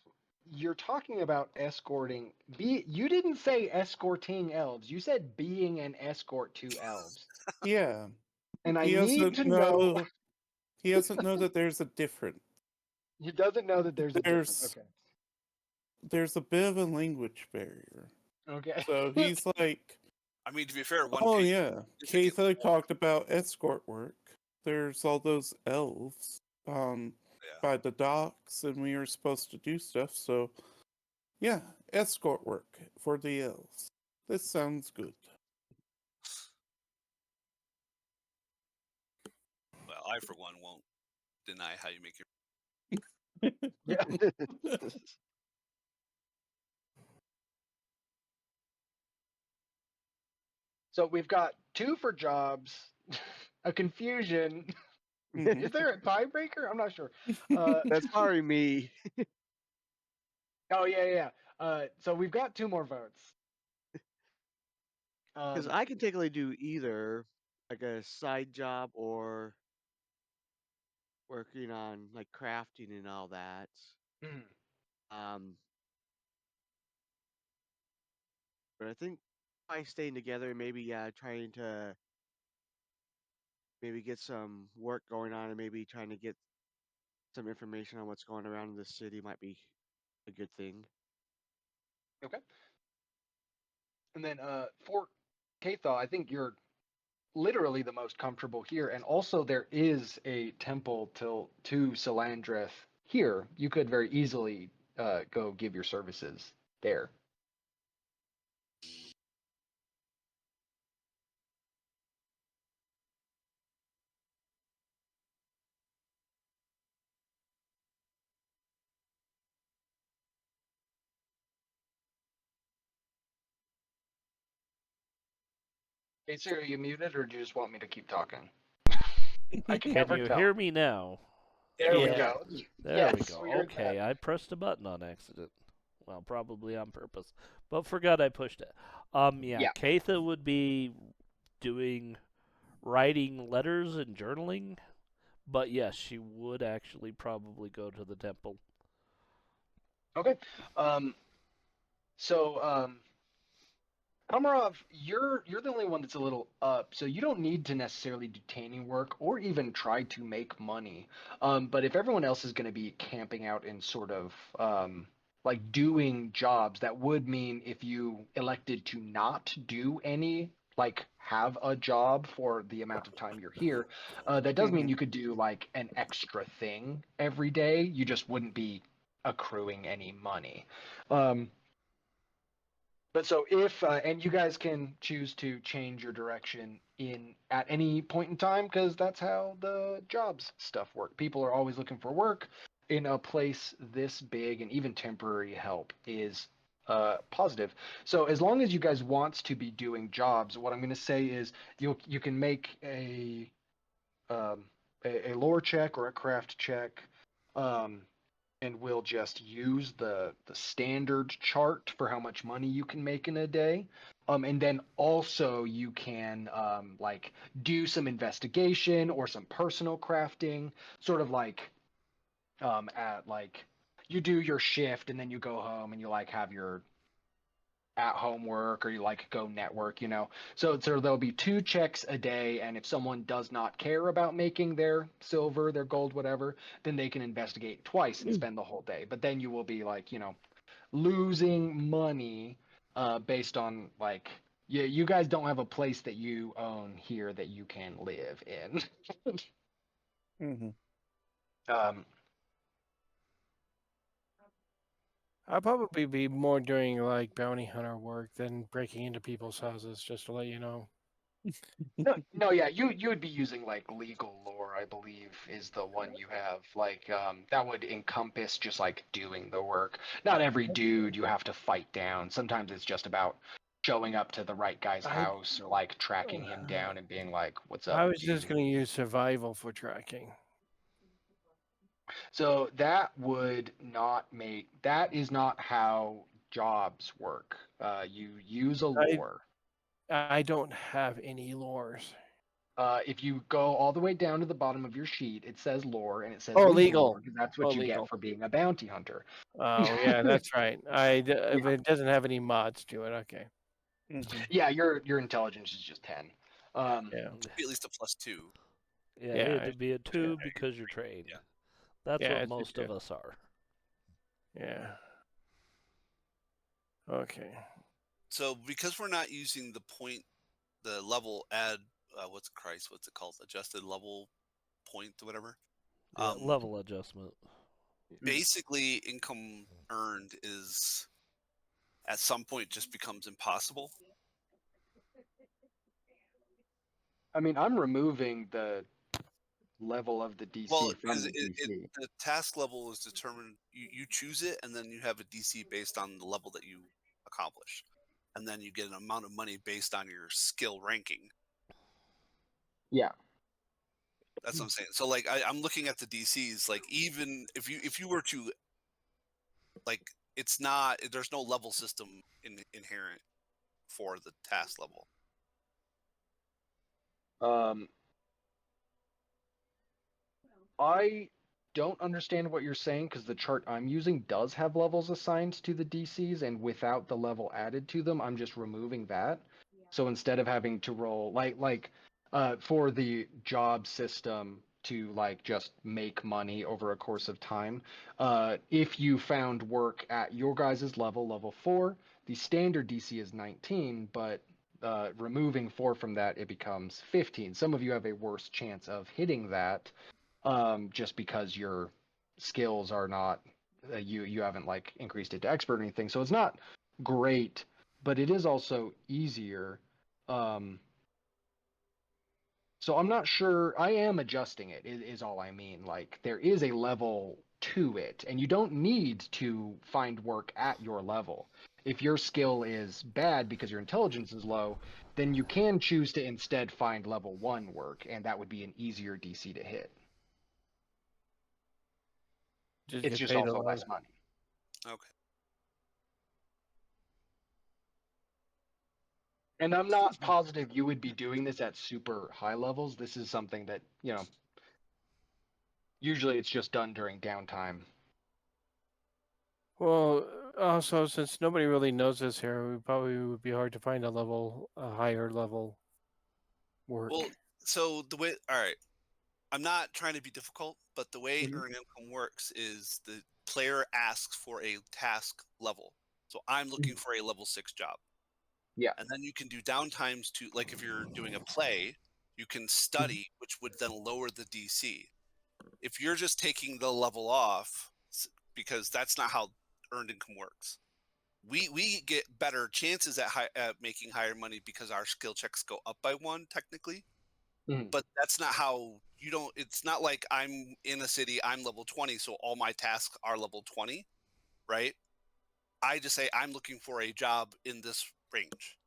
you're talking about escorting. You didn't say escorting elves. You said being an escort to elves. Yeah. And I He need doesn't to know. know. He doesn't know that there's a difference. He doesn't know that there's a difference. There's a bit of a language barrier. Okay. So he's like, I mean, to be fair, one oh page yeah, significantly Katha talked about escort work. There's all those elves yeah. by the docks, and we were supposed to do stuff. So yeah, escort work for the elves. This sounds good. Well, I for one won't deny how you make your. Yeah. So we've got two for jobs, a confusion. Mhm. Is there a tiebreaker? I'm not sure. That's probably me. Oh yeah. So we've got two more votes. Because I can technically do either like a side job or working on like crafting and all that. Mhm. Um, But I think by staying together, maybe trying to maybe get some work going on, and maybe trying to get some information on what's going around in the city might be a good thing. Okay. And then for Katha, I think you're literally the most comfortable here, and also there is a temple to Salandreth here. You could very easily go give your services there. Hey Siri, you muted, or do you just want me to keep talking? I can Can never you tell. hear me now? There we Yeah. go. There we Yes, go. we heard Okay, that. I pressed a button on accident. Well, probably on purpose, but forgot I pushed it. Yeah, Yeah. Katha would be doing writing letters and journaling, but yes, she would actually probably go to the temple. Okay. Um. So, Komarov, you're the only one that's a little up, so you don't need to necessarily do tanning work or even try to make money. But if everyone else is going to be camping out and sort of like doing jobs, that would mean if you elected to not do any, like have a job for the amount of time you're here, that does mean you could do like an extra thing every day. You just wouldn't be accruing any money. Um, but so if and you guys can choose to change your direction in at any point in time because that's how the jobs stuff work. People are always looking for work in a place this big, and even temporary help is positive. So as long as you guys want to be doing jobs, what I'm going to say is you can make um, a lore check or a craft check. Um, and we'll just use the standard chart for how much money you can make in a day. And then also you can like do some investigation or some personal crafting, sort of like at like you do your shift and then you go home and you like have your at home work or you like go network, so there'll be 2 checks a day, and if someone does not care about making their silver, their gold, whatever, then they can investigate twice and spend the whole day. But then you will be like, losing money based on like, you guys don't have a place that you own here that you can live in. um I'll probably be more doing like bounty hunter work than breaking into people's houses, just to let you know. no, yeah, you would be using like legal lore, I believe, is the one you have. Like, that would encompass just like doing the work. Not every dude you have to fight down. Sometimes it's just about showing up to the right guy's I house or like tracking him down and being like, "What's up, I was just dude?" going to use survival for tracking. So that is not how jobs work. You use a lore. I don't have any lores. If you go all the way down to the bottom of your sheet, it says lore and it says Oh, legal legal. lore because that's Oh, what you get legal. for being a bounty hunter. Oh, yeah, that's right. If it doesn't have any mods to it, okay. Yeah, your intelligence is just 10. Yeah. Be at least a +2. Yeah, Yeah, it'd be a 2 because you're trained. Yeah. That's Yeah, what it's a most 2. of us are. Yeah. Okay. So because we're not using the level add, what's it called? Adjusted level point or whatever. Yeah, level adjustment. Basically, income earned is at some point just becomes impossible. I mean, I'm removing the level of the Well, DC from because the DC. the task level is determined. You choose it, and then you have a DC based on the level that you accomplish, and then you get an amount of money based on your skill ranking. Yeah. That's what I'm saying. So, like, I'm looking at the DCs. Like, even if you were to like, it's not. There's no level system inherent for the task level. Um, I don't understand what you're saying because the chart I'm using does have levels assigned to the DCs, and without the level added to them, I'm just removing that. So instead of having to roll for the job system to like just make money over a course of time, if you found work at your guys' level 4, the standard DC is 19, but removing 4 from that, it becomes 15. Some of you have a worse chance of hitting that just because your skills are not you haven't like increased it to expert or anything. So it's not great, but it is also easier. Um, so I'm not sure. I am adjusting it. Is all I mean. Like there is a level to it, and you don't need to find work at your level. If your skill is bad because your intelligence is low, then you can choose to instead find level 1 work, and that would be an easier DC to hit. Just It's get just paid a also lot. less money. Okay. And I'm not positive you would be doing this at super high levels. This is something that, usually it's just done during downtime. Well, also since nobody really knows this here, it probably would be hard to find a higher level work. Well, so the way, all right, I'm not trying to be difficult, but the way Mhm. earn income works is the player asks for a task level. So I'm looking for a level 6 job. Yeah. And then you can do downtimes to, like if you're doing a play, you can study, which would then lower the DC. If you're just taking the level off, because that's not how earned income works. We get better chances at making higher money because our skill checks go up by 1 technically. Mhm. But that's not how you don't. It's not like I'm in a city, I'm level 20, so all my tasks are level 20, right? I just say I'm looking for a job in this range.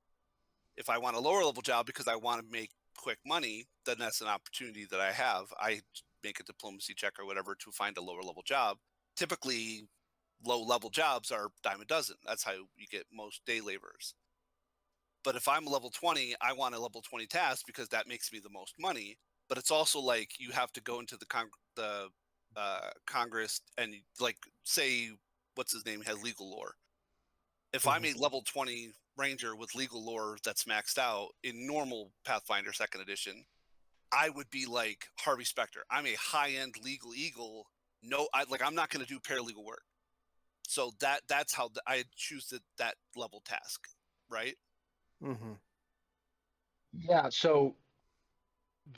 If I want a lower level job because I want to make quick money, then that's an opportunity that I have. I make a diplomacy check or whatever to find a lower level job. Typically, low level jobs are dime a dozen. That's how you get most day laborers. But if I'm level 20, I want a level 20 task because that makes me the most money. But it's also like you have to go into the Congress and like say what's his name has legal lore. If I'm a level 20 ranger with legal lore that's maxed out in normal Pathfinder 2nd edition, I would be like Harvey Specter. I'm a high-end legal eagle. No, I'm not going to do paralegal work. So that's how I choose that level task, right? Mm-hmm. Yeah. So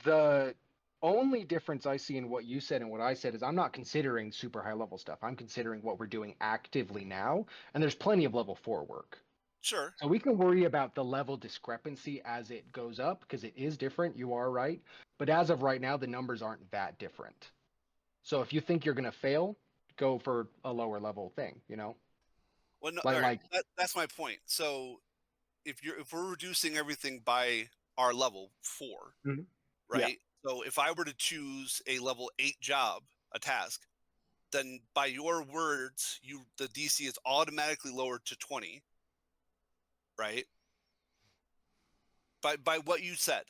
the only difference I see in what you said and what I said is I'm not considering super high level stuff. I'm considering what we're doing actively now, and there's plenty of level 4 work. Sure. So we can worry about the level discrepancy as it goes up because it is different. You are right. But as of right now, the numbers aren't that different. So if you think you're going to fail, go for a lower level thing, Well, no, Like, all right, like, that's my point. So if we're reducing everything by our level 4, Mhm. Yeah. right? So if I were to choose a level 8 job, a task, then by your words, the DC is automatically lowered to 20, right? By what you said,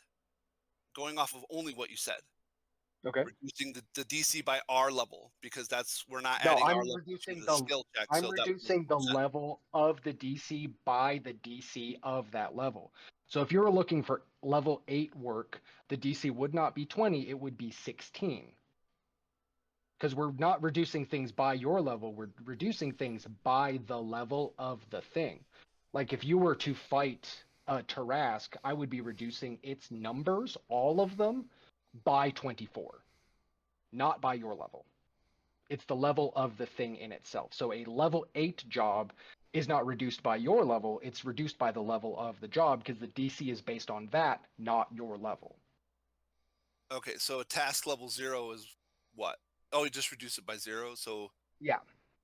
going off of only what you said, Okay. reducing the DC by our level because we're not No, adding our level to the skill check, I'm so that makes reducing the more sense. level of the DC by the DC of that level. So if you were looking for level 8 work, the DC would not be 20, it would be 16. Because we're not reducing things by your level, we're reducing things by the level of the thing. Like if you were to fight a Tarask, I would be reducing its numbers, all of them, by 24, not by your level. It's the level of the thing in itself. So a level 8 job is not reduced by your level, it's reduced by the level of the job because the DC is based on that, not your level. Okay, so a task level 0 is what? Oh, you just reduce it by 0. So Yeah.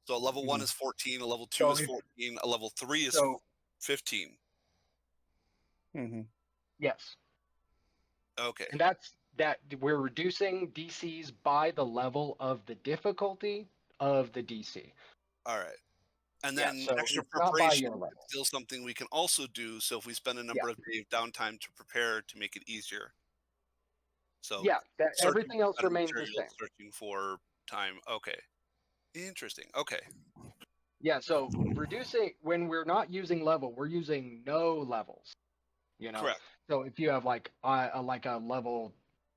a level 1 Mhm. is 14, a level 2 So is if 14, a level 3 is so 15. Mm-hmm. yes. Okay. And that's that we're reducing DCs by the level of the difficulty of the DC. All right. And Yeah, then so extra it's not by preparation your is level. still something we can also do. So if we spend a Yeah. number of days downtime to prepare to make it easier. So Yeah, that searching everything for else better remains the materials, same. searching for time. Okay. Interesting. Okay. Yeah, so reducing when we're not using level, we're using no levels. You know, Correct. so if you have like a level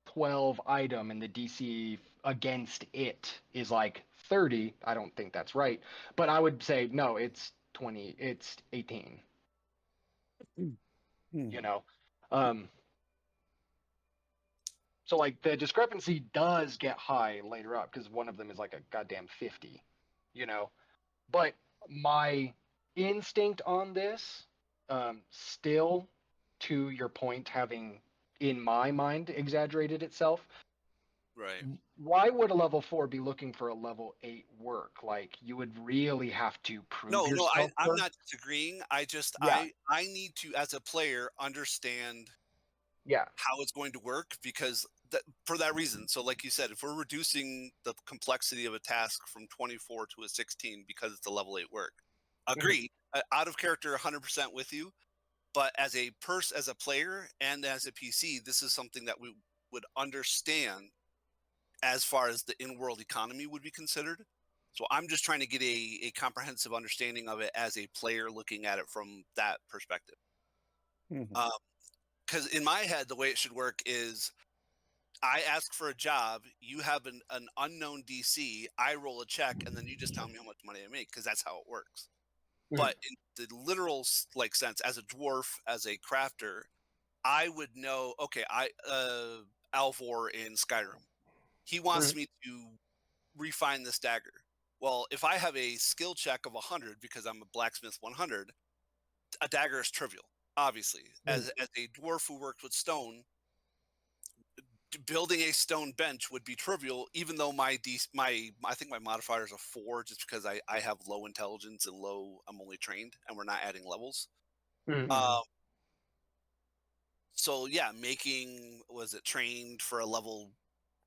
12 item and the DC against it is like 30, I don't think that's right, but I would say no, it's 20, it's 18. You know, um, so like the discrepancy does get high later up because one of them is like a goddamn 50. You know, but my instinct on this, still, to your point, having in my mind exaggerated itself. Right. Why would a level 4 be looking for a level 8 work? Like you would really have to prove No, yourself I'm first. not disagreeing. I just Yeah, I need to, as a player, understand yeah. how it's going to work because for that reason. So, like you said, if we're reducing the complexity of a task from 24 to a 16 because it's a level 8 work, agreed. Out of character, 100% with you. But as a player, and as a PC, this is something that we would understand as far as the in-world economy would be considered. So I'm just trying to get a comprehensive understanding of it as a player looking at it from that perspective. Mhm. Because in my head, the way it should work is I ask for a job, you have an unknown DC, I roll a check, and then you just tell me how much money I make because that's how it works. But in the literal sense, as a dwarf, as a crafter, I would know. Okay, Alvor in Skyrim, he wants me to refine this dagger. Well, if I have a skill check of 100 because I'm a blacksmith 100, a dagger is trivial. Obviously, as a dwarf who worked with stone, building a stone bench would be trivial, even though I think my modifier is a 4, just because I have low intelligence and I'm only trained, and we're not adding levels. Um, so yeah, was it trained for a level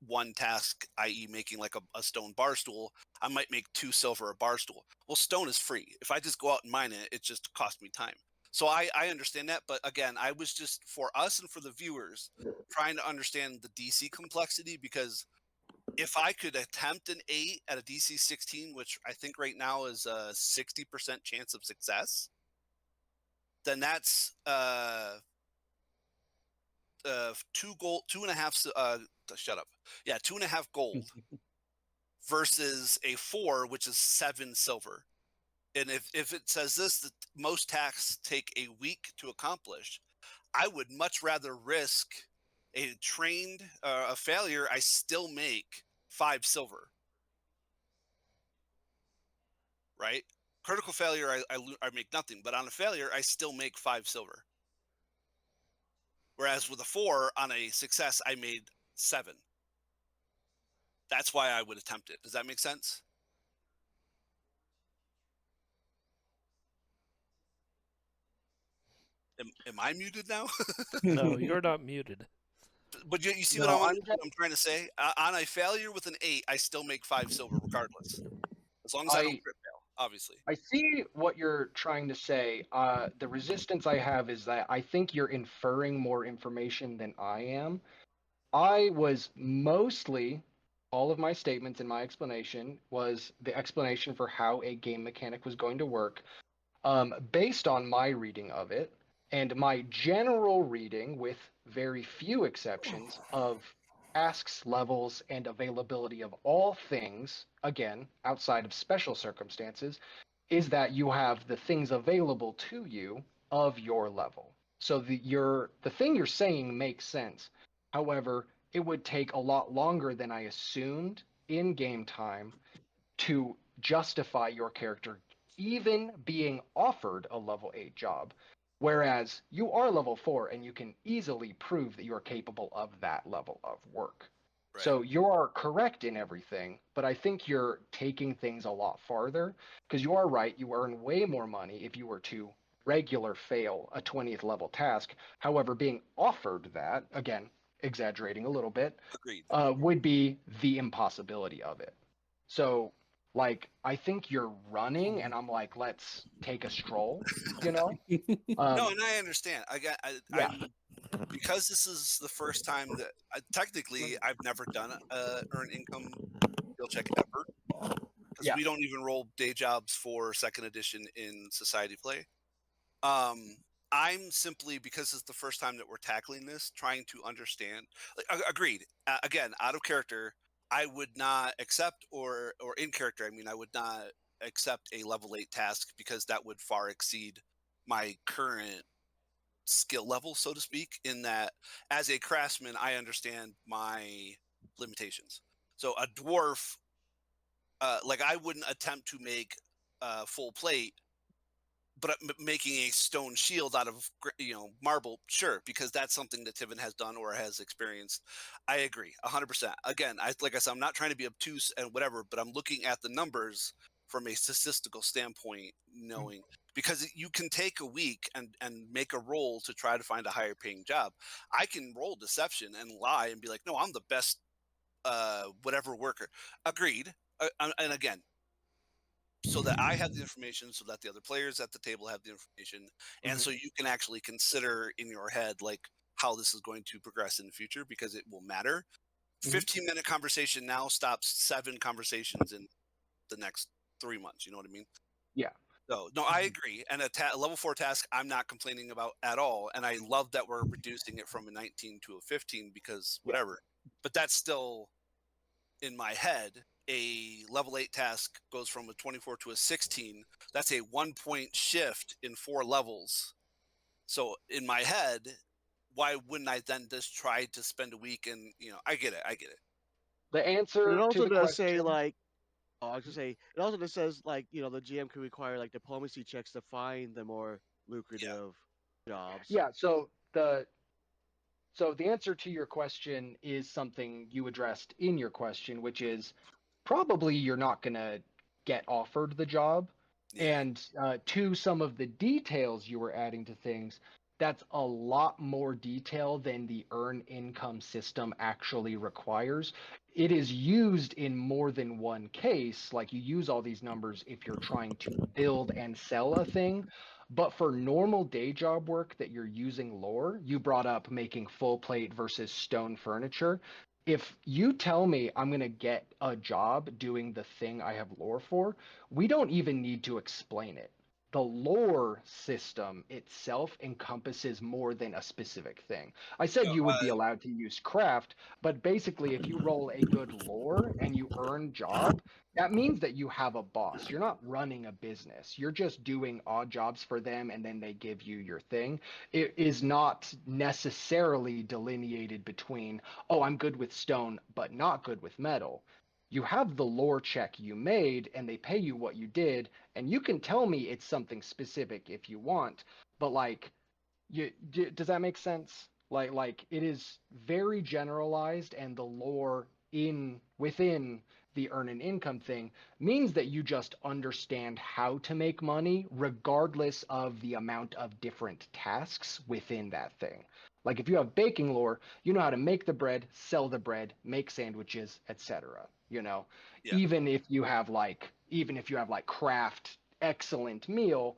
1 task, i.e. making like a stone bar stool, I might make 2 silver a bar stool. Well, stone is free. If I just go out and mine it, it just costs me time. So I understand that, but again, I was just, for us and for the viewers, trying to understand the DC complexity, because if I could attempt an 8 at a DC 16, which I think right now is a 60% chance of success, then that's 2.5 gold versus a 4, which is 7 silver. And if it says this, that most tasks take a week to accomplish, I would much rather risk a failure. I still make 5 silver, right? Critical failure, I make nothing, but on a failure, I still make 5 silver. Whereas with a 4 on a success, I made 7. That's why I would attempt it. Does that make sense? Am I muted now? No, you're not muted. But you see No, what I'm trying to say? On a failure with an 8, I still make 5 silver regardless, as long as I don't crit fail, obviously. I see what you're trying to say. The resistance I have is that I think you're inferring more information than I am. I was mostly, all of my statements in my explanation was the explanation for how a game mechanic was going to work, based on my reading of it and my general reading, with very few exceptions, of tasks, levels, and availability of all things, again, outside of special circumstances, is that you have the things available to you of your level. So the thing you're saying makes sense. However, it would take a lot longer than I assumed in game time to justify your character even being offered a level 8 job. Whereas you are level 4 and you can easily prove that you're capable of that level of work. Right. So you're correct in everything, but I think you're taking things a lot farther, because you are right. You earn way more money if you were to regular fail a 20th level task. However, being offered that, again, exaggerating a little bit, Agreed. would be the impossibility of it. So, like, I think you're running, and I'm like, let's take a stroll, you know? No, and I understand. Yeah. I'm because this is the first time that technically I've never done earn income skill check ever because Yeah. we don't even roll day jobs for second edition in Society Play. I'm simply, because it's the first time that we're tackling this, trying to understand. Like, agreed. Again, out of character, I would not accept, or in character, I mean, I would not accept a level 8 task because that would far exceed my current skill level, so to speak. In that, as a craftsman, I understand my limitations. So a dwarf, like I wouldn't attempt to make full plate, but making a stone shield out of marble, sure, because that's something that Tiven has done or has experienced. I agree 100%. Again, like I said, I'm not trying to be obtuse and whatever, but I'm looking at the numbers from a statistical standpoint, knowing because you can take a week and make a roll to try to find a higher paying job. I can roll deception and lie and be like, no, I'm the best whatever worker. Agreed. And again, so that I have the information, so that the other players at the table have the information, and so you can actually consider in your head like how this is going to progress in the future, because it will matter. 15-minute conversation now stops 7 conversations in the next 3 months. You know what I mean? Yeah. So no, I agree. And a level 4 task, I'm not complaining about at all. And I love that we're reducing it from a 19 to a 15 because Yeah. whatever. But that's still in my head. A level 8 task goes from a 24 to a 16. That's a 1 point shift in 4 levels. So in my head, why wouldn't I then just try to spend a week and I get it. The But it answer to also the does say question. like, oh, I was gonna say it also just says like the GM can require like diplomacy checks to find the more Yeah. lucrative jobs. Yeah. So the answer to your question is something you addressed in your question, which is probably you're not going to get offered the job. Yeah. And to some of the details you were adding to things, that's a lot more detail than the earn income system actually requires. It is used in more than one case. Like you use all these numbers if you're trying to build and sell a thing. But for normal day job work that you're using lore, you brought up making full plate versus stone furniture. If you tell me I'm going to get a job doing the thing I have lore for, we don't even need to explain it. The lore system itself encompasses more than a specific thing. I said No, you would be allowed to use craft, but basically, if you roll a good lore and you earn job, that means that you have a boss. You're not running a business. You're just doing odd jobs for them and then they give you your thing. It is not necessarily delineated between, oh, I'm good with stone, but not good with metal. You have the lore check you made and they pay you what you did, and you can tell me it's something specific if you want, but like does that make sense? Like it is very generalized, and the lore in within the earn an income thing means that you just understand how to make money regardless of the amount of different tasks within that thing. Like if you have baking lore, you know how to make the bread, sell the bread, make sandwiches, etc. Yeah. Even if you have like craft excellent meal,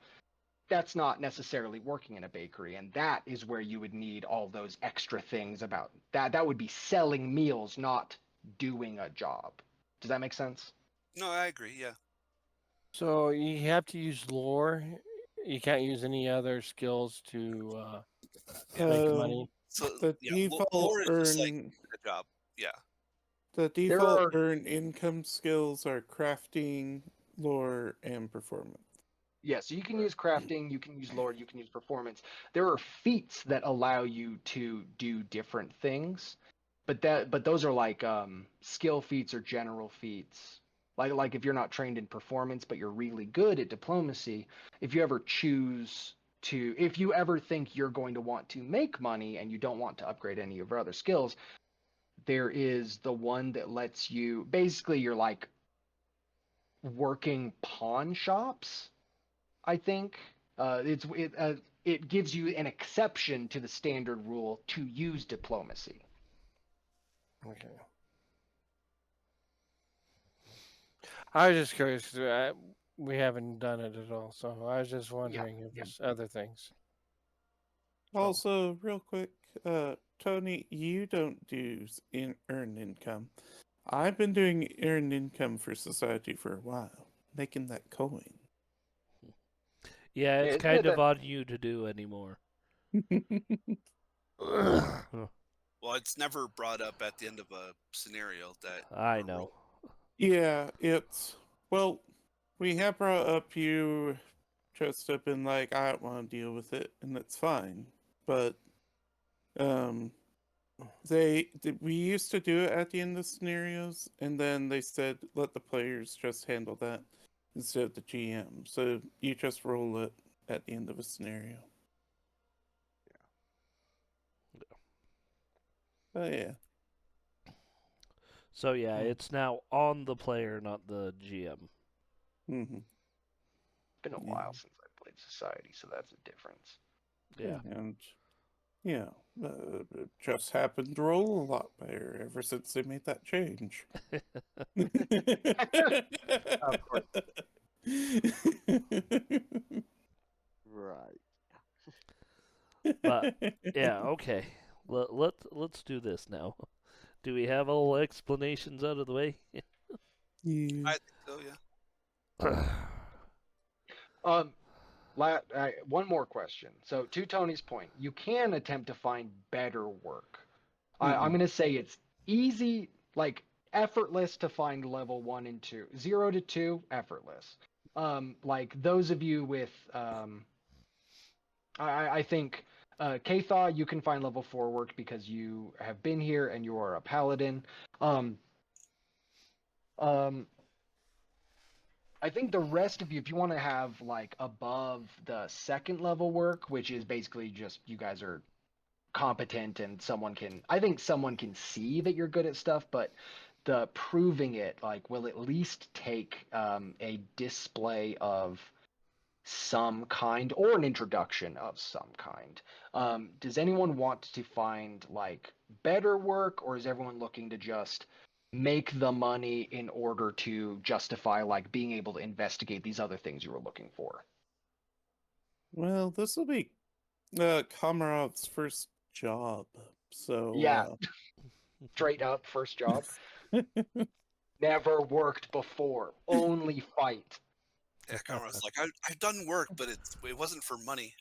that's not necessarily working in a bakery, and that is where you would need all those extra things about that would be selling meals, not doing a job. Does that make sense? No, I agree. Yeah. So you have to use lore. You can't use any other skills to make money. So The yeah, default lore is just like earn a job. Yeah. the There default are earn income skills are crafting, lore, and performance. Yeah, so you can use crafting, you can use lore, you can use performance. There are feats that allow you to do different things, but those are like skill feats or general feats. Like if you're not trained in performance but you're really good at diplomacy, if you ever choose if you ever think you're going to want to make money and you don't want to upgrade any of your other skills, there is the one that lets you basically you're like working pawn shops, I think. It gives you an exception to the standard rule to use diplomacy. Okay. I was just curious 'cause we haven't done it at all, so I was just Yeah, wondering if yeah. there's other things. Also, real quick, Tony, you don't do earn income. I've been doing earned income for society for a while, making that coin. Yeah, it's isn't kind it of that on you to do anymore. Well, it's never brought up at the end of a scenario that I or know. roll. Yeah, well, we have brought up you dressed up in like I don't want to deal with it, and that's fine. But we used to do it at the end of scenarios, and then they said let the players just handle that instead of the GM. So you just roll it at the end of a scenario. Oh yeah. So yeah, it's now on the player, not the GM. Mm-hmm. been a Yeah. while since I played Society, so that's a difference. Yeah. And it just happened to roll a lot better ever since they made that change. Of course. Right. But yeah, okay. Let's do this now. Do we have all explanations out of the way? Yeah. I think so, yeah. One more question. So, to Tony's point, you can attempt to find better work. I'm going to say it's easy, like effortless to find level 1 and 2. 0 to 2, effortless. Like those of you with, I think, Kathaw, you can find level 4 work because you have been here and you are a paladin. Um, I think the rest of you, if you want to have like above the second level work, which is basically just you guys are competent and I think someone can see that you're good at stuff, but the proving it like will at least take a display of some kind or an introduction of some kind. Does anyone want to find like better work, or is everyone looking to just make the money in order to justify like being able to investigate these other things you were looking for? Well, this will be Komarov's first job, Yeah, so straight up first job. Never worked before. Only fight. Yeah, Conrad's like, I've done work, but it wasn't for money.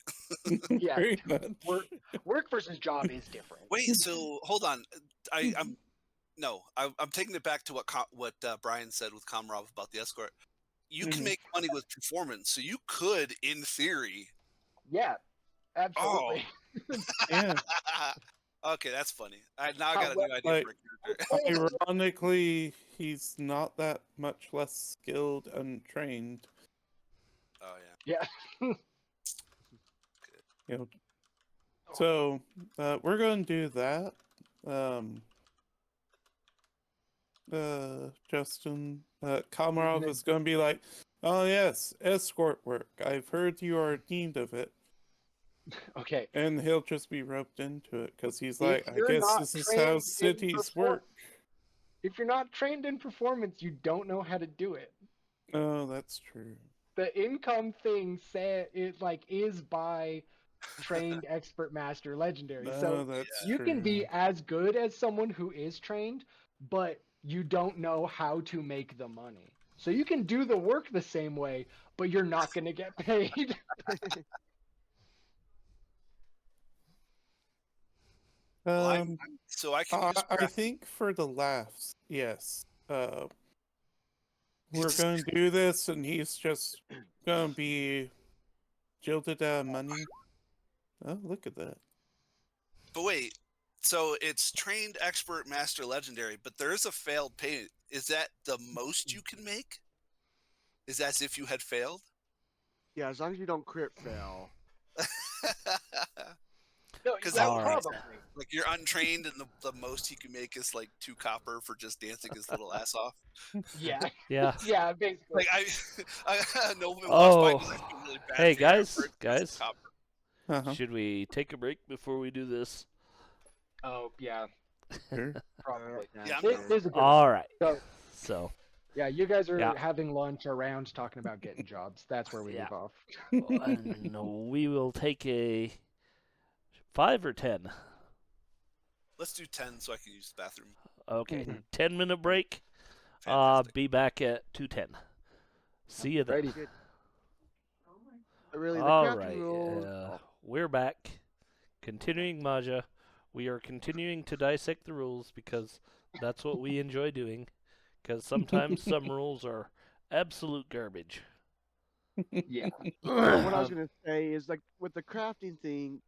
Yeah, very much. work versus job is different. Wait, so hold on. I'm taking it back to what Brian said with Komarov about the escort. You can Mhm. make money with performance, so you could, in theory. Yeah, Oh, absolutely. Yeah. okay, that's funny. Now I got a new idea Like, for a character. ironically, he's not that much less skilled and trained. Oh yeah. Yeah. You know. So we're going to do that. Justin, Komarov is going to be like, "Oh yes, escort work. I've heard you are in need of it." Okay. And he'll just be roped into it because he's If like, I you're guess not this is trained how in cities work. if you're not trained in performance, you don't know how to do it. Oh, that's true. The income thing is by trained expert master legendary. So Oh, that's you can true. be as good as someone who is trained, but you don't know how to make the money. So you can do the work the same way, but you're not going to get paid. Well, Um, so I can use I think for the laughs, yes. We're going to do this, and he's just going to be jilted out of money. Oh, look at that. But wait, so it's trained expert master legendary, but there is a failed payment. Is that the most you can make? Is that as if you had failed? Yeah, as long as you don't crit fail. No, Because yeah, that would make probably. like you're untrained, and the most he can make is like 2 copper for just dancing his little ass off. Yeah. Yeah. Yeah, basically. Like I no one lost by because I feel really bad Hey for you. I've guys, heard guys. copper. Uh-huh. Should we take a break before we do this? Oh, yeah, Sure. probably. Yeah, I'm This down. is a good All right. So, yeah, you guys are Yeah. having lunch around talking about getting jobs. That's where we Yeah. leave off. And we will take a 5 or 10. Let's do 10 so I can use the bathroom. Okay, Mhm. 10-minute break. Fantastic. Be back at 2:10. See you then. Ready. Good. Really, the All crafting right, rules. Oh, we're back. Continuing Majia. We are continuing to dissect the rules because that's what we enjoy doing. Because sometimes some rules are absolute garbage. Yeah. so what I was Um, gonna say is like with the crafting thing,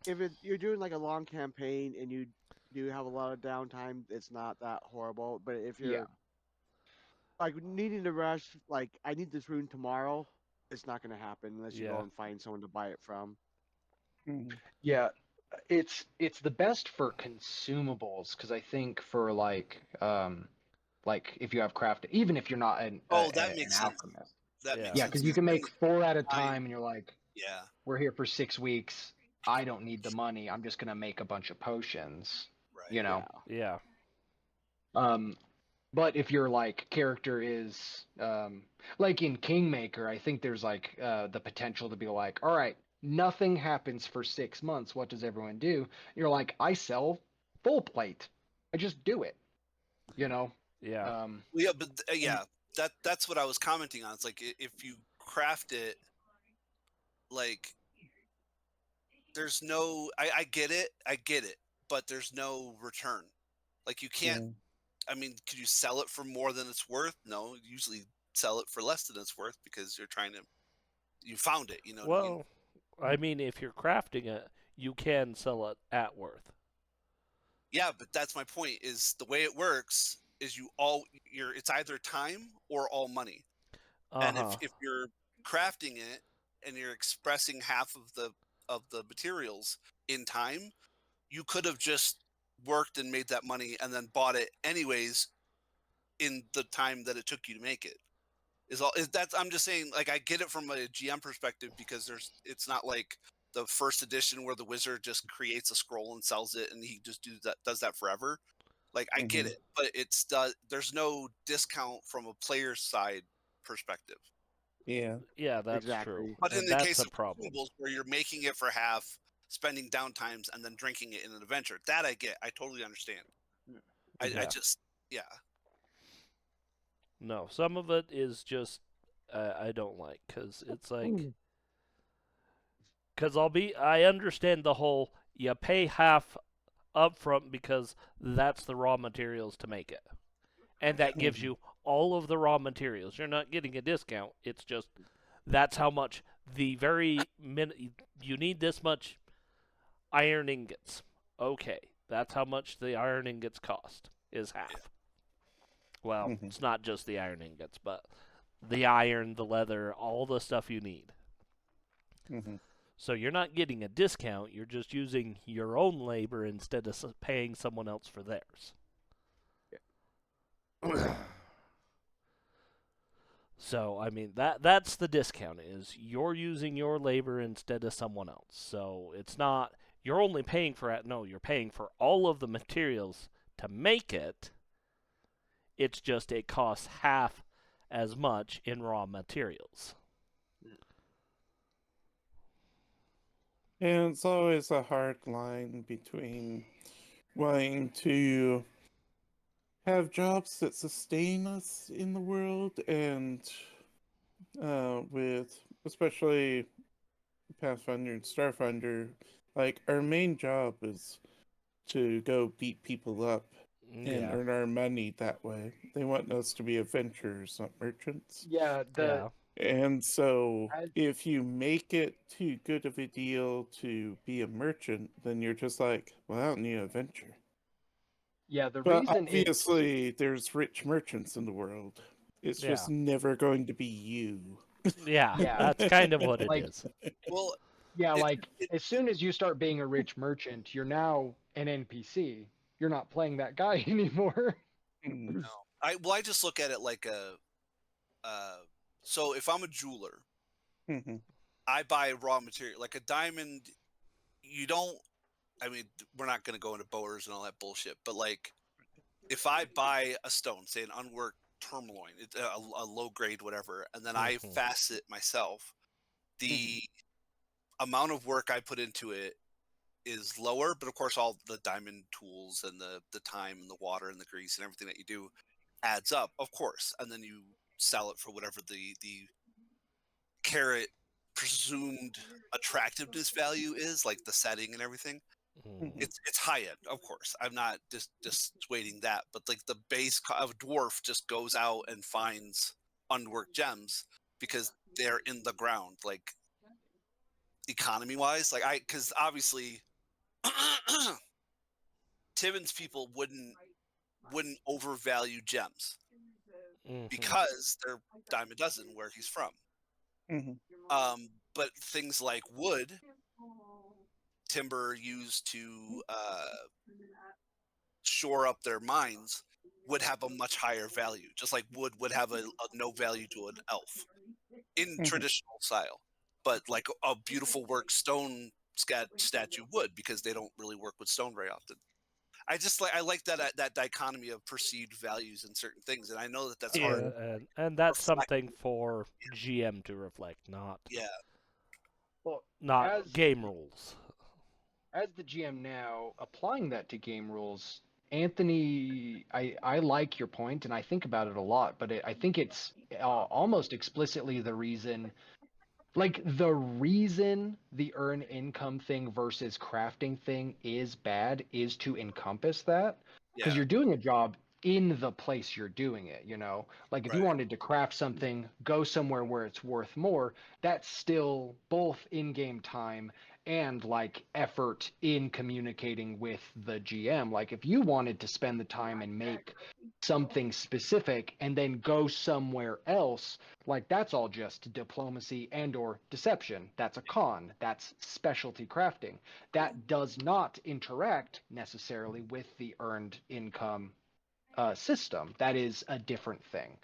if you're doing like a long campaign and you do have a lot of downtime, it's not that horrible. But if yeah. you're like needing to rush, like I need this rune tomorrow, it's not gonna happen unless you go Yeah. and find someone to buy it from. Mhm. Yeah. It's the best for consumables because I think for like if you have craft, even if you're not Oh, that an makes sense. alchemist. That Yeah. makes Yeah, sense. because you can Spending make 4 at a time. time, and you're like, Yeah. we're here for 6 weeks. I don't need the money. I'm just gonna make a bunch of potions. Right. You know. Yeah. Yeah. Um, but if your like character is like in Kingmaker, I think there's like the potential to be like, all right, nothing happens for 6 months. What does everyone do? You're like, I sell full plate. I just do it. You know. Yeah. Well, yeah, but And yeah, that's what I was commenting on. It's like if you craft it, like there's no. I get it, but there's no return. Like you can't. Mhm. I mean, could you sell it for more than it's worth? No, you usually sell it for less than it's worth because you're trying to. You found it. You know what I mean? Well, I mean, if you're crafting it, you can sell it at worth. Yeah, but that's my point. Is the way it works is you're it's either time or all money. Uh And huh. if you're crafting it and you're expressing half of the materials in time, you could have just worked and made that money and then bought it anyways in the time that it took you to make it. Is all is that's I'm just saying, like, I get it from a GM perspective because it's not like the first edition where the wizard just creates a scroll and sells it and he just does that forever. Like, I get Mhm. it, but there's no discount from a player's side perspective. Yeah. Yeah, that's true. Exactly. But in And the that's case a of problem. consumables where you're making it for half, spending downtimes, and then drinking it in an adventure, that I get. I totally understand. I Yeah. just, yeah. No, some of it is just I don't like because it's like because I understand the whole you pay half upfront because that's the raw materials to make it, and that gives Mhm. you all of the raw materials. You're not getting a discount. It's just that's how much the very you need this much iron ingots. Okay, that's how much the iron ingots cost is half. Well, Mhm. it's not just the iron ingots, but the iron, the leather, all the stuff you need. Mhm. So you're not getting a discount, you're just using your own labor instead of paying someone else for theirs. So, I mean, that's the discount is you're using your labor instead of someone else. So, it's not you're only paying for it. No, you're paying for all of the materials to make it. It's just it costs half as much in raw materials. And it's always a hard line between wanting to have jobs that sustain us in the world and with especially Pathfinder and Starfinder, like our main job is to go beat people up and Yeah. earn our money that way. They want us to be adventurers, not merchants. yeah, Yeah. And so as, if you make it too good of a deal to be a merchant, then you're just like, well, I don't need an adventure. yeah, the But reason it's obviously, there's rich merchants in the world. It's Yeah. just never going to be you. Yeah. yeah, That's kind of what it like is. Well, yeah, it, like it as soon as you start being a rich merchant, you're now an NPC. You're not playing that guy anymore. Mm. no. I just look at it like uh, so if I'm a jeweler, Mhm. I buy raw material like a diamond. You don't. I mean, we're not going to go into bowers and all that bullshit, but like if I buy a stone, say an unworked tourmaline, it's a low grade whatever, and then I Mhm. facet it myself, Mhm. the amount of work I put into it is lower, but of course all the diamond tools and the time and the water and the grease and everything that you do adds up, of course, and then you sell it for whatever the carrot presumed attractiveness value is, like the setting and everything. Mhm. It's high end, of course. I'm not dissuading that, but like the base of dwarf just goes out and finds unworked gems because they're in the ground, like economy wise. Like because obviously Tibbins people wouldn't overvalue gems Mhm. because they're dime a dozen where he's from. Mhm. But things like wood, timber used to shore up their mines would have a much higher value, just like wood would have a no value to an elf in Mhm. traditional style. But like a beautiful work stone statue would, because they don't really work with stone very often. I like that dichotomy of perceived values in certain things, and I know that that's hard. Yeah. And that's Reflect. something for GM to reflect, not Yeah, Well, not as game rules. as the GM now, applying that to game rules, Anthony, I like your point, and I think about it a lot, but I think it's almost explicitly the reason, like the reason the earn income thing versus crafting thing is bad is to encompass that, because yeah, you're doing a job in the place you're doing it, like if you right. wanted to craft something, go somewhere where it's worth more, that's still both in-game time and like effort in communicating with the GM. Like if you wanted to spend the time and make something specific and then go somewhere else, like that's all just diplomacy and or deception. That's a con. That's specialty crafting. That does not interact necessarily with the earned income system. That is a different thing.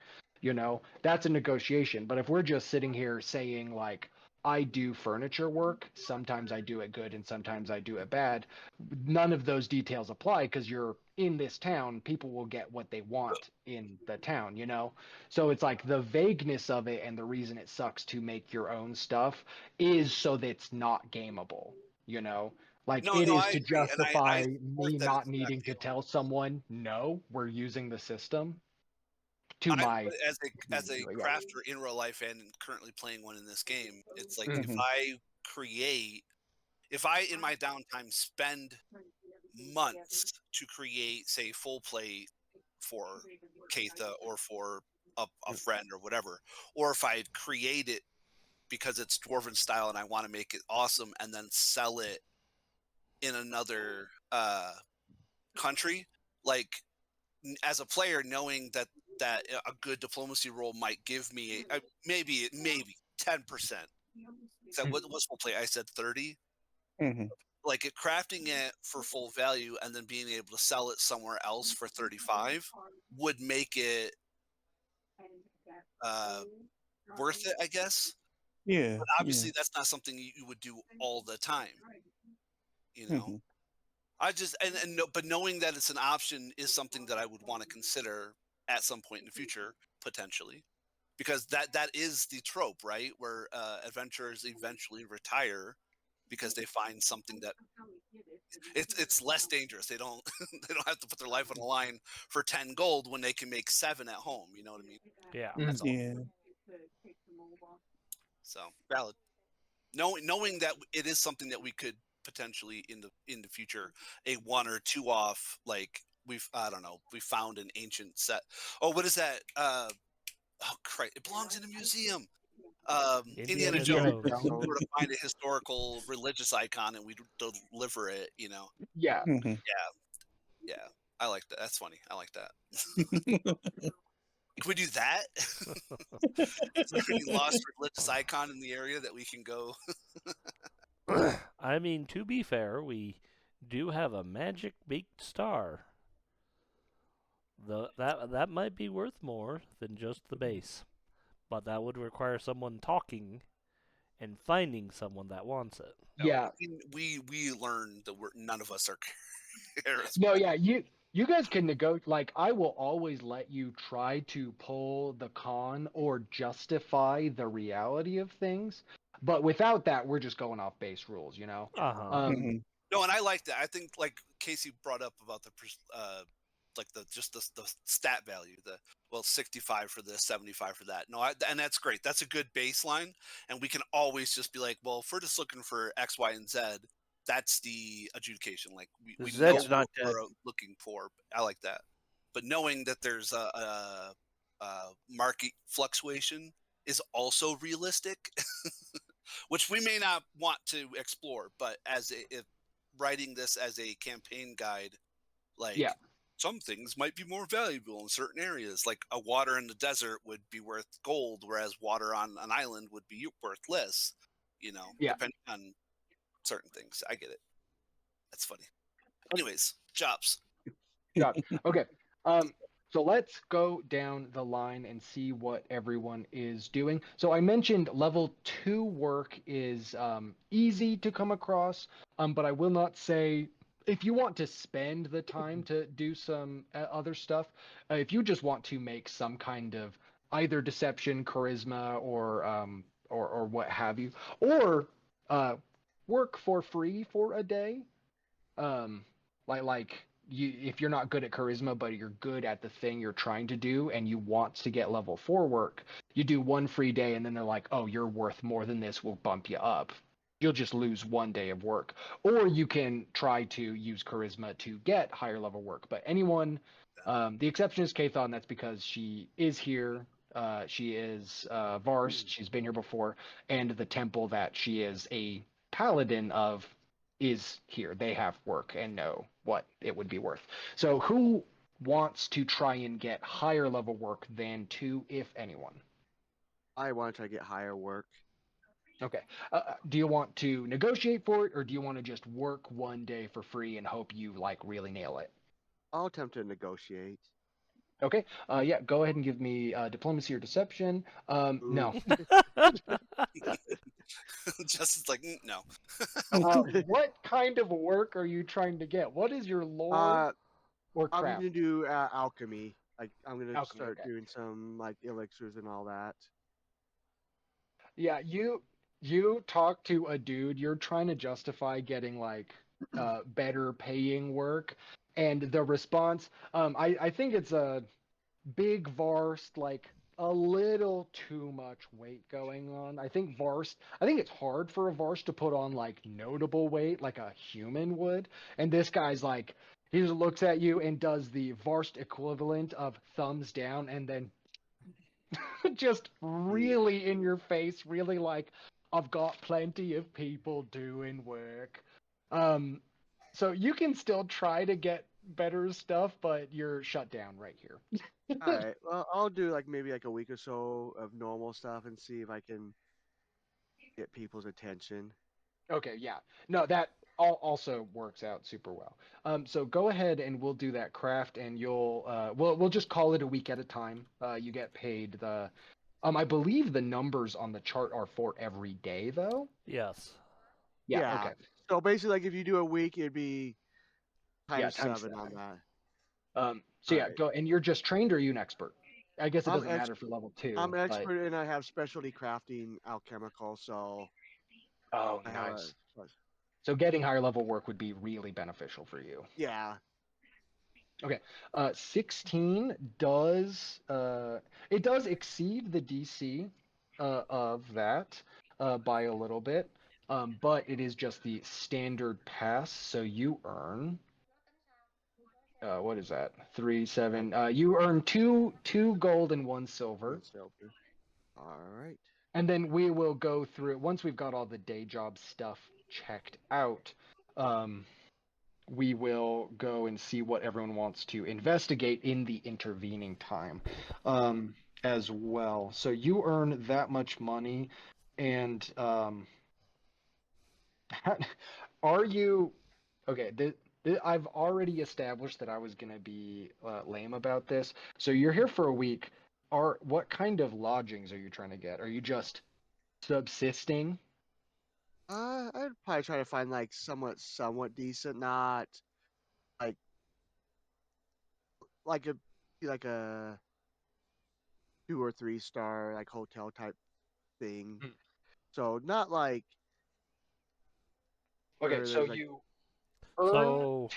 That's a negotiation. But if we're just sitting here saying like, I do furniture work, sometimes I do it good and sometimes I do it bad, none of those details apply because you're in this town, people will get what they want in the town. So it's like the vagueness of it and the reason it sucks to make your own stuff is so that it's not gameable, you know? Like No, it no, is I to agree, and I justify support me that not it's not needing to tell gameable. someone, no, we're using the system to I my as a yeah. crafter in real life and currently playing one in this game, it's like Mhm. if I in my downtime spend months to create, say, full plate for Keitha or for a friend or whatever, or if I create it because it's dwarven style and I want to make it awesome and then sell it in another country, like as a player, knowing that a good diplomacy role might give me maybe 10%. So what's full plate? I said 30. Mhm. Like crafting it for full value and then being able to sell it somewhere else for 35 would make it uh, worth it, I guess. Yeah. But Yeah. obviously, that's not something you would do all the time. You know, Mhm. I just and no, but knowing that it's an option is something that I would want to consider at some point in the future, potentially, because that is the trope, right? Where adventurers eventually retire because they find something that it's less dangerous. They don't they don't have to put their life on the line for 10 gold when they can make 7 at home. You know what I mean? Yeah. That's all. Yeah. So valid. Knowing that it is something that we could potentially in the future, a one or two off, like I don't know, we found an ancient set. Oh, what is that? Oh Christ, it belongs in a museum. Indiana Indiana Jones. Indiana Jones. We Jones. were to find a historical religious icon and we deliver it. Yeah. Mhm. Yeah. I like that. That's funny. I like that. Can we do that? Is there any lost religious icon in the area that we can go? I mean, to be fair, we do have a magic baked star. That might be worth more than just the base, but that would require someone talking and finding someone that wants it. No, Yeah. we learned that none of us are charismatic. No, yeah, you guys can like I will always let you try to pull the con or justify the reality of things, but without that we're just going off base rules. Uh huh. Um Mhm. No, and I like that. I think like Casey brought up about the like the stat value, 65 for this, 75 for that. No, and that's great. That's a good baseline, and we can always just be like, well, if we're just looking for X, Y, and Z, that's the adjudication. Like we know Zed's not what dead. we're looking for. I like that, but knowing that there's a market fluctuation is also realistic, which we may not want to explore, but if writing this as a campaign guide, like Yeah. some things might be more valuable in certain areas. Like a water in the desert would be worth gold, whereas water on an island would be worth less. Yeah. Depending on certain things. I get it. That's funny. Anyways, jobs. Job. Okay. So let's go down the line and see what everyone is doing. So I mentioned level 2 work is easy to come across, but I will not say if you want to spend the time to do some other stuff, if you just want to make some kind of either deception, charisma, or what have you, or work for free for a day, um like you, if you're not good at charisma but you're good at the thing you're trying to do and you want to get level 4 work, you do one free day and then they're like, oh, you're worth more than this, we'll bump you up. You'll just lose one day of work. Or you can try to use charisma to get higher level work. But anyone, the exception is Kathon. That's because she is here. She is Varst. She's been here before. And the temple that she is a paladin of is here. They have work and know what it would be worth. So who wants to try and get higher level work than 2, if anyone? I want to try to get higher work. Okay. Do you want to negotiate for it, or do you want to just work one day for free and hope you like really nail it? I'll attempt to negotiate. Okay. Yeah. Go ahead and give me diplomacy or deception. No. Justin's like, no. What kind of work are you trying to get? What is your lore Uh, or I'm craft? gonna do alchemy. Like I'm gonna Alchemy. start Okay. doing some like elixirs and all that. Yeah. You talk to a dude. You're trying to justify getting like better paying work, and the response. I think it's a big Varst, like a little too much weight going on. I think it's hard for a Varst to put on like notable weight like a human would. And this guy's like, he just looks at you and does the Varst equivalent of thumbs down and then just really in your face, really like, I've got plenty of people doing work. Um, so you can still try to get better stuff, but you're shut down right here. All right. Well, I'll do like maybe like a week or so of normal stuff and see if I can get people's attention. Okay, yeah. No, that also works out super well. So go ahead and we'll do that craft, and we'll just call it a week at a time. You get paid the I believe the numbers on the chart are for every day though. Yes. Yeah, Yeah. okay. So basically, like if you do a week, it'd be Yeah, times times 7 on 7. that. So All yeah, right. go, and you're just trained or are you an expert? I guess it I'm doesn't ex- matter for level I'm 2, an but expert and I have specialty crafting alchemical, so oh, I have a nice. So getting higher level work would be really beneficial for you. yeah. Okay. 16 does it does exceed the DC of that by a little bit. But it is just the standard pass, so you earn what is that? 3, 7. You earn two gold and 1 silver. One silver. All right. And then we will go through once we've got all the day job stuff checked out. Um, we will go and see what everyone wants to investigate in the intervening time as well. So you earn that much money, and are you okay? I've already established that I was going to be lame about this. So you're here for a week. What kind of lodgings are you trying to get? Are you just subsisting? I'd probably try to find like somewhat decent, not like like a like a 2 or 3 star like hotel type thing. Hmm. So not like Okay, where so there's like you earn So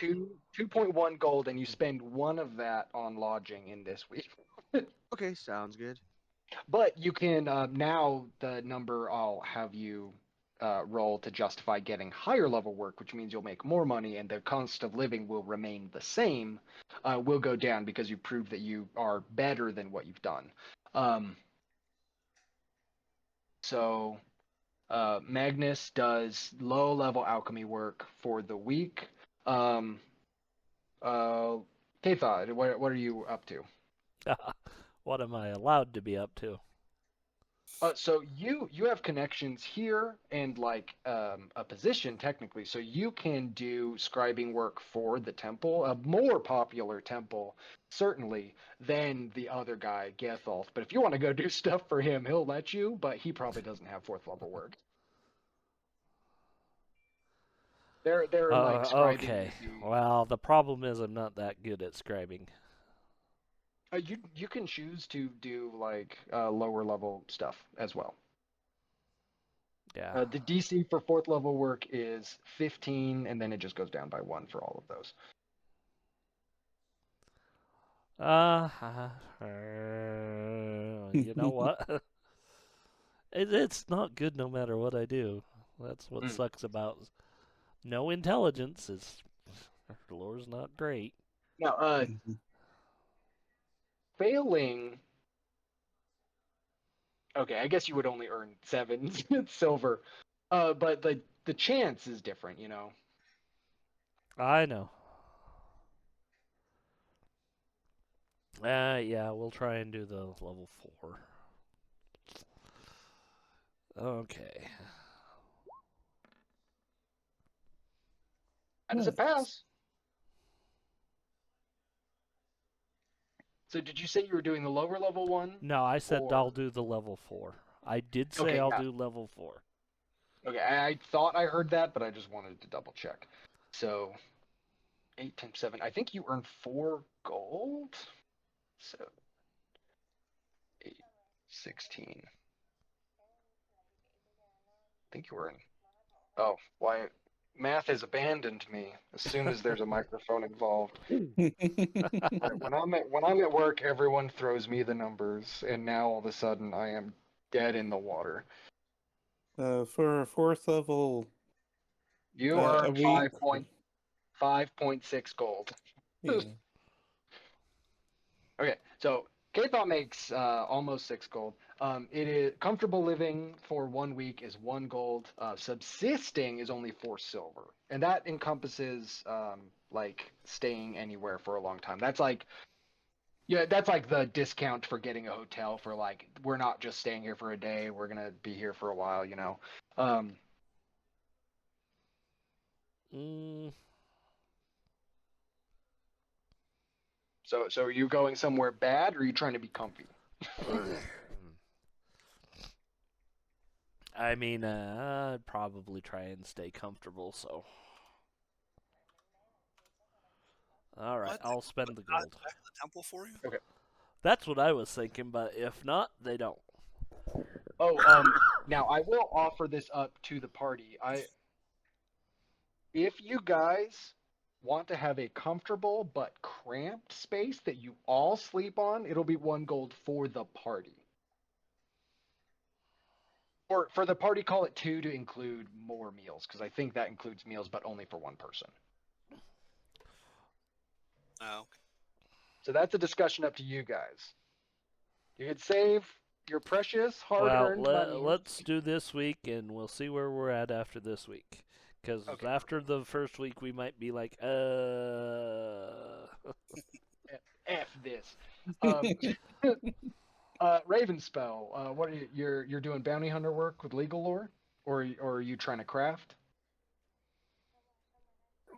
2.1 gold, and you spend one of that on lodging in this week. Okay, sounds good. But you can now the number I'll have you roll to justify getting higher level work, which means you'll make more money, and the cost of living will remain the same. Will go down because you proved that you are better than what you've done. So Magnus does low level alchemy work for the week. Katha, what are you up to? what am I allowed to be up to? So you have connections here and like a position technically, so you can do scribing work for the temple, a more popular temple certainly than the other guy Getholf. But if you want to go do stuff for him, he'll let you, but he probably doesn't have fourth level work. They're like scribing Okay. would be. Well, the problem is I'm not that good at scribing. You can choose to do like lower level stuff as well. Yeah. The DC for fourth level work is 15, and then it just goes down by 1 for all of those. Uh, you know what? It's not good no matter what I do. That's what sucks about no intelligence. Is lore's not great. Now, failing. Okay, I guess you would only earn 7 silver. But the chance is different, you know. I know. Yeah, we'll try and do the level 4. Okay. How does it pass? So did you say you were doing the lower level one? No, I said Or... I'll do the level 4. I did say Okay, I'll yeah. do level 4. Okay, I thought I heard that, but I just wanted to double check. So 8 times 7. I think you earn 4 gold. So 8, 16. I think you earn. Oh, why? Math has abandoned me as soon as there's a microphone involved. When I'm at work, everyone throws me the numbers, and now all of a sudden I am dead in the water. For fourth level, You a earn week. 5.6 gold. Yeah. Okay, so K-pop makes almost 6 gold. It is comfortable living for 1 week is 1 gold. Subsisting is only 4 silver, and that encompasses like staying anywhere for a long time. That's like that's like the discount for getting a hotel for like we're not just staying here for a day. We're gonna be here for a while, you know. Mm, So are you going somewhere bad, or are you trying to be comfy? I mean, I'd probably try and stay comfortable, so. Alright, What? I'll spend the Not gold. back to the temple for you? That's what I was thinking, but if not, they don't. Oh, now I will offer this up to the party. If you guys want to have a comfortable but cramped space that you all sleep on, it'll be 1 gold for the party. Or for the party, call it 2 to include more meals, because I think that includes meals, but only for 1 person. Oh, okay. So that's a discussion up to you guys. You could save your precious, hard-earned money. Let's do this week, and we'll see where we're at after this week. Because Okay. after the first week, we might be like, F this. Ravenspell, what are you're doing bounty hunter work with legal lore, or are you trying to craft?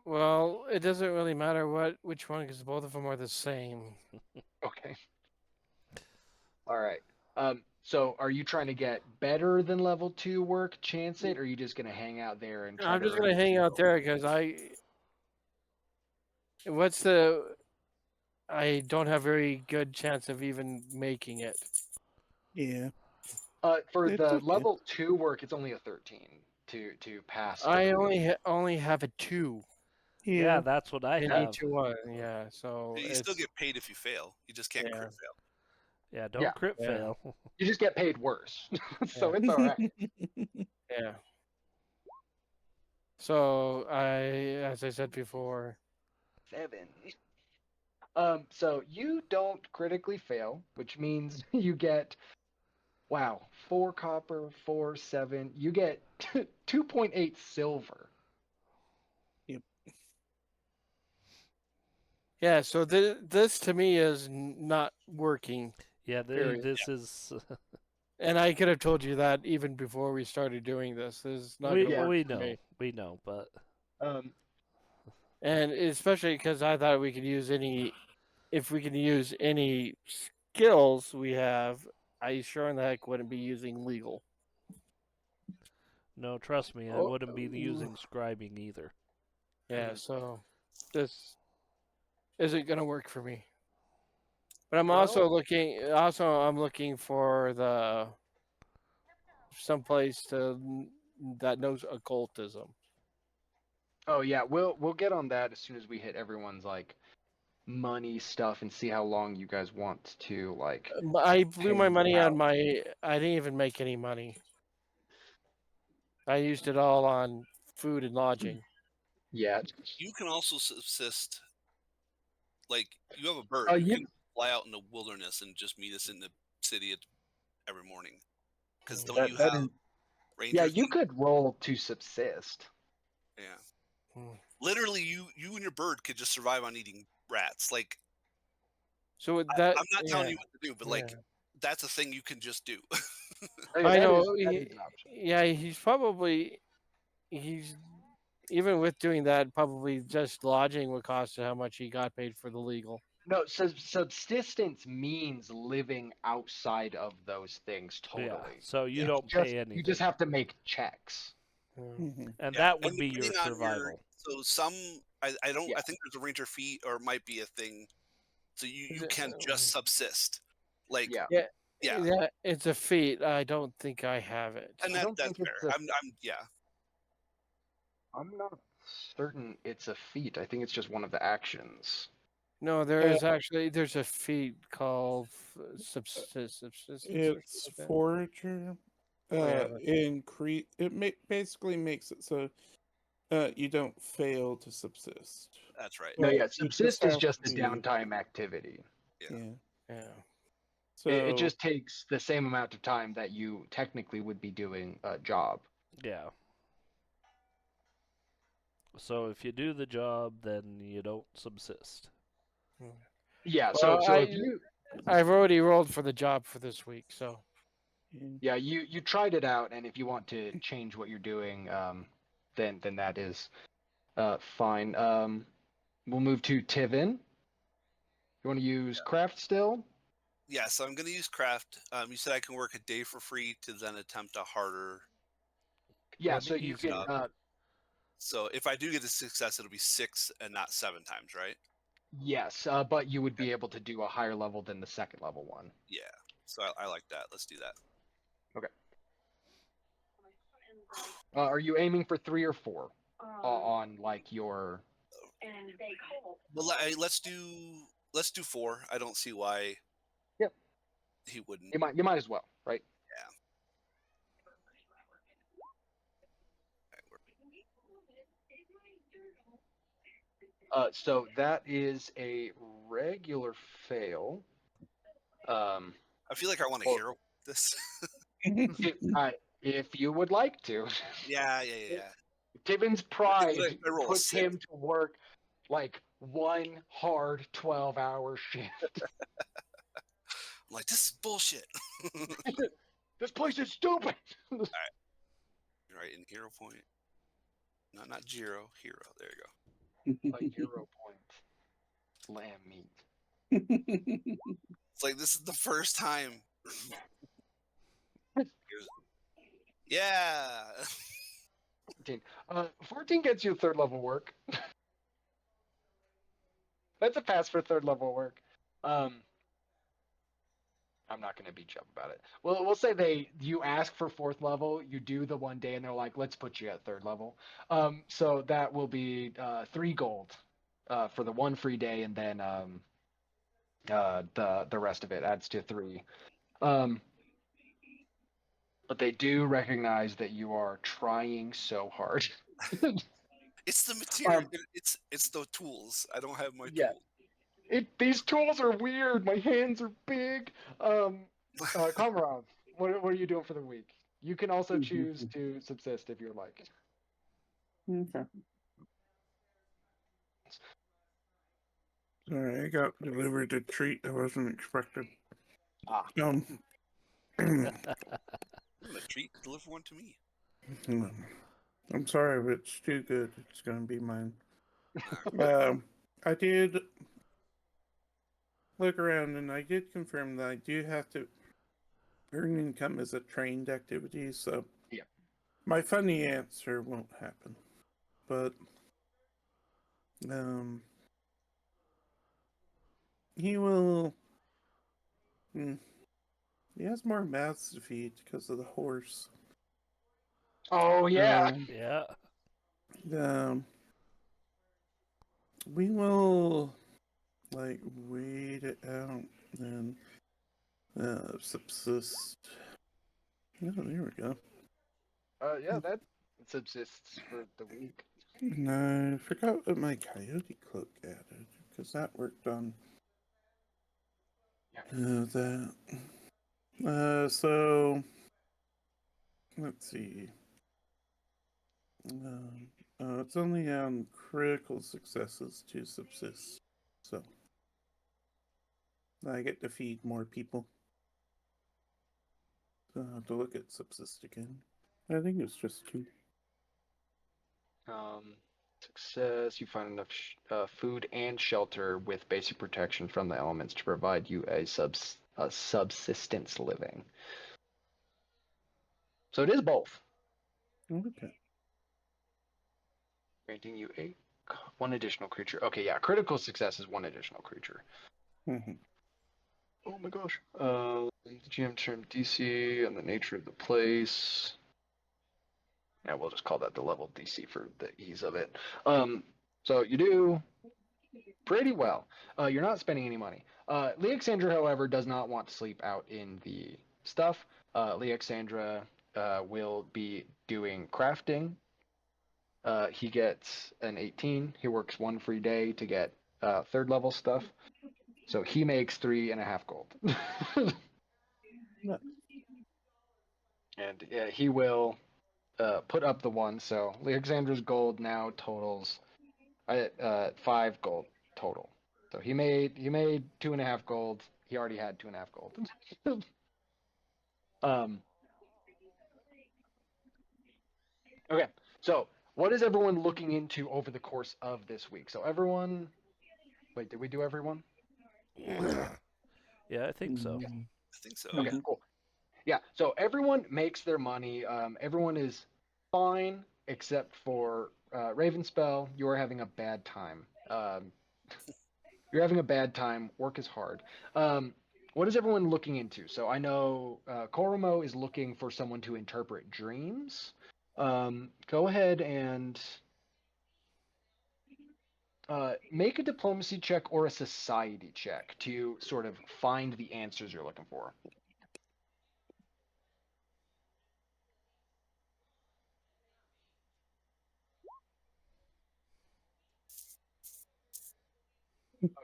Well, it doesn't really matter which one because both of them are the same. Okay. All right. So are you trying to get better than level 2 work, chance it, or are you just gonna hang out there and try I'm to just earn gonna hang out gold? there because I don't have very good chance of even making it. Yeah. For It's the okay. level 2 work, it's only a 13 to pass. I only have a 2. Yeah, that's what I in have. each one. Yeah, so You it's still get paid if you fail. You just can't crit fail. Yeah, don't Yeah. crit Yeah. fail. You just get paid worse, so Yeah. it's all right. yeah. So as I said before, 7. So you don't critically fail, which means you get 4 copper, 4, 7. You get 2.8 silver. yeah. So this to me is not working. Yeah, Period. this is And I could have told you that even before we started doing this. This is not going to Yeah. work we for me. know, but Um, And especially because I thought we could use if we can use any skills we have, I sure in the heck wouldn't be using legal. no, trust me, I Oh, wouldn't be using scribing either. yeah, so this isn't going to work for me. But I'm also Well- looking. I'm looking for someplace that knows occultism. oh yeah, we'll get on that as soon as we hit everyone's like money stuff and see how long you guys want to like. I blew my hang money on out. my. I didn't even make any money. I used it all on food and lodging. Yeah. You can also subsist. Like you have a bird, Oh, you you can fly out in the wilderness and just meet us in the city every morning. Because don't that, you that have is yeah, rangers? you could roll to subsist. Yeah. Hmm. Literally, you and your bird could just survive on eating rats. Like So with that, I'm not telling yeah, you what to do, but yeah. like that's a thing you can just do. Oh, yeah, I that is know. that is an option. Yeah, he's even with doing that, probably just lodging would cost how much he got paid for the legal. No, subsistence means living outside of those things Yeah, totally. so you Yeah. don't Just pay you just anything, have to make checks. Hmm. and Yeah, that would and be your depending on your survival. so some I don't Yeah. I think there's a ranger feat or it might be a thing. So you Is can just subsist. Like Yeah. Yeah, yeah, yeah, it's a feat. I don't think I have it. and I don't that's think fair. it's a. I'm yeah. I'm not certain it's a feat. I think it's just one of the actions. No, there's a feat called subsistence or It's something like that. forager. Oh, yeah, Increase. Basically makes it so you don't fail to subsist. That's right. No, But yeah, it just subsist is has just to a be. downtime activity. Yeah. Yeah. yeah. It So just takes the same amount of time that you technically would be doing a job. Yeah. So if you do the job, then you don't subsist. Yeah, Well, so if you I've already rolled for the job for this week, so yeah, you tried it out, and if you want to change what you're doing, then that is fine. We'll move to Tivin. You want to use craft still? Yeah, so I'm gonna use craft. You said I can work a day for free to then attempt a harder. Yeah, An so you can. easier. So if I do get a success, it'll be 6 and not 7 times, right? Yes, but you would be able to do a higher level than the second level one. Yeah. So I like that. Let's do that. Okay. Are you aiming for 3 or 4 on like your? Well, let's do 4. I don't see why. Yep. He wouldn't. You might as well, right? Yeah. So that is a regular fail. I feel like I want to Or- hero this. if you would like to. yeah. Tibbin's What pride if I roll a puts 6? him to work like one hard 12-hour shift. I'm like, this is bullshit. This place is stupid. Right in hero point. No, not Jiro. Hero. There you go. A hero point. Lamb meat. It's like this is the first time. Yeah. 14. 14 gets you third level work. That's a pass for third level work. I'm not going to beat you up about it. Well, we'll say you ask for 4th level, you do the one day, and they're like, let's put you at 3rd level. So that will be 3 gold for the 1 free day, and then the rest of it adds to 3. But they do recognize that you are trying so hard. It's the material. It's the tools. I don't have my Yeah. tools. These tools are weird. My hands are big. Komarov, what are you doing for the week? You can also choose to subsist if you like. Okay. Sorry, I got delivered a treat I wasn't expecting. Ah. A treat. Deliver one to me. I'm sorry, but it's too good. It's gonna be mine. Alright. I did look around, and I did confirm that I do have to earn income as a trained activity. So, Yeah. my funny answer won't happen. But, he will. He has more mouths to feed because of the horse. Oh yeah. Yeah. We will wait it out and subsist. Oh, there we go. Yeah, that subsists for the week. No, I forgot what my coyote cloak added because that worked on that. So let's see. It's only on critical successes to subsist, so I get to feed more people. So I have to look at subsist again. I think it's just 2. Success. You find enough food and shelter with basic protection from the elements to provide you a subsistence living. So it is both. Okay. Granting you one additional creature. Okay, yeah. Critical success is 1 additional creature. Mm-hmm. Oh my gosh. The GM term DC and the nature of the place. Yeah, we'll just call that the level DC for the ease of it. So you do pretty well. You're not spending any money. Leoxandra, however, does not want to sleep out in the stuff. Leoxandra will be doing crafting. He gets an 18. He works 1 free day to get 3rd level stuff. So he makes 3.5 gold. And he will put up the 1. So Leoxandra's gold now totals 5 gold total. So he made 2.5 gold. He already had 2.5 gold. Okay. So what is everyone looking into over the course of this week? So everyone. Wait, did we do everyone? Yeah, I think so. I think so. Okay, Yeah. cool. Yeah, so everyone makes their money. Everyone is fine except for Ravenspell. You are having a bad time. You're having a bad time. Work is hard. What is everyone looking into? So I know Koromo is looking for someone to interpret dreams. Go ahead and make a diplomacy check or a society check to sort of find the answers you're looking for.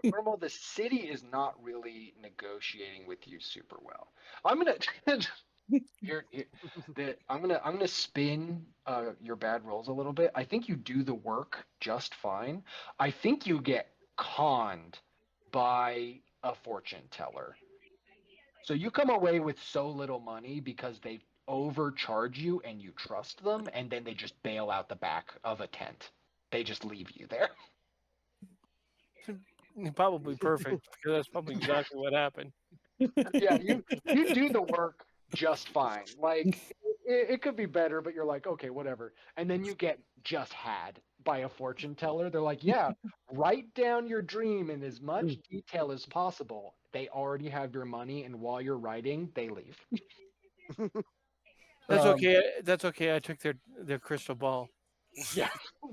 Normal, the city is not really negotiating with you super well. I'm gonna I'm gonna spin your bad rolls a little bit. I think you do the work just fine. I think you get conned by a fortune teller. So you come away with so little money because they overcharge you and you trust them, and then they just bail out the back of a tent. They just leave you there. Probably perfect because that's probably exactly what happened. Yeah, you do the work just fine. Like it could be better, but you're like, okay, whatever. And then you get just had by a fortune teller. They're like, yeah, write down your dream in as much detail as possible. they already have your money, and while you're writing, they leave. That's Um, okay. That's okay. I took their crystal ball. Yeah,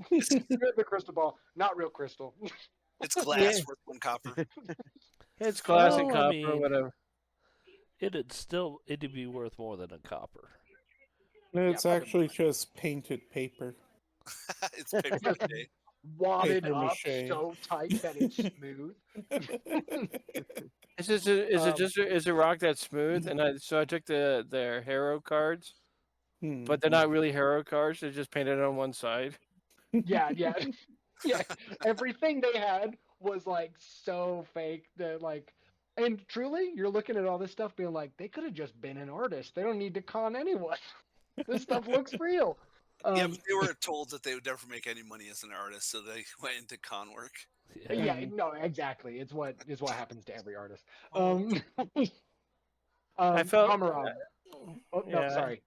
the crystal ball, not real crystal. It's Yeah, glass worth 1 copper. it's classic Well, I copper or mean, whatever. it'd be worth more than a copper. It's probably actually more. just painted paper. It's paper Just mache. wadded Paper up mache. so tight that it's smooth. Is it Um, just is a rock that's smooth? And I took their hero cards, but they're not really hero cards. They're just painted on one side. yeah, yeah, yeah. Everything they had was like so fake that like, and truly, you're looking at all this stuff, being like, they could have just been an artist. They don't need to con anyone. This stuff looks real. Yeah, Um, but they were told that they would never make any money as an artist, so they went into con work. Yeah. yeah, no, exactly. It's what happens to every artist. Oh. I felt, Komarov. Oh no, yeah. sorry.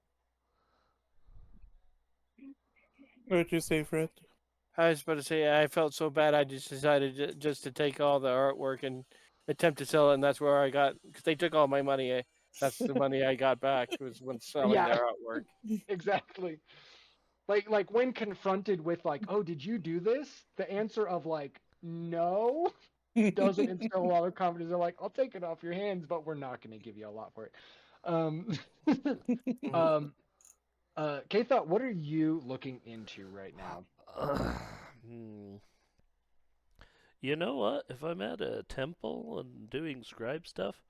What did you say, Fred? I was about to say I felt so bad. I just decided just to take all the artwork and attempt to sell it, and that's where I got because they took all my money. That's the money I got back was when selling Yeah, their artwork. exactly. Like when confronted with like, oh, did you do this? The answer of like, no, doesn't instill a lot of confidence. They're like, I'll take it off your hands, but we're not going to give you a lot for it. Um, um, K-Thought, what are you looking into right now? Hmm. You know what? If I'm at a temple and doing scribe stuff,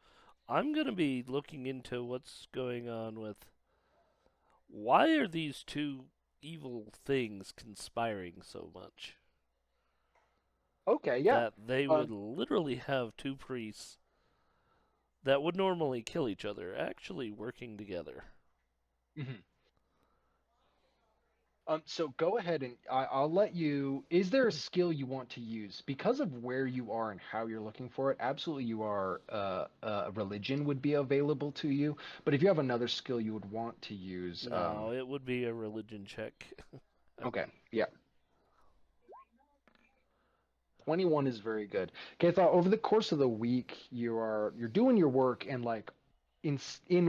I'm gonna be looking into what's going on with why are these two evil things conspiring so much Okay, yeah. that they would literally have two priests that would normally kill each other actually working together. Mhm. So go ahead and I'll let you. Is there a skill you want to use because of where you are and how you're looking for it? Absolutely, you are. Religion would be available to you, but if you have another skill you would want to use, No, it would be a religion check. okay, yeah, 21 is very good. Okay, I thought over the course of the week you're doing your work and like in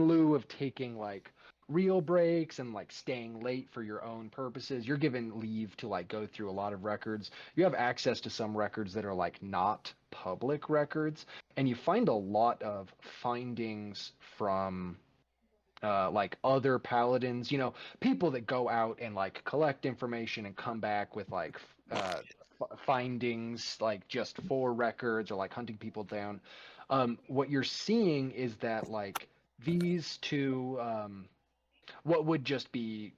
lieu of taking like real breaks and like staying late for your own purposes, you're given leave to like go through a lot of records. You have access to some records that are like not public records, and you find a lot of findings from like other paladins, people that go out and like collect information and come back with like findings like just for records or like hunting people down. What you're seeing is that like these two what would just be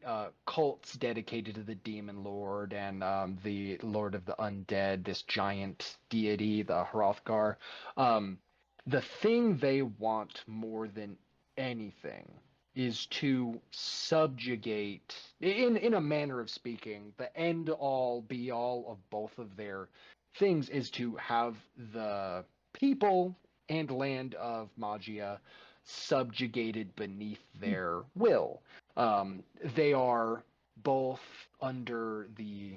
cults dedicated to the demon lord and the lord of the undead, this giant deity, the Hrothgar. Um, the thing they want more than anything is to subjugate, in a manner of speaking, the end all be all of both of their things is to have the people and land of Magia subjugated beneath their will. They are both under the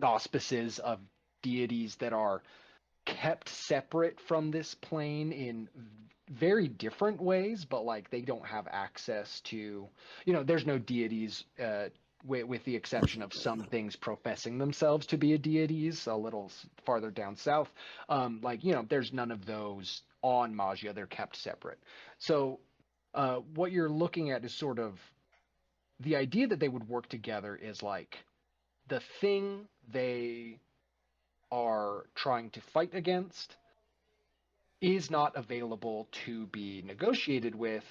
auspices of deities that are kept separate from this plane in very different ways, but like they don't have access to, there's no deities, with the exception of some things professing themselves to be a deities a little farther down south. Like, there's none of those on Magia. They're kept separate. So, what you're looking at is sort of the idea that they would work together is like the thing they are trying to fight against is not available to be negotiated with,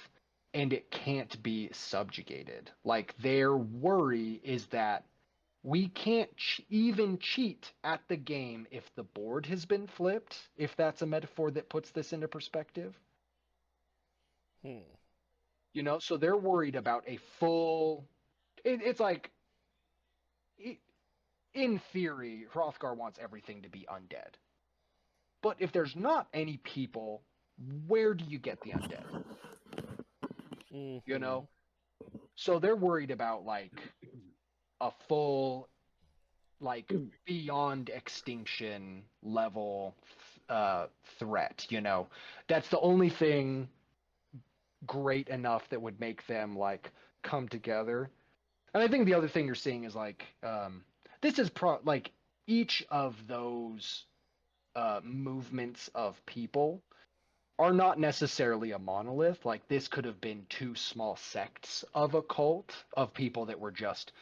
and it can't be subjugated. Like their worry is that we can't even cheat at the game if the board has been flipped, if that's a metaphor that puts this into perspective. Hmm. So they're worried about a full. It's like, in theory, Hrothgar wants everything to be undead. But if there's not any people, where do you get the undead? You Mm-hmm. know? So they're worried about like a full, like beyond extinction level threat. That's the only thing great enough that would make them like come together. And I think the other thing you're seeing is like this is like each of those movements of people are not necessarily a monolith. Like this could have been two small sects of a cult of people that were just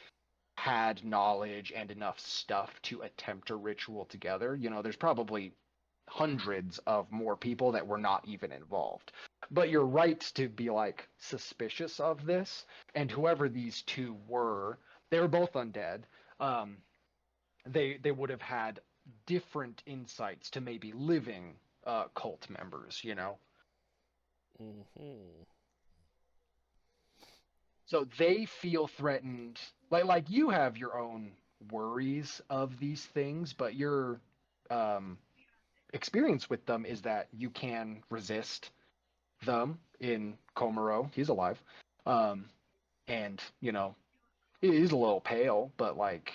had knowledge and enough stuff to attempt a ritual together. There's probably hundreds of more people that were not even involved. But you're right to be like suspicious of this. And whoever these two were, they were both undead. They would have had different insights to maybe living cult members. Mm-hmm. So they feel threatened. Like you have your own worries of these things, but your experience with them is that you can resist them. In Komarov, he's alive, and he's a little pale, but like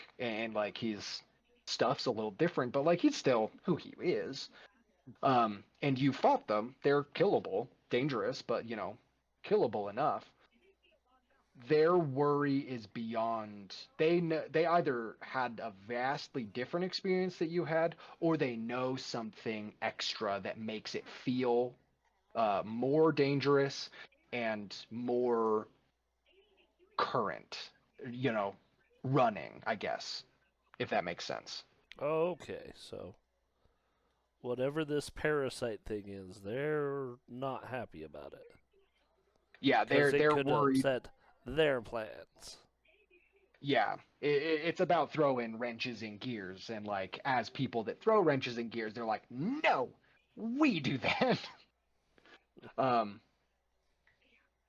his stuff's a little different, but like he's still who he is. And you fought them. They're killable, dangerous, but killable enough. Their worry is beyond. They either had a vastly different experience that you had, or they know something extra that makes it feel more dangerous and more current. Running, I guess, if that makes sense. Okay, so whatever this parasite thing is, they're not happy about it. Yeah, Because it they're could worried. upset their plans. Yeah, it's about throwing wrenches in gears, and like as people that throw wrenches in gears, they're like, no, we do that. um,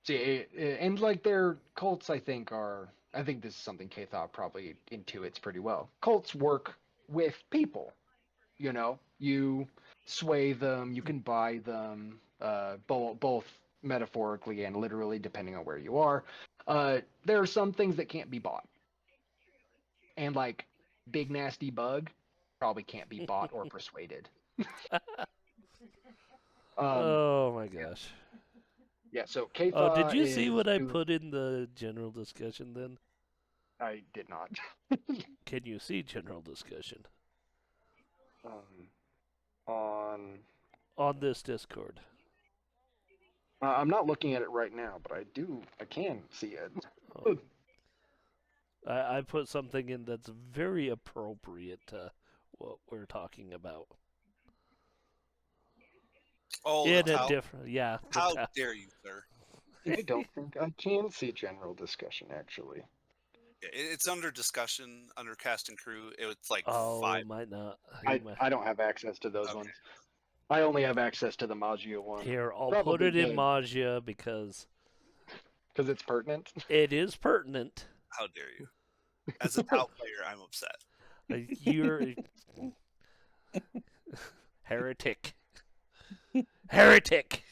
see, and like their cults, I think this is something K-Thought probably intuits pretty well. Cults work with people. You sway them, you can buy them, both metaphorically and literally, depending on where you are. There are some things that can't be bought, and like big nasty bug probably can't be bought or persuaded. Um, Oh my gosh. yeah. So Oh, did Ketha you see is what I doing. put in the general discussion then? I did not. Can you see general discussion um, on. on this Discord? I'm not looking at it right now, but I can see it. Oh. I put something in that's very appropriate to what we're talking about. Oh, the In a towel. different, yeah. How dare you, sir? I don't think I can see general discussion actually. It's under discussion, under cast and crew. It's like Oh, 5. might not. I don't have access to those Okay. ones. I only have access to the Majia one. Here, I'll put Probably it in good. Majia because It's pertinent. it is pertinent. How dare you? As a Tau player, I'm upset. You're heretic. Heretic.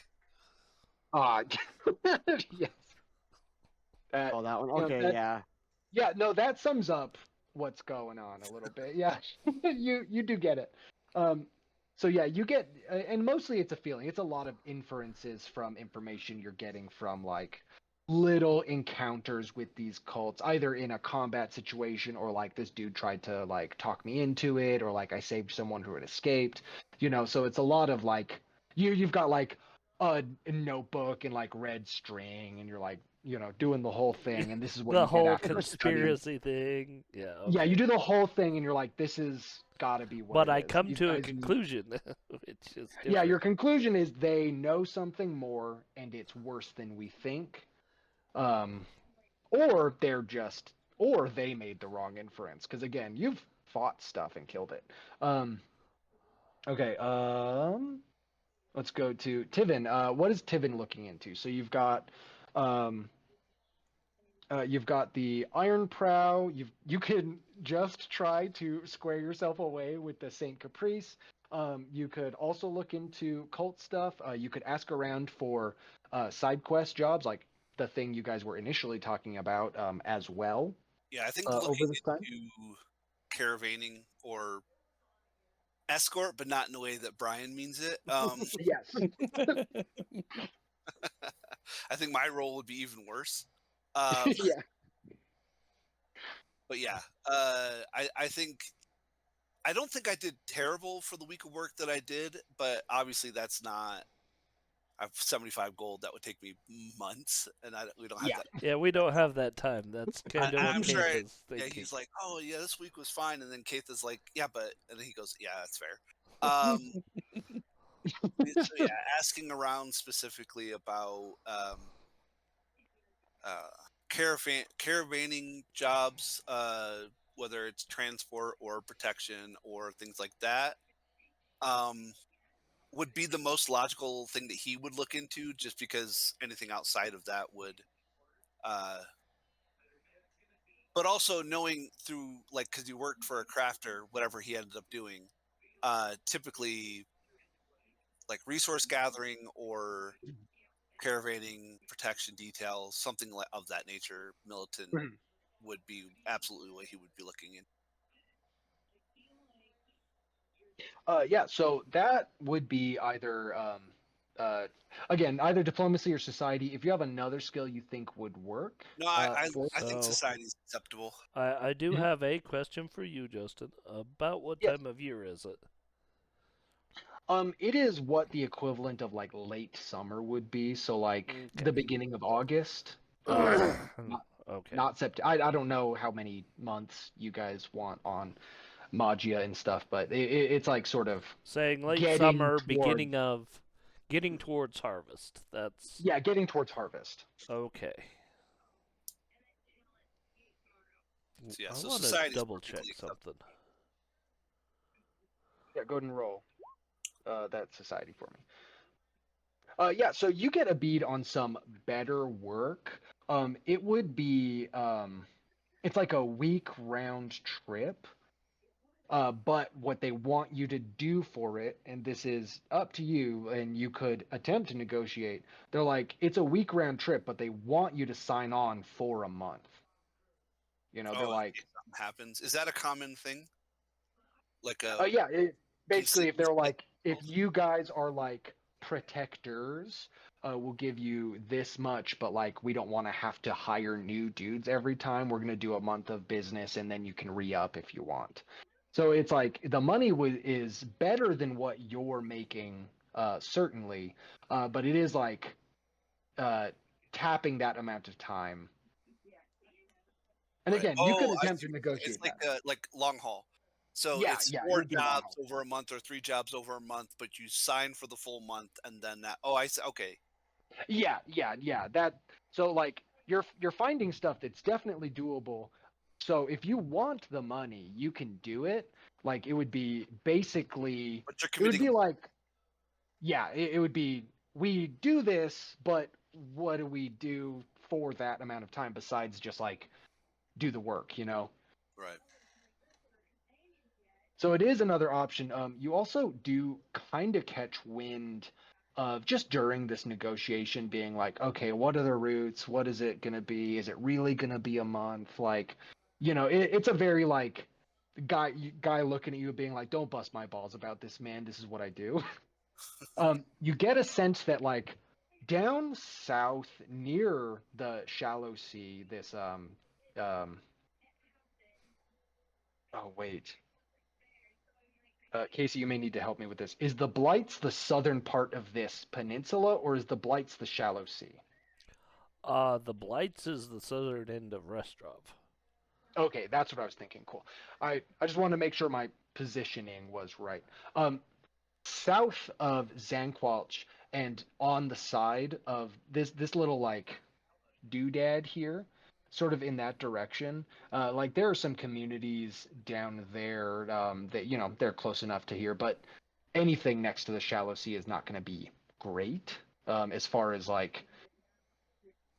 Yes. Oh, that one. you know, Okay, that- yeah. Yeah, no, that sums up what's going on a little bit. Yeah, you do get it. So yeah, you get, and mostly it's a feeling. It's a lot of inferences from information you're getting from like little encounters with these cults, either in a combat situation or like this dude tried to like talk me into it, or like I saved someone who had escaped. So it's a lot of like you've got like a notebook and like red string, and you're like doing the whole thing, and this is what The you get whole after studying. conspiracy thing. Yeah. Okay. Yeah, you do the whole thing, and you're like, this is gotta be what But it I is. come These to a guys conclusion, which is different. Yeah, your conclusion is they know something more, and it's worse than we think. Or or they made the wrong inference. Because again, you've fought stuff and killed it. Okay. Let's go to Tivin. What is Tivin looking into? So um, you've got the Iron Prow. You can just try to square yourself away with the Saint Caprice. You could also look into cult stuff. You could ask around for side quest jobs, like the thing you guys were initially talking about, as well. Yeah, I think Over looking this time. into caravaning or escort, but not in the way that Brian means it. Yes. I think my role would be even worse. Um, Yeah. but yeah, I think I don't think I did terrible for the week of work that I did, but obviously that's not. I have 75 gold. That would take me months, and we don't have Yeah. that. Yeah, we don't have that time. That's kind of what I'm sure. Keith is Yeah, thinking. he's like, oh yeah, this week was fine, and then Keith is like, yeah, but, and then he goes, yeah, that's fair. So yeah, asking around specifically about caravanning jobs, whether it's transport or protection or things like that, would be the most logical thing that he would look into, just because anything outside of that would. But also knowing through, like, because you worked for a crafter, whatever he ended up doing, typically like resource gathering or caravanning, protection details, something like of that nature, militant Mhm. would be absolutely what he would be looking in. Yeah, so that would be either again, either diplomacy or society. If you have another skill you think would work, No, I for think So- society is acceptable. I do Mhm. have a question for you, Justin. About what Yes. time of year is it? It is what the equivalent of like late summer would be, so like Okay. the beginning of August. Not, Okay. not September. I don't know how many months you guys want on Majia and stuff, but it's like sort of Saying late getting summer, toward getting towards harvest. That's yeah, getting towards harvest. okay. So yeah, I so want to society is double check perfectly acceptable. something. Yeah, go ahead and roll that society for me. Yeah, so you get a bead on some better work. It would be it's like a week round trip. But what they want you to do for it, and this is up to you, and you could attempt to negotiate. They're like, it's a week round trip, but they want you to sign on for a month. You know, they're Oh, in like, case something happens. Is that a common thing? Like yeah, basically, if they're contingency? like, if you guys are like protectors, we'll give you this much, but like, we don't want to have to hire new dudes every time. We're gonna do a month of business, and then you can re-up if you want. So it's like the money is better than what you're making, certainly, but it is like uh, tapping that amount of time. And Right. again, you could Oh, I attempt see to what you're saying. negotiate that. It's like long haul. So Yeah, it's yeah, it 4 would be long jobs haul. over a month or 3 jobs over a month, but you sign for the full month, and then that. Oh, I see. Okay. Yeah, yeah, yeah. That so like you're finding stuff that's definitely doable. So if you want the money, you can do it. Like it would be basically But you're it would committing. be like yeah, it would be we do this, but what do we do for that amount of time besides just like do the work, you know? Right. So it is another option. You also do kind of catch wind of just during this negotiation being like, okay, what are the routes? What is it going to be? Is it really going to be a month? Like, you know, it's a very like guy looking at you being like, don't bust my balls about this, man. This is what I do. You get a sense that like down south near the shallow sea, this um oh wait. Casey, you may need to help me with this. Is the Blights the southern part of this peninsula, or is the Blights the shallow sea? The Blights is the southern end of Restrov. Okay, that's what I was thinking. Cool. I just wanted to make sure my positioning was right. South of Zanqualch and on the side of this little like doodad here, sort of in that direction. Like there are some communities down there that you know they're close enough to here, but anything next to the shallow sea is not going to be great as far as like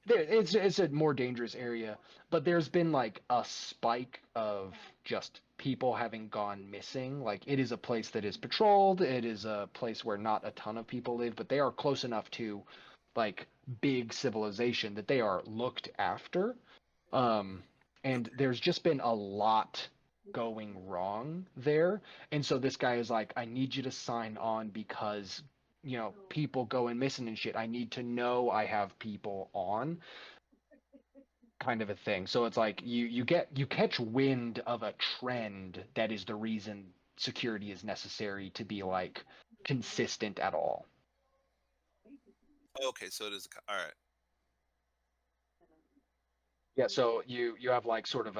it's a more dangerous area, but there's been like a spike of just people having gone missing. Like it is a place that is patrolled. It is a place where not a ton of people live, but they are close enough to like big civilization that they are looked after. Um, and there's just been a lot going wrong there. And so this guy is like, I need you to sign on because, people going missing and shit. I need to know I have people on, kind of a thing. So it's like you catch wind of a trend that is the reason security is necessary to be like consistent at all. Okay, so it is all right. Yeah, so you have like sort of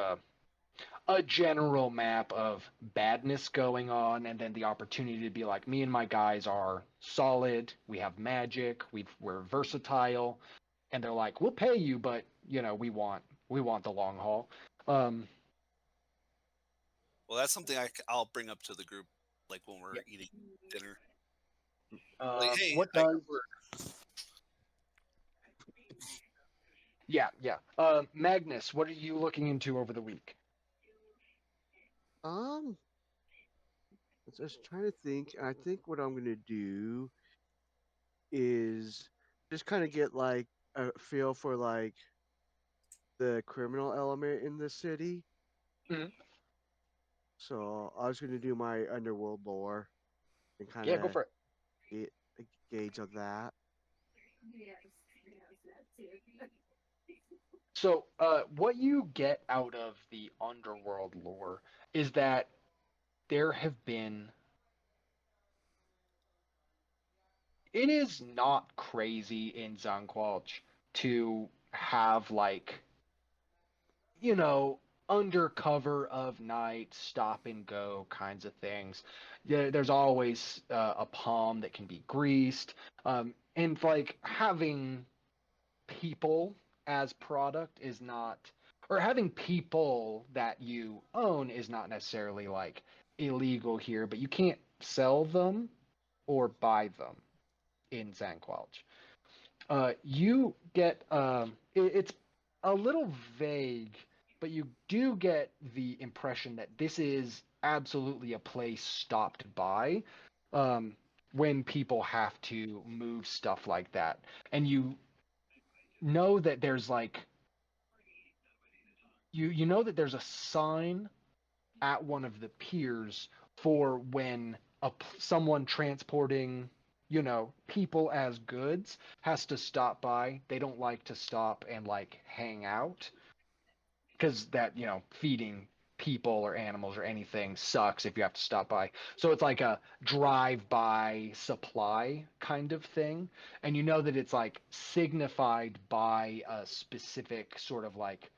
a general map of badness going on, and then the opportunity to be like, me and my guys are solid, we have magic, we're versatile, and they're like, we'll pay you, but we want the long haul. um Well, that's something I'll bring up to the group, like when we're yeah. eating dinner. Like, hey, What I does heard yeah. Magnus, what are you looking into over the week? Um, I was just trying to think. I think what I'm gonna do is just kind of get like a feel for like the criminal element in the city. Mhm. So I was gonna do my underworld lore and kind Yeah, go of for it. get a gauge of that. So, what you get out of the underworld lore is that there have been. It is not crazy in Zanqualch to have, like, you know, under cover of night, stop and go kinds of things. There's always a palm that can be greased. And, like, having people as product is not, or having people that you own is not necessarily like illegal here, but you can't sell them or buy them in Zanqualch. You get it's a little vague, but you do get the impression that this is absolutely a place stopped by um, when people have to move stuff like that, and you know that there's like you know that there's a sign at one of the piers for when someone transporting people as goods has to stop by. They don't like to stop and like hang out because that feeding people or animals or anything sucks if you have to stop by. So it's like a drive-by supply kind of thing, and you know that it's like signified by a specific sort of like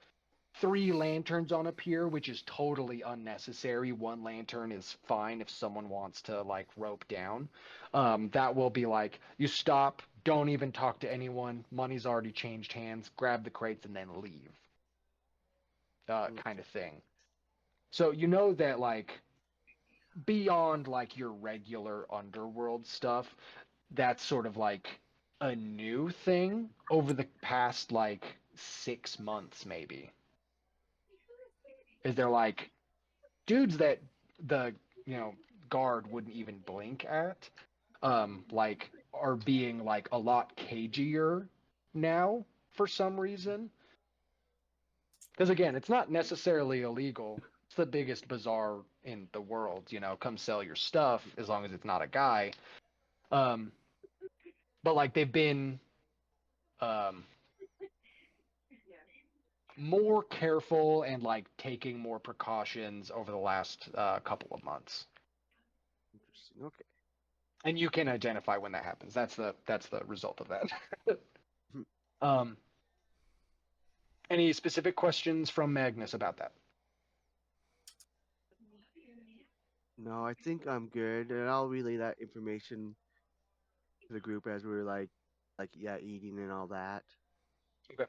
three lanterns on a pier, which is totally unnecessary. One lantern is fine if someone wants to like rope down. That will be like, you stop, don't even talk to anyone. Money's already changed hands. Grab the crates and then leave. Kind Okay. of thing. So you know that like beyond like your regular underworld stuff, that's sort of like a new thing over the past like 6 months maybe. Is there like dudes that the guard wouldn't even blink at, like are being like a lot cagier now for some reason. Because again, it's not necessarily illegal. It's the biggest bazaar in the world. Come sell your stuff as long as it's not a guy. Um, but like they've been um, more careful and like taking more precautions over the last couple of months. Interesting. Okay. And you can identify when that happens. That's the result of that. Hmm. um, any specific questions from Magnus about that? No, I think I'm good, and I'll relay that information to the group as we're like yeah, eating and all that. Okay.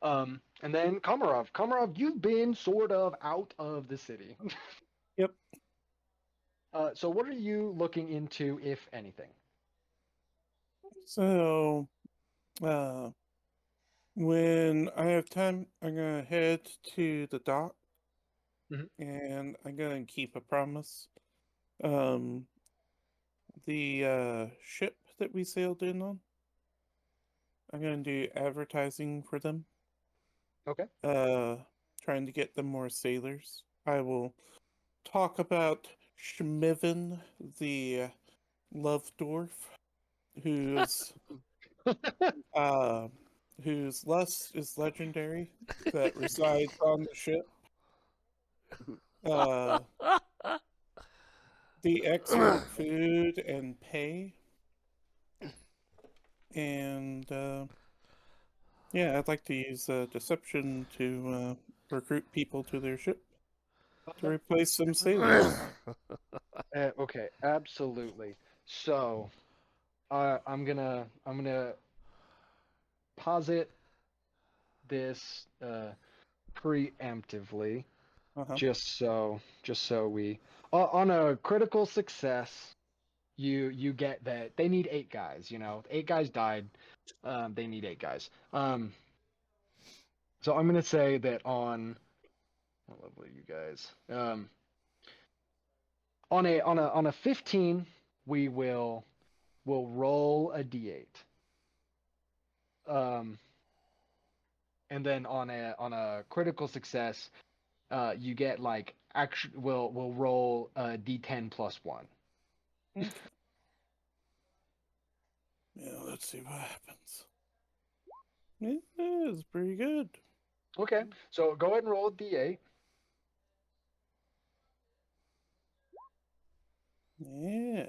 And then Komarov. Komarov, you've been sort of out of the city. Yep. So what are you looking into, if anything? So, when I have time, I'm gonna head to the dock, Mhm. and I'm gonna keep a promise. Um, the ship that we sailed in on, I'm gonna do advertising for them. Okay. Uh, Trying to get them more sailors. I will talk about Schmiven, the love dwarf, whose uh, whose lust is legendary, that resides on the ship. Uh, the excellent food and pay, and yeah, I'd like to use deception to recruit people to their ship to replace some sailors. Okay, absolutely. So, I'm gonna posit this preemptively, Uh-huh. just so we on a critical success, you get that they need 8 guys. 8 guys died. They need 8 guys. So I'm gonna say that on. How lovely you guys. On a 15, we'll roll a d8. Um, and then on a critical success, you get like actually we'll roll a d10 plus 1. Okay. Yeah, let's see what happens. Yeah, it's pretty good. Okay, so go ahead and roll a d8. Yeah.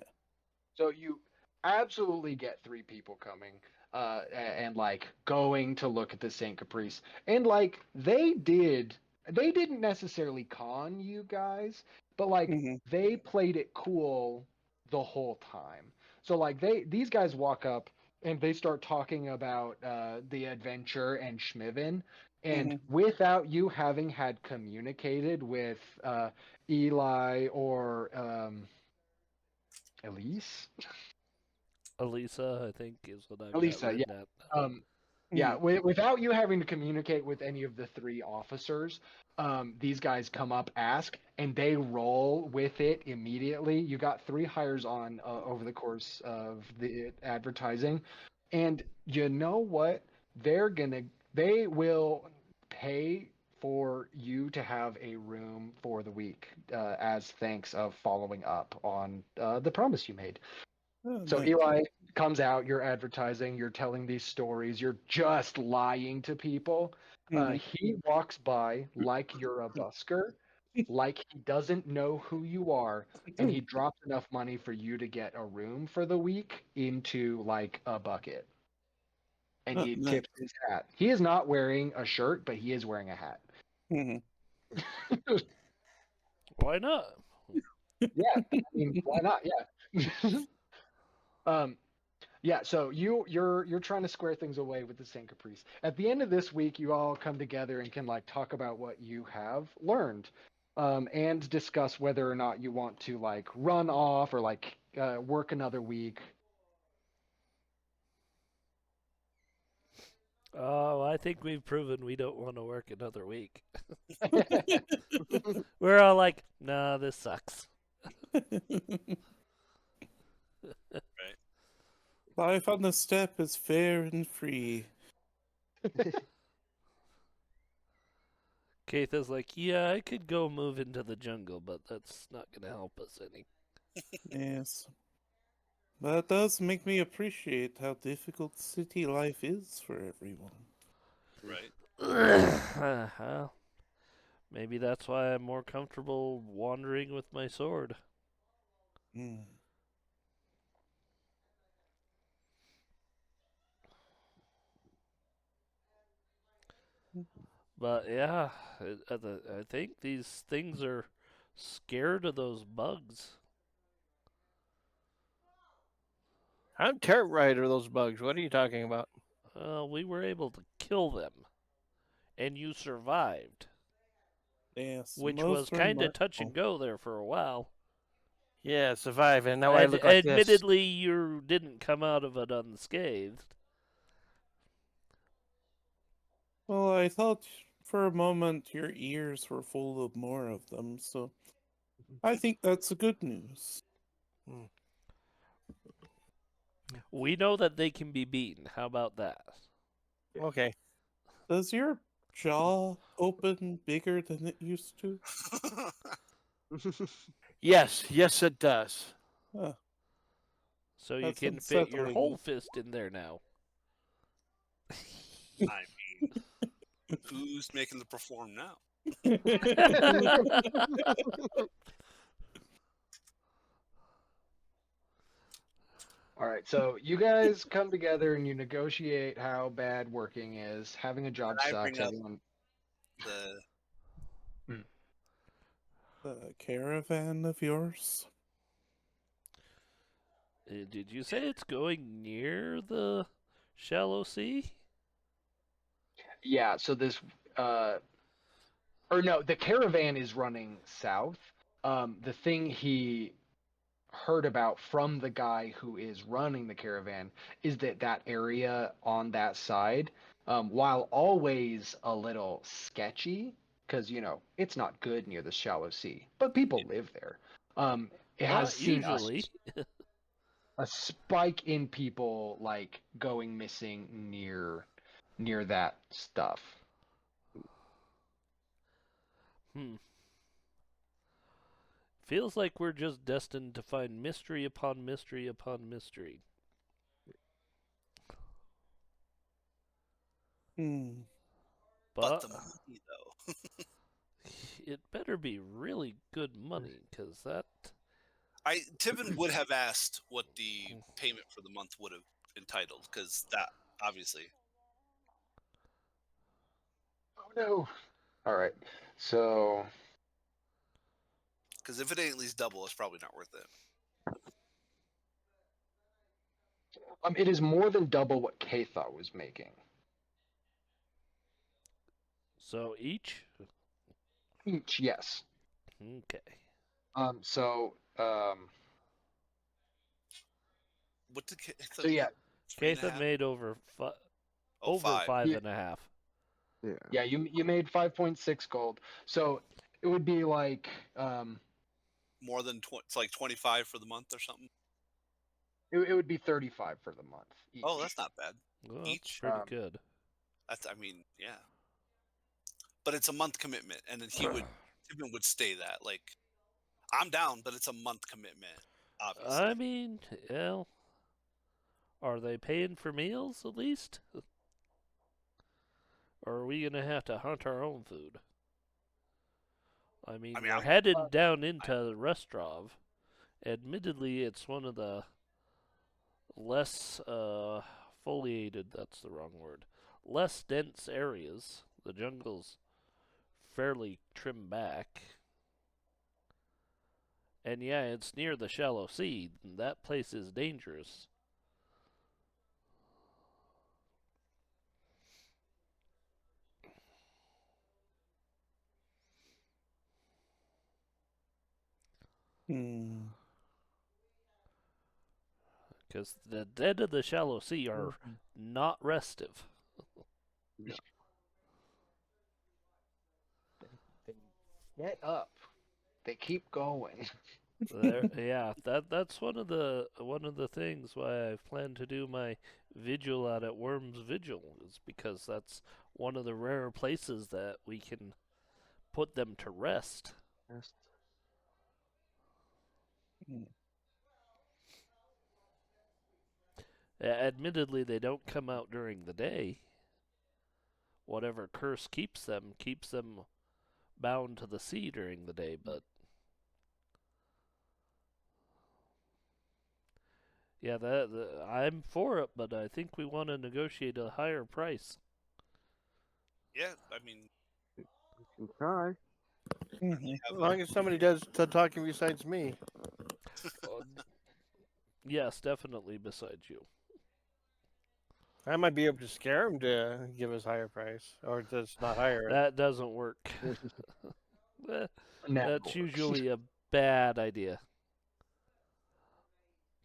So you absolutely get 3 people coming, and like going to look at the Saint Caprice, and like they didn't necessarily con you guys, but like Mm-hmm. they played it cool the whole time. So like these guys walk up and they start talking about the adventure and Schmiven, and Mm-hmm. without you having had communicated with Eli or Elise. Elisa, I think, is what I've got Elisa, yeah. written down. Um, yeah, Mm-hmm. without you having to communicate with any of the 3 officers, these guys come up, ask, and they roll with it immediately. You got 3 hires on over the course of the advertising, and you know what? They will pay for you to have a room for the week as thanks of following up on the promise you made. Oh, So nice. Eli comes out, you're advertising, you're telling these stories, you're just lying to people. Mm-hmm. He walks by like you're a busker, like he doesn't know who you are, and he drops enough money for you to get a room for the week into like a bucket. And Oh, he nice. tips his hat. He is not wearing a shirt, but he is wearing a hat. Mm-hmm. Why not? Yeah, I mean, why not? Yeah. um, Yeah, so you're trying to square things away with the Saint Caprice. At the end of this week, you all come together and can like talk about what you have learned, and discuss whether or not you want to like run off or like work another week. Oh, I think we've proven we don't want to work another week. We're all like, nah, this sucks. Right. Life on the steppe is fair and free. Keith is like, yeah, I could go move into the jungle, but that's not going to help us any. Yes. But it does make me appreciate how difficult city life is for everyone. Right. Well, maybe that's why I'm more comfortable wandering with my sword. Mm. But yeah, I think these things are scared of those bugs. I'm terrified of those bugs. What are you talking about? We were able to kill them, and you survived, Yes, which was most kind of touch and remarkable. go there for a while. Yeah, survive, and now I look like this. Admittedly, you didn't come out of it unscathed. Well, I thought for a moment your ears were full of more of them, so I think that's a good news. Hmm. We know that they can be beaten. How about that? Okay. Does your jaw open bigger than it used to? Yes, it does. Huh, So you that's can fit your unsettling. whole fist in there now. I mean, who's making the perform now? All right, so you guys come together and you negotiate how bad working is. Having a job I sucks. bring up- Everyone. The The caravan of yours? Did you say it's going near the shallow sea? Yeah, so this or no, the caravan is running south. The thing he heard about from the guy who is running the caravan is that that area on that side, while always a little sketchy, because it's not good near the shallow sea, but people live there. It has Not seen usually. a spike in people like going missing near that stuff. Feels like we're just destined to find mystery upon mystery upon mystery. Hmm. but But the money though. it better be really good money, because that... Tibbin would have asked what the payment for the month would have entitled, because that obviously. Oh no. All right. So Because if it ain't at least double, it's probably not worth it. it is more than double what Katha was making. So each? Each, yes. Okay. So What did so yeah, three and a Katha half? made over Oh, five. five Yeah. and a half. Yeah. yeah, you made 5.6 gold. So it would be like More than it's like 25 for the month or something. it would be 35 for the month each. Oh, that's not bad. Well, that's Each? pretty good. That's, I mean, yeah. But it's a month commitment, and then Tibbin would stay that. Like, I'm down, but it's a month commitment, obviously. I mean, well, are they paying for meals at least? Or are we going to have to hunt our own food? I mean, we're I'm headed down into Restrov. Admittedly, it's one of the less foliated, that's the wrong word, less dense areas. The jungle's fairly trimmed back. And yeah, it's near the shallow sea. That place is dangerous. Hmm. Because the dead of the shallow sea are not restive. They get up. They keep going. Yeah, that's one of the things why I've planned to do my vigil out at Worm's Vigil, is because that's one of the rare places that we can put them to rest. Hmm. Admittedly, they don't come out during the day. Whatever curse keeps them bound to the sea during the day, but yeah, I'm for it, but I think we want to negotiate a higher price. Yeah, I mean, You can try. Mhm. As long as somebody does the talking besides me. Yes, definitely besides you. I might be able to scare him to give us higher price, or just not higher. That doesn't work. That's usually a bad idea.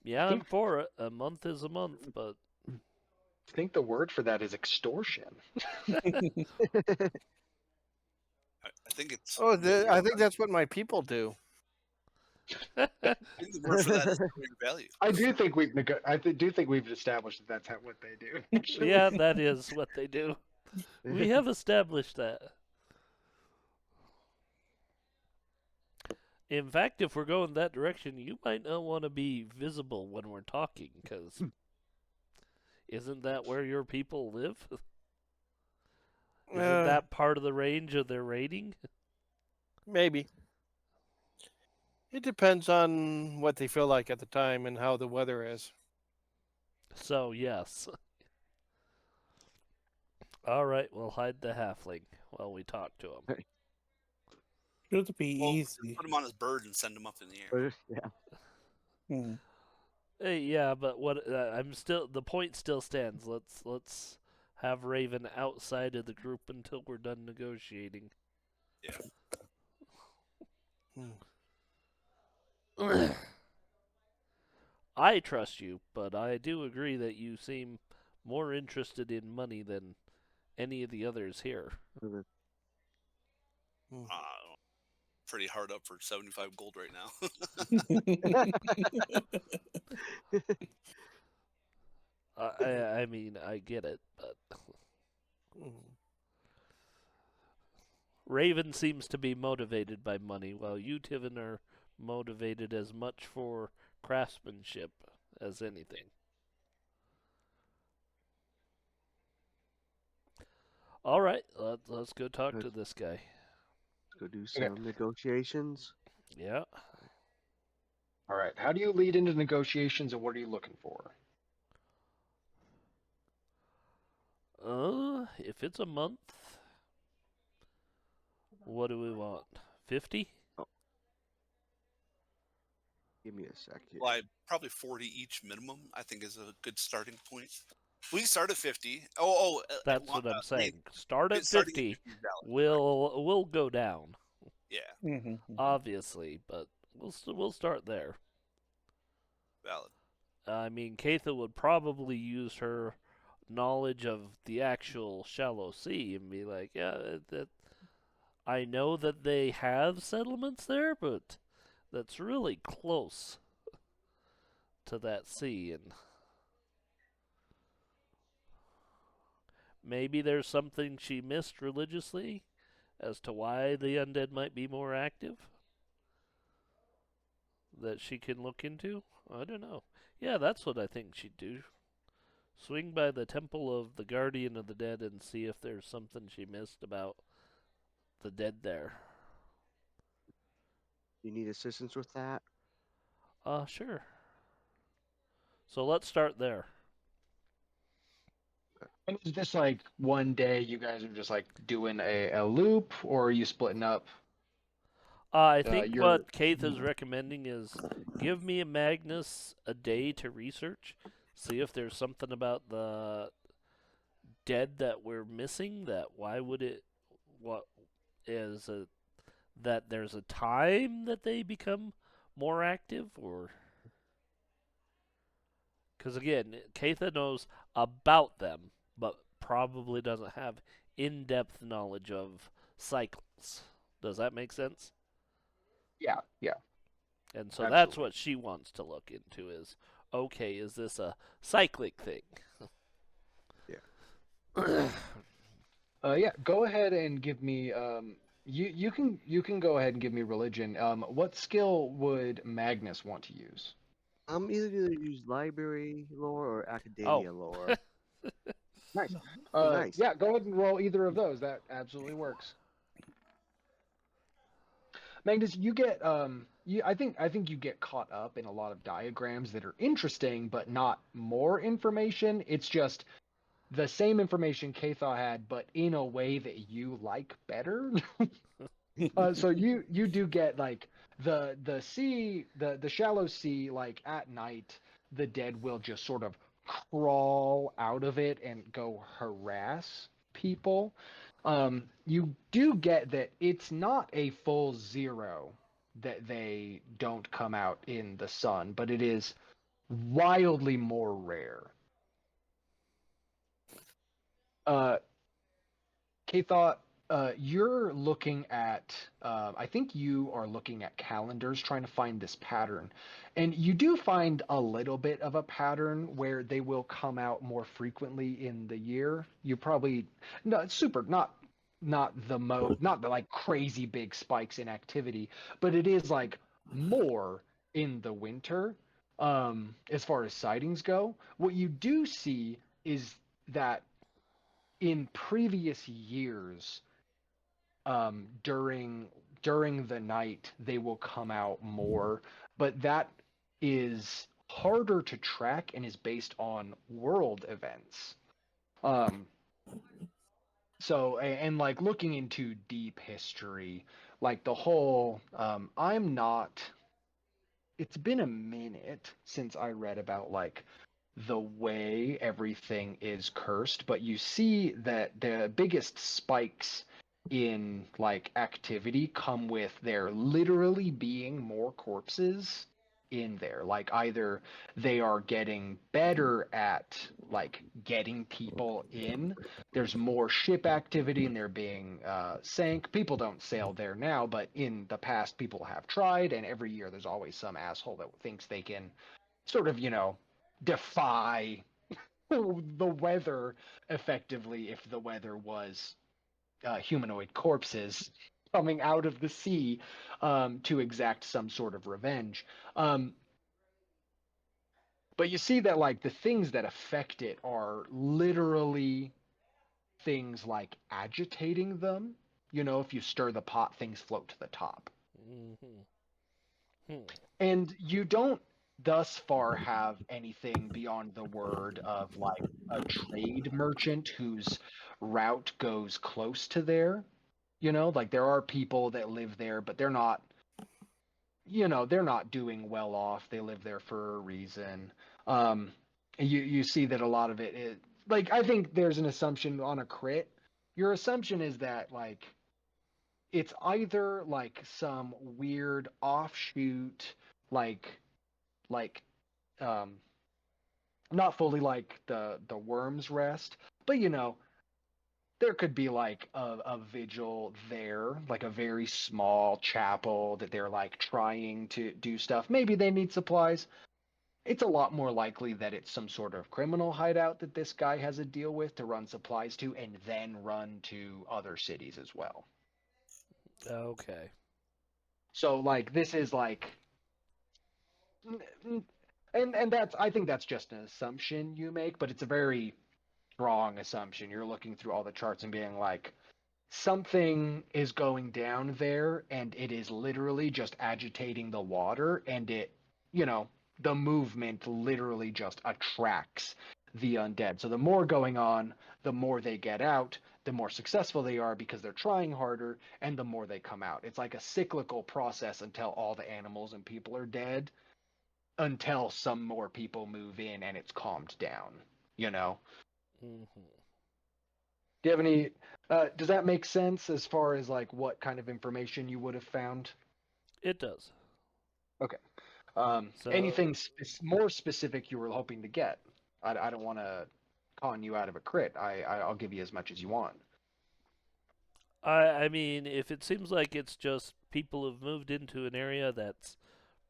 Yeah, I'm for it. A month is a month, but I think the word for that is extortion. I think it's. Oh, I think that's what my people do. I think the word for that is knowing your value. I do think we've do think we've established that that's what they do. yeah, that is what they do. We have established that. In fact, if we're going that direction, you might not want to be visible when we're talking, because isn't that where your people live? Isn't that part of the range of their rating? Maybe. It depends on what they feel like at the time and how the weather is. So, yes. Alright, we'll hide the halfling while we talk to him. Should be Well, easy. put him on his bird and send him up in the air. Yeah. Hmm. Hey, yeah, but what I'm still the point still stands. Let's have Raven outside of the group until we're done negotiating. Yeah. I trust you, but I do agree that you seem more interested in money than any of the others here. Pretty hard up for 75 gold right now. I mean, I get it, but Raven seems to be motivated by money, while you, Tivin, are motivated as much for craftsmanship as anything. All right, let's go talk to this guy. Let's go do some negotiations. Yeah. All right. How do you lead into negotiations, and what are you looking for? If it's a month, what do we want? 50? Give me a second. Well, probably 40 each minimum, I think, is a good starting point. We can start at 50. That's what I'm saying. Start at starting 50. is valid, We'll go down, Yeah, obviously, but we'll start there. valid. I mean, Keitha would probably use her knowledge of the actual shallow sea and be like, yeah, that I know that they have settlements there, but that's really close to that sea, and maybe there's something she missed religiously as to why the undead might be more active that she can look into. I don't know. Yeah, that's what I think she'd do. Swing by the temple of the guardian of the dead and see if there's something she missed about the dead there. You need assistance with that? Sure. So let's start there. And is this like one day you guys are just like doing a loop, or are you splitting up? I think you're- what Keith is recommending is give me a Magnus a day to research, see if there's something about the dead that we're missing. That why would it? What is it? That there's a time that they become more active, or because again, Keitha knows about them, but probably doesn't have in-depth knowledge of cycles. Does that make sense? Yeah. And so that's Absolutely. what she wants to look into is, okay, is this a cyclic thing? Yeah. Yeah. Go ahead and give me. You can go ahead and give me religion. What skill would Magnus want to use? I'm either going to use library lore or academia lore. Nice. Nice. Yeah. Go ahead and roll either of those. That absolutely works. Magnus, you get I think you get caught up in a lot of diagrams that are interesting, but not more information. It's just the same information Katha had, but in a way that you like better. So you do get like the sea, the shallow sea, like at night, the dead will just sort of crawl out of it and go harass people. You do get that it's not a full zero that they don't come out in the sun, but it is wildly more rare. K thought you're looking at, I think you are looking at calendars trying to find this pattern. And you do find a little bit of a pattern where they will come out more frequently in the year. You probably, no, super, not the like crazy big spikes in activity, but it is like more in the winter, as far as sightings go. What you do see is that in previous years, during the night they will come out more, but that is harder to track and is based on world events. Um, and like looking into deep history, like the whole, I'm not. It's been a minute since I read about like the way everything is cursed, but you see that the biggest spikes in like activity come with there literally being more corpses in there. Like either they are getting better at like getting people in. There's more ship activity and they're being sank. People don't sail there now, but in the past people have tried, and every year there's always some asshole that thinks they can sort of, defy the weather effectively if the weather was humanoid corpses coming out of the sea, to exact some sort of revenge. But you see that like the things that affect it are literally things like agitating them. If you stir the pot, things float to the top. Mm-hmm. Hmm. And you don't thus far have anything beyond the word of like a trade merchant whose route goes close to there. Like there are people that live there, but they're not doing well off. They live there for a reason. And you see that a lot of it is like, I think there's an assumption on a crit. Your assumption is that like it's either like some weird offshoot, like like um not fully like the worm's rest, but there could be like a vigil there, like a very small chapel that they're like trying to do stuff. Maybe they need supplies. It's a lot more likely that it's some sort of criminal hideout that this guy has a deal with to run supplies to and then run to other cities as well. Okay. So like this is like, and that's, I think that's just an assumption you make, but it's a very strong assumption. You're looking through all the charts and being like, something is going down there and it is literally just agitating the water, and you know the movement literally just attracts the undead. So the more going on, the more they get out, the more successful they are because they're trying harder, and the more they come out. It's like a cyclical process until all the animals and people are dead, until some more people move in and it's calmed down, you know. Mm-hmm. Do you have any? Does that make sense as far as like what kind of information you would have found? It does. Okay. So Anything more specific you were hoping to get? I don't want to con you out of a crit. I'll give you as much as you want. I mean, if it seems like it's just people have moved into an area that's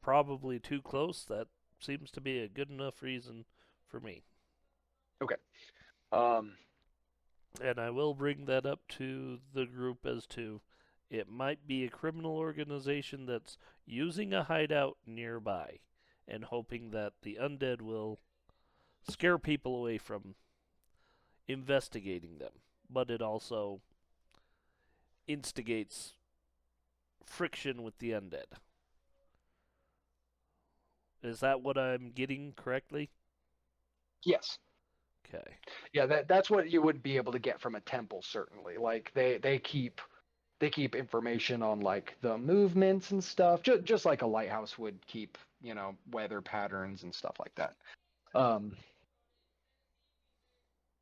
probably too close, that seems to be a good enough reason for me. Okay. Um, And I will bring that up to the group as to it might be a criminal organization that's using a hideout nearby and hoping that the undead will scare people away from investigating them. But it also instigates friction with the undead. Is that what I'm getting correctly? yes. Okay. Yeah, that's what you would be able to get from a temple, certainly. Like they keep information on like the movements and stuff, just like a lighthouse would keep, weather patterns and stuff like that. Um,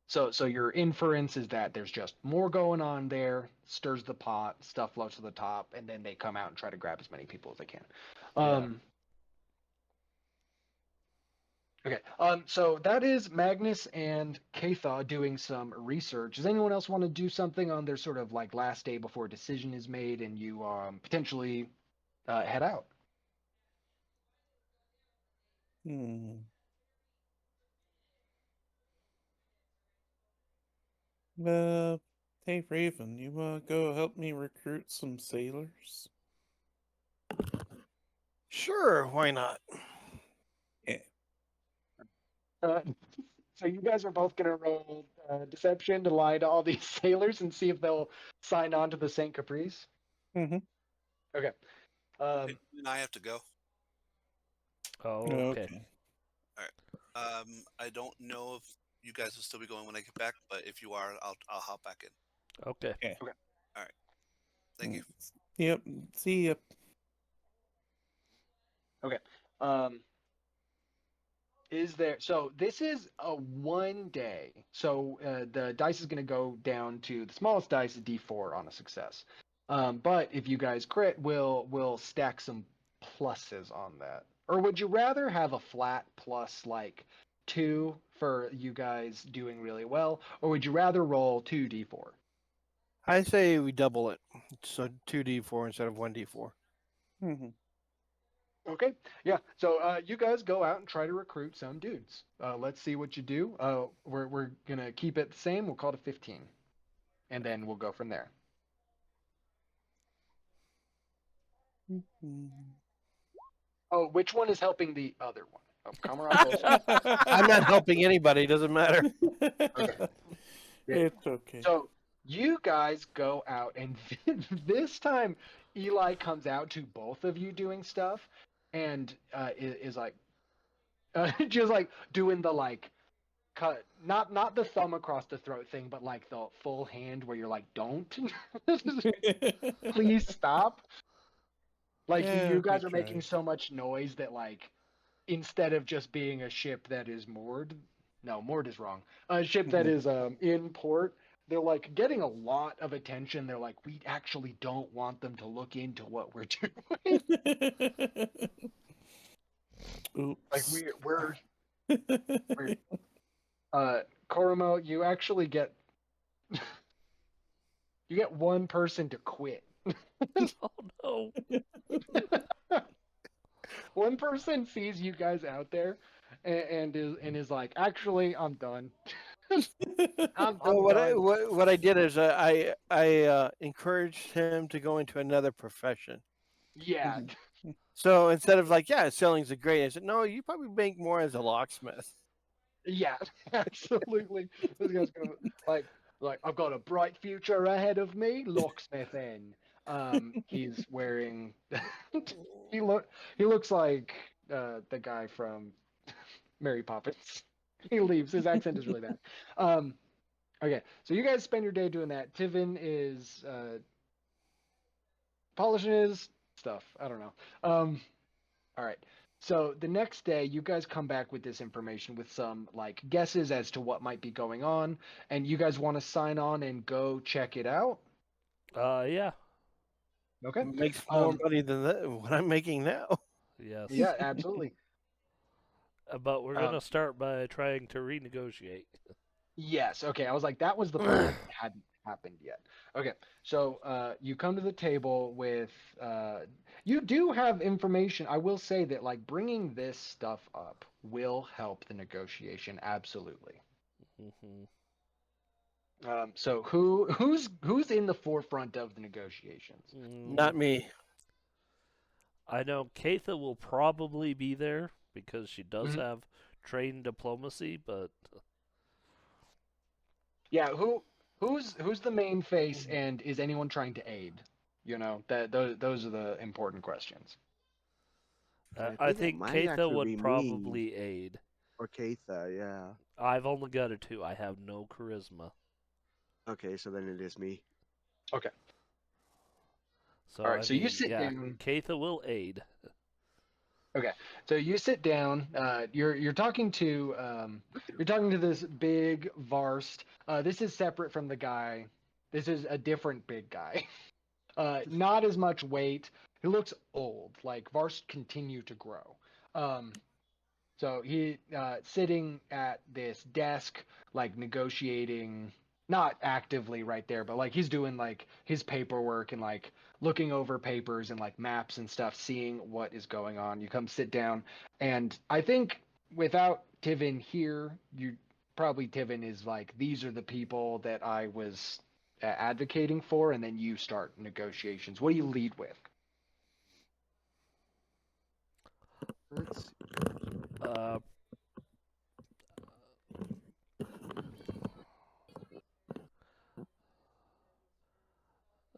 so your inference is that there's just more going on there, stirs the pot, stuff floats to the top, and then they come out and try to grab as many people as they can. Yeah. Um, Okay. So that is Magnus and Katha doing some research. Does anyone else want to do something on their sort of like last day before a decision is made and you potentially head out? Hmm. Uh, hey Raven, you wanna go help me recruit some sailors? Sure, why not? Yeah. Uh, so you guys are both gonna roll deception to lie to all these sailors and see if they'll sign on to the Saint Caprice. Mm-hmm. Okay. And I have to go. Oh, okay. Okay. All right. I don't know if you guys will still be going when I get back, but if you are, I'll hop back in. Okay. All right. Thank you. Yep. See ya. Okay. Um, is there? So this is a 1 day. So the dice is going to go down to the smallest dice is D4 on a success. But if you guys crit, we'll stack some pluses on that. Or would you rather have a flat plus like 2 for you guys doing really well, or would you rather roll 2d4? I say we double it. So 2d4 instead of 1d4. Mm-hmm. Okay, yeah. So you guys go out and try to recruit some dudes. Let's see what you do. We're gonna keep it the same. We'll call it 15, and then we'll go from there. Oh, which one is helping the other one? Oh, Komarov also. I'm not helping anybody, doesn't matter. Okay. It's okay. So you guys go out, and this time Eli comes out to both of you doing stuff, and is like, just like doing the like cut, not the thumb across the throat thing, but like the full hand where you're like, don't, please stop. Like Yeah, you we guys are making tried. so much noise that like instead of just being a ship that is moored, no, moored is wrong. A ship that is in port, they're like getting a lot of attention. They're like, we actually don't want them to look into what we're doing. Like Oops. we're Koromo, you actually get you get one person to quit. Oh no. One person sees you guys out there and is like, actually, I'm done. I'm No, I'm done. what I did is I encouraged him to go into another profession. Yeah, So instead of like, yeah, selling's a great, I said, no, you probably make more as a locksmith. yeah, absolutely. This guy's gonna like I've got a bright future ahead of me, locksmithing. He's wearing he looks like the guy from Mary Poppins. He leaves. His accent is really bad. Um, okay, so you guys spend your day doing that. Tivin is polishing his stuff. I don't know. All right. So the next day, you guys come back with this information with some like guesses as to what might be going on, and you guys want to sign on and go check it out. Yeah. Okay. Makes more Um. money than what I'm making now. Yes. Yeah. Absolutely. But we're Um. gonna start by trying to renegotiate. Yes. Okay. I was like, that was the part that hadn't happened yet. Okay. So you come to the table with you do have information. I will say that like bringing this stuff up will help the negotiation absolutely. Hmm. So who's in the forefront of the negotiations? Not me. I know Katha will probably be there because she does Mhm. have trained diplomacy, but Yeah, who's the main face, and is anyone trying to aid? You know that those are the important questions. I I think it think might Katha actually would be me probably aid. or Katha. Yeah. I've only got a 2. I have no charisma. Okay, so then it is me. Okay. All So, right. I So you mean, sit yeah, down. Katha will aid. Okay. So you sit down. You're talking to this big Varst. This is separate from the guy. This is a different big guy. Not as much weight. He looks old. Like Varst continue to grow. Um, So he sitting at this desk, like negotiating, not actively right there, but like he's doing like his paperwork and like looking over papers and like maps and stuff, seeing what is going on. You come sit down, and I think without Tivin here, you probably Tivin is like, these are the people that I was advocating for, and then you start negotiations. What do you lead with? Let's see. Uh,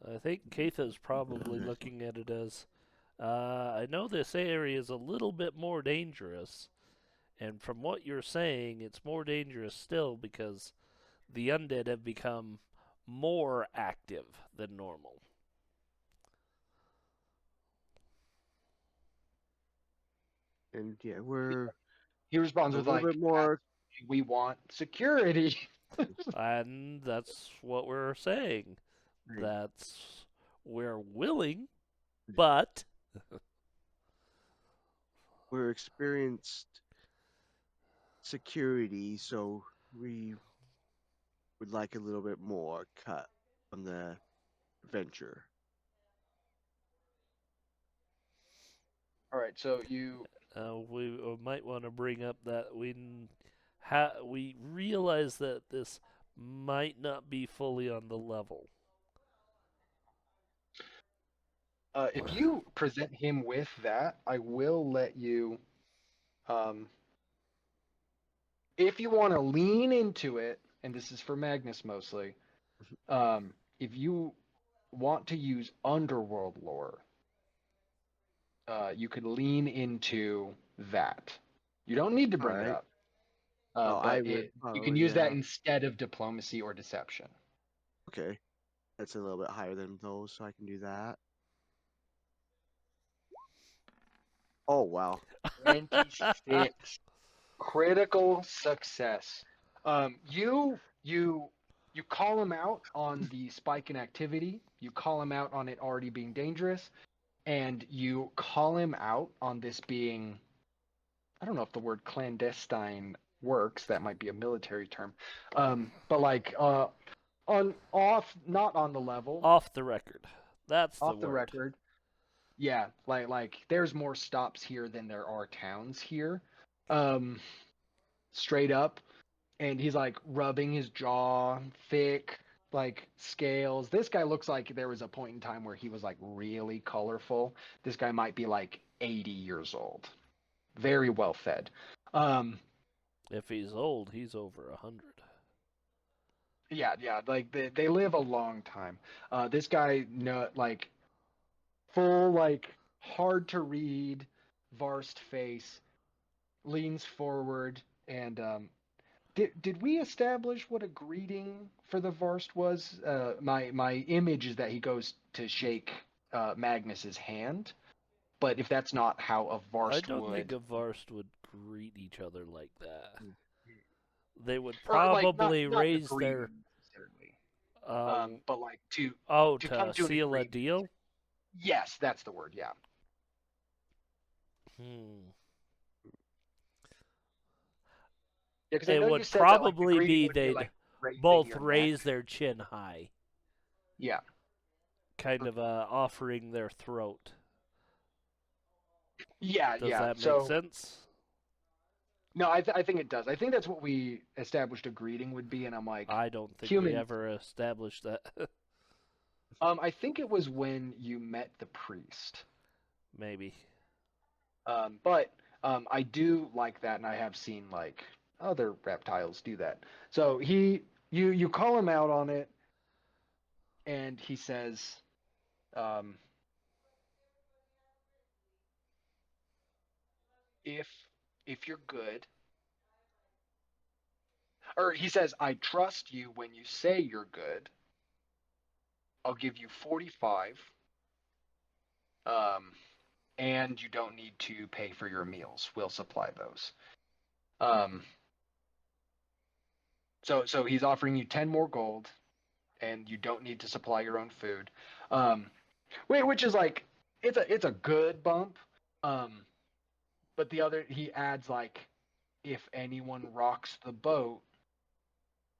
I think Keitha's probably looking at it as, I know this area is a little bit more dangerous, and from what you're saying, it's more dangerous still because the undead have become more active than normal. And yeah, we're He responds a with little like, bit more. we want security. And that's what we're saying. That's we're willing, but We're experienced security, so we would like a little bit more cut from the venture. All right, so you we might want to bring up that we realize that this might not be fully on the level. if you present him with that, I will let you. Um, if you want to lean into it, and this is for Magnus mostly, if you want to use underworld lore, you could lean into that. You don't need to All bring it right. up, Oh, I but would. you Oh, can use that yeah. instead of diplomacy or deception. Okay. That's a little bit higher than those, so I can do that. Oh, wow. 26. Critical success. You call him out on the spike in activity. You call him out on it already being dangerous, and you call him out on this being. I don't know if the word clandestine works. That might be a military term. But like on off, not on the level, Off the record. That's the off the word. record. Yeah, like there's more stops here than there are towns here. Um, straight up. And he's like rubbing his jaw, thick, like scales. This guy looks like there was a point in time where he was like really colorful. This guy might be like 80 years old, very well fed. Um, If he's old, he's over 100. yeah, like they live a long time. This guy, no, like full, like hard to read, Varst face, leans forward and did we establish what a greeting for the Varst was? My image is that he goes to shake Magnus's hand, but if that's not how a I Varst don't think would, a Varst would greet each other like that. They would or like probably not raise agree their necessarily, uh but like to come to to an seal a agreement. deal. Yes, that's the word. Yeah. Hmm. Yeah, because I It know you would said that like the probably greeting be would be they'd like raising both your neck. raise their chin high, Yeah. kind of offering their throat. Does Yeah. that make So sense? no, I think it does. I think that's what we established a greeting would be, and I'm like, I don't think we humans. ever established that. I think it was when you met the priest. Maybe. But I do like that, and I have seen like other reptiles do that. So you call him out on it, and he says, um, if if you're good, or he says, I trust you when you say you're good. I'll give you 45. Um, and you don't need to pay for your meals. We'll supply those. Um, so he's offering you 10 more gold, and you don't need to supply your own food. Which is like it's a good bump. Um, but the other he adds like, if anyone rocks the boat,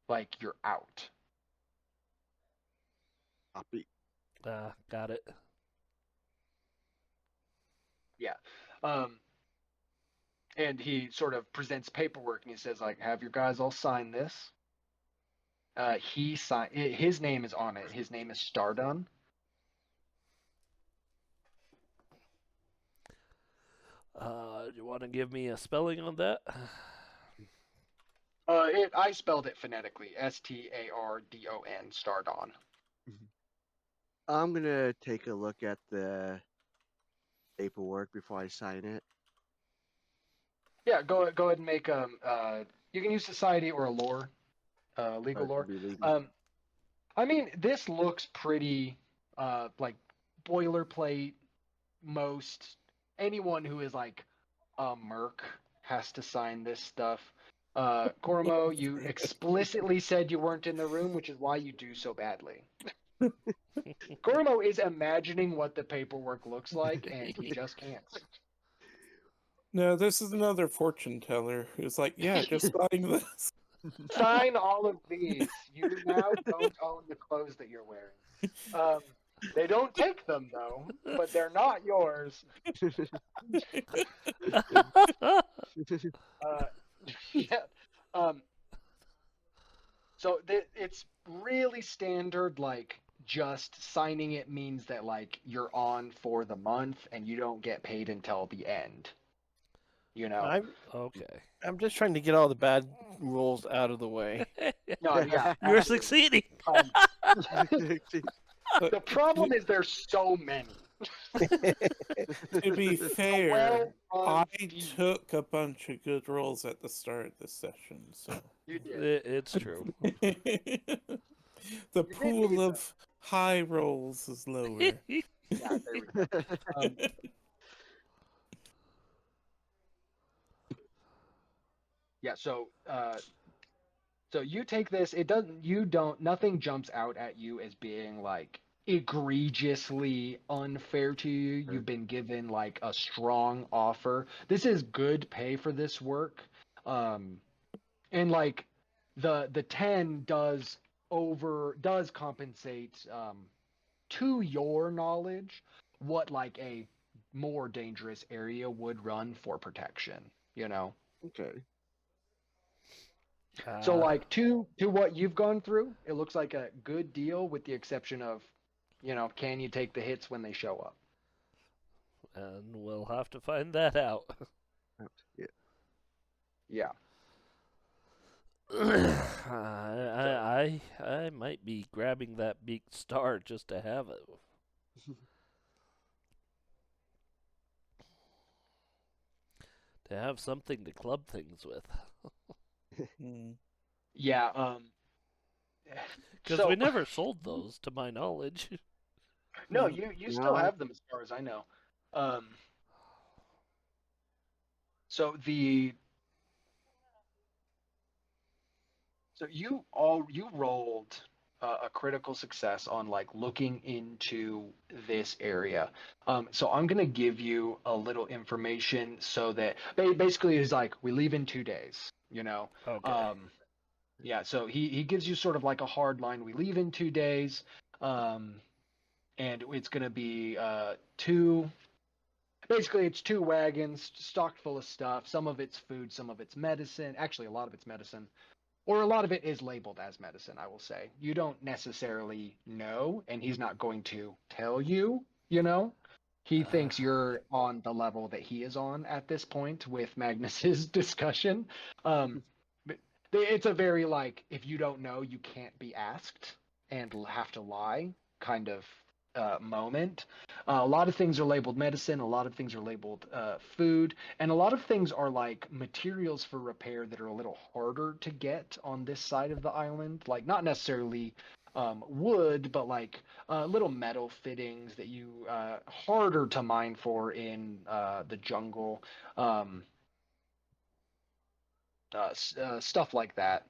like you're out. Copy. Got it. Yeah. And he sort of presents paperwork and he says like, have your guys all sign this. His name is on it. His name is Stardun. Do you want to give me a spelling on that? I spelled it phonetically. Stardon. Stardon. I'm gonna take a look at the paperwork before I sign it. Yeah, go ahead and make you can use society or a lore, legal It lore. should be legal. I mean, this looks pretty like boilerplate. Most anyone who is like a merc has to sign this stuff. Cormo, you explicitly said you weren't in the room, which is why you do so badly. Cormo is imagining what the paperwork looks like, and he just can't. No, this is another fortune teller who's like, yeah, just sign this. Sign all of these. You now don't own the clothes that you're wearing. They don't take them though, but they're not yours. Yeah. So it's really standard. Like just signing it means that like you're on for the month and you don't get paid until the end. You know. Okay. I'm just trying to get all the bad rules out of the way. No, yeah. You're absolutely. succeeding. The problem is there's so many. To be fair, well-run I feud. took a bunch of good rolls at the start of this session, so You did. It's true. the need pool of high rolls is lower. Yeah, there we go. Yeah, so you take this, nothing jumps out at you as being like egregiously unfair to you. You've been given like a strong offer. This is good pay for this work. And like the 10 does compensate to your knowledge what like a more dangerous area would run for protection, you know. Okay. So like to what you've gone through, it looks like a good deal with the exception of, you know, can you take the hits when they show up? And we'll have to find that out. Yeah. Yeah. I might be grabbing that big star just to have it. To have something to club things with. Hmm. Yeah, Because so we never sold those, to my knowledge. no, No. you still No. have them as far as I know. So you rolled a critical success on like looking into this area. So I'm gonna give you a little information so that basically is like we leave in 2 days. You know. Okay. Yeah. So he gives you sort of like a hard line. We leave in 2 days. And it's gonna be two. Basically, it's 2 wagons stocked full of stuff. Some of it's food, some of it's medicine. Actually, a lot of it's medicine. Or a lot of it is labeled as medicine, I will say. You don't necessarily know, and he's not going to tell you, you know? He thinks you're on the level that he is on at this point with Magnus's discussion. But it's a very, like, if you don't know, you can't be asked and have to lie kind of moment. A lot of things are labeled medicine, a lot of things are labeled food, and a lot of things are like materials for repair that are a little harder to get on this side of the island. Like, not necessarily wood, but like little metal fittings that you harder to mine for in the jungle. Stuff like that.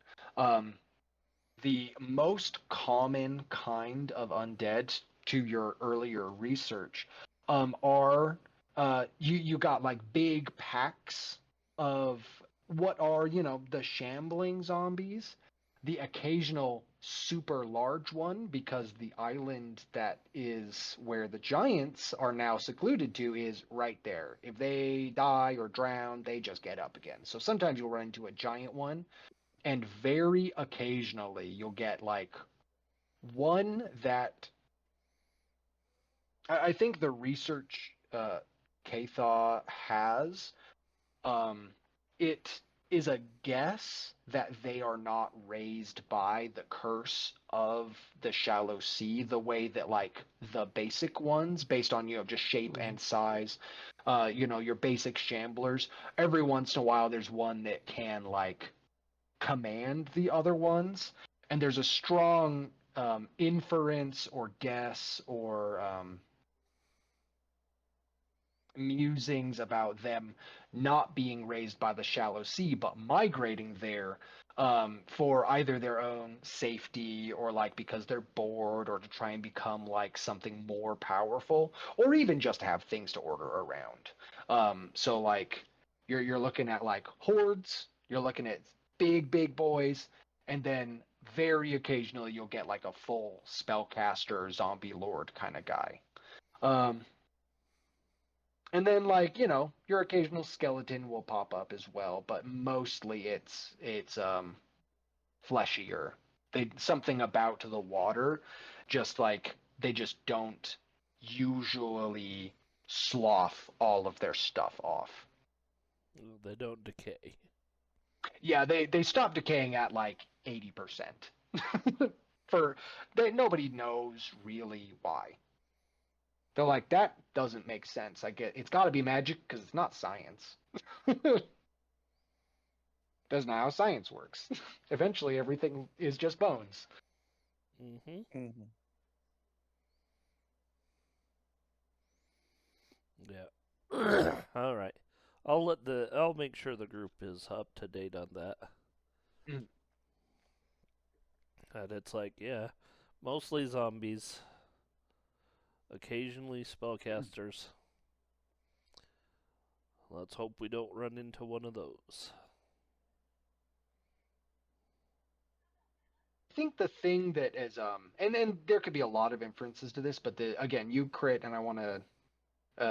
The most common kind of undead to your earlier research are you got like big packs of what are, the shambling zombies, the occasional super large one, because the island that is where the giants are now secluded to is right there. If they die or drown, they just get up again. So sometimes you'll run into a giant one, and very occasionally you'll get like one that I think the research Kathaw has, it is a guess that they are not raised by the curse of the shallow sea the way that like the basic ones, based on just shape and size, your basic shamblers. Every once in a while, there's one that can like command the other ones, and there's a strong inference or guess or musings about them not being raised by the shallow sea but migrating there, for either their own safety or like because they're bored or to try and become like something more powerful, or even just to have things to order around. So like you're looking at like hordes, you're looking at big boys, and then very occasionally you'll get like a full spellcaster zombie lord kind of guy. And then like, your occasional skeleton will pop up as well, but mostly it's fleshier. They something about the water, just like they just don't usually slough all of their stuff off. They don't decay. Yeah, they stop decaying at like 80%. Nobody knows really why. They're like, that doesn't make sense. I get it's got to be magic because it's not science. That's not how science works. Eventually, everything is just bones. Mm-hmm. Yeah. All right. I'll make sure the group is up to date on that. Mm. And it's like, yeah, mostly zombies, occasionally spellcasters. Let's hope we don't run into one of those. I think the thing that is and there could be a lot of inferences to this, but again, you crit, and I want to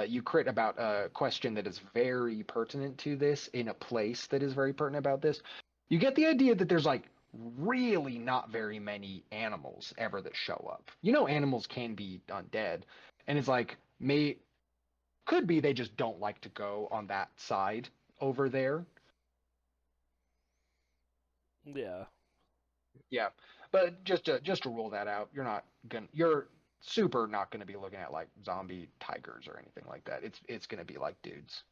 you crit about a question that is very pertinent to this in a place that is very pertinent about this. You get the idea that there's like really not very many animals ever that show up. Animals can be undead, and it's like could be they just don't like to go on that side over there. Yeah. Yeah, but just to rule that out, you're super not gonna be looking at like zombie tigers or anything like that. It's gonna be like dudes.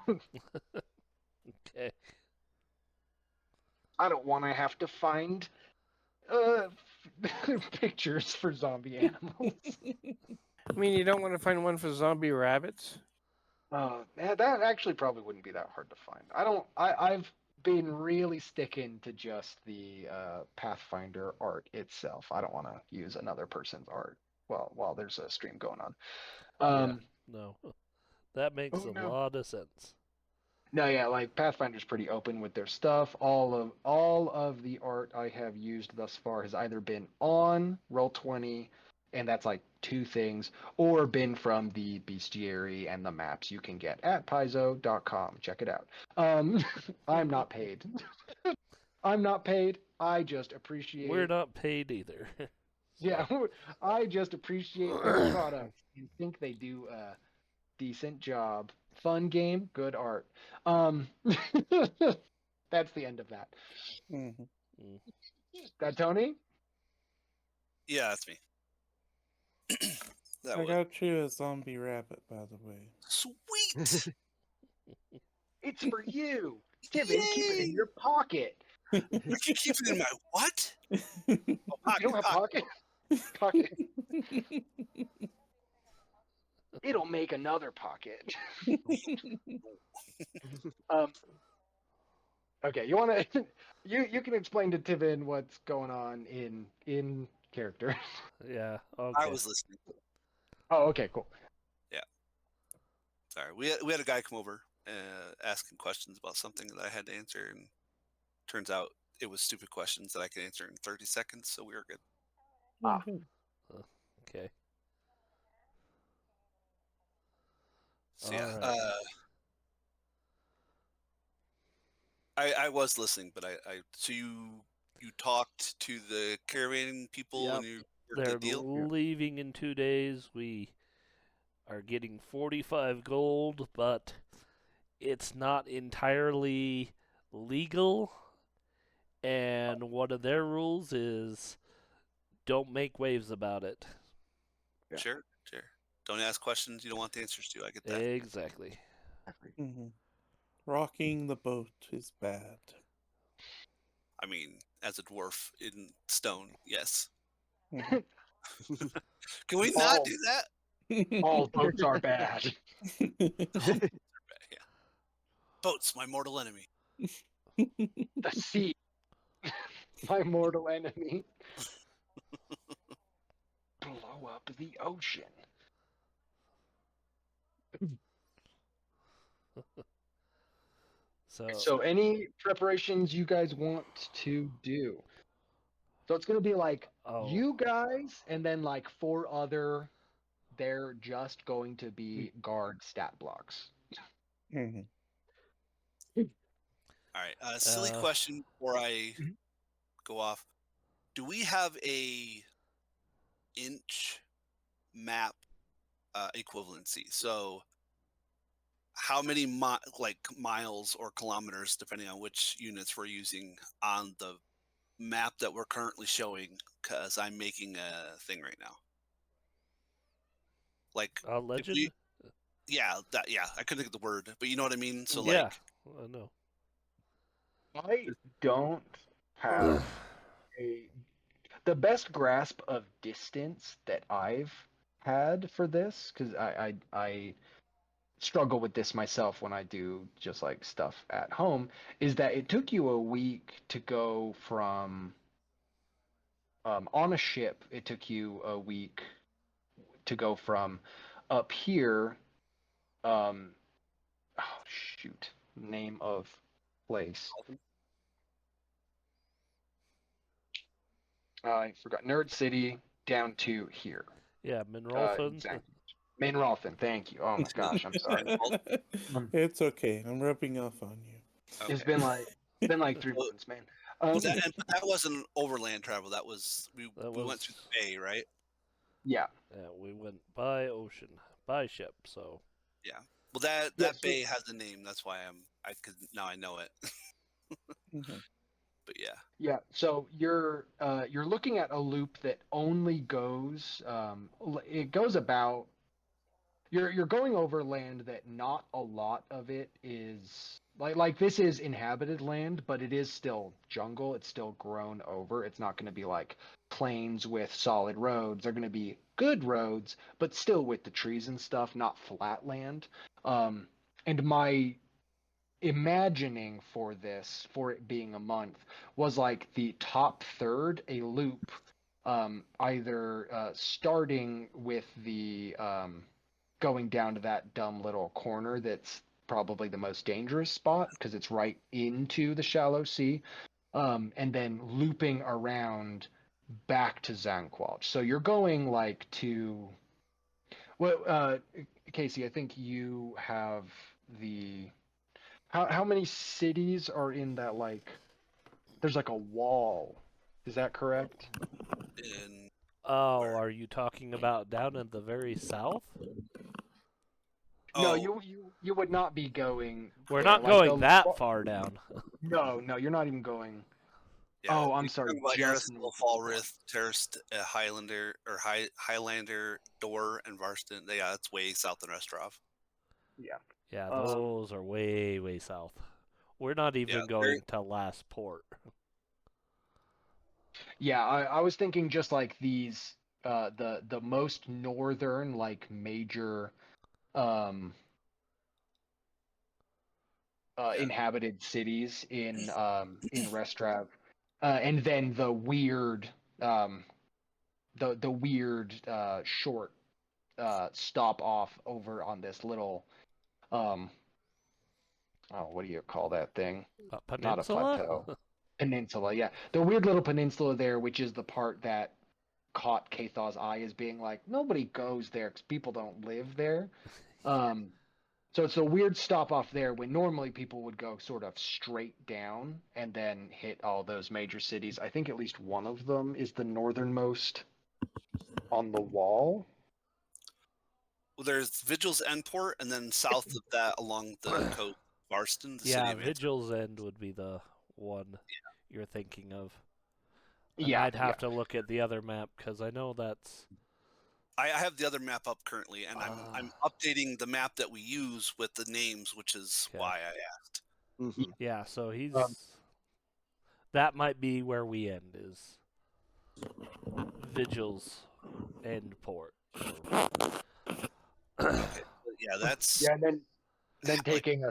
Okay. I don't want to have to find uh pictures for zombie animals. I mean, you don't want to find one for zombie rabbits? That actually probably wouldn't be that hard to find. I've been really sticking to just the Pathfinder art itself. I don't want to use another person's art while there's a stream going on. Yeah. No. That makes Oh a no. lot of sense. No, yeah, like Pathfinder's pretty open with their stuff. All of the art I have used thus far has either been on Roll20, and that's like two things, or been from the bestiary and the maps you can get at paizo.com. Check it out. I'm not paid. I'm not paid. I just appreciate. We're not paid either. Yeah, I just appreciate their products and think they do a decent job. Fun game, good art. That's the end of that. Mm-hmm. That Tony? Yeah, that's me. That I would. got you a zombie rabbit, by the way. Sweet! It's for you. Steven, keep it in your pocket. You can keep it in my what? Oh, You don't have pocket? Pocket. It'll make another pocket. Okay, you want to you can explain to Tivin what's going on in character. Yeah. Okay. I was listening. Oh, okay, cool. Sorry, we had a guy come over asking questions about something that I had to answer, and turns out it was stupid questions that I could answer in 30 seconds, so we were good. Ah. Okay. So All yeah, right. I was listening, but so you talked to the caravan people Yep. and you worked They're the deal. leaving in 2 days. We are getting 45 gold, but it's not entirely legal. And one of their rules is don't make waves about it. Yeah. Sure. Don't ask questions you don't want the answers to. I get that. Exactly. Mm-hmm. Rocking the boat is bad. I mean, as a dwarf in stone, yes. Mhm. Can we All- not do that? All boats are bad. Yeah. Boats, my mortal enemy. The sea, my mortal enemy. Blow up the ocean. So, any preparations you guys want to do? So it's gonna be like Oh, you guys, and then like 4 other. They're just going to be guard stat blocks. Mhm. All right. Silly question before I Mhm. go off. Do we have a inch map equivalency? So how many miles or kilometers, depending on which units we're using on the map that we're currently showing? Because I'm making a thing right now. Like if legend. we, yeah, I couldn't think of the word, but you know what I mean. So Yeah, like, I know. I don't have the best grasp of distance that I've had for this, because I struggle with this myself when I do just like stuff at home, is that it took you a week to go from on a ship. It took you a week to go from up here. Oh shoot, name of place. I forgot. Nerd City down to here. Yeah, Minrolfin. Exactly. Mainrolthen, thank you. Oh my gosh, I'm sorry. It's okay. I'm rubbing off on you. okay. It's been like 3 So, months, man. but that wasn't overland travel. That was we was went through the bay, right? Yeah. Yeah, we went by ocean, by ship. So Yeah. Well, that Yeah, so- bay has a name. That's why now I know it. Mhm. But yeah. Yeah, so you're looking at a loop that only goes it goes about you're going over land that not a lot of it is like this is inhabited land, but it is still jungle. It's still grown over. It's not going to be like plains with solid roads. They're going to be good roads, but still with the trees and stuff, not flat land. And my imagining for this, for it being a month, was like the top third, a loop, either starting with the going down to that dumb little corner that's probably the most dangerous spot because it's right into the shallow sea, and then looping around back to Zanqualch. So you're going like to well, Casey, I think you have the how many cities are in that like there's like a wall. Is that correct? In oh, where? are you talking about down in the very south? No, Oh, you would not be going We're there. not Like going that far down. No, you're not even going. yeah. Oh, I'm You're sorry. talking about Just Aristotle, north of Fall the line. Rift, Terraced, Highlander, or Highlander, Door, and Varston. Yeah, that's way south in Restrov. Yeah. Yeah, those are way, way south. We're not Yeah, even going to last port. Yeah, I was thinking just like these the most northern like major um yeah. inhabited cities in Restrav. And then um the weird short stop off over on this little oh, what do you call that thing? A Not a peninsula? plateau. Peninsula, yeah. The weird little peninsula there, which is the part that caught Kathaw's eye as being like, nobody goes there because people don't live there. So it's a weird stop off there when normally people would go sort of straight down and then hit all those major cities. I think at least one of them is the northernmost on the wall. Well, there's Vigil's Endport, and then south of that along the coast, Varston, the city Yeah, of Antwerp. Vigil's End would be the one you're thinking of. And Yeah, I'd have to look at the other map because I know that's. I have the other map up currently, and I'm updating the map that we use with the names, which is Okay. why I asked. Mhm. Yeah, so he's. That might be where we end, is Vigil's End port. Okay, yeah, that's Yeah, and then taking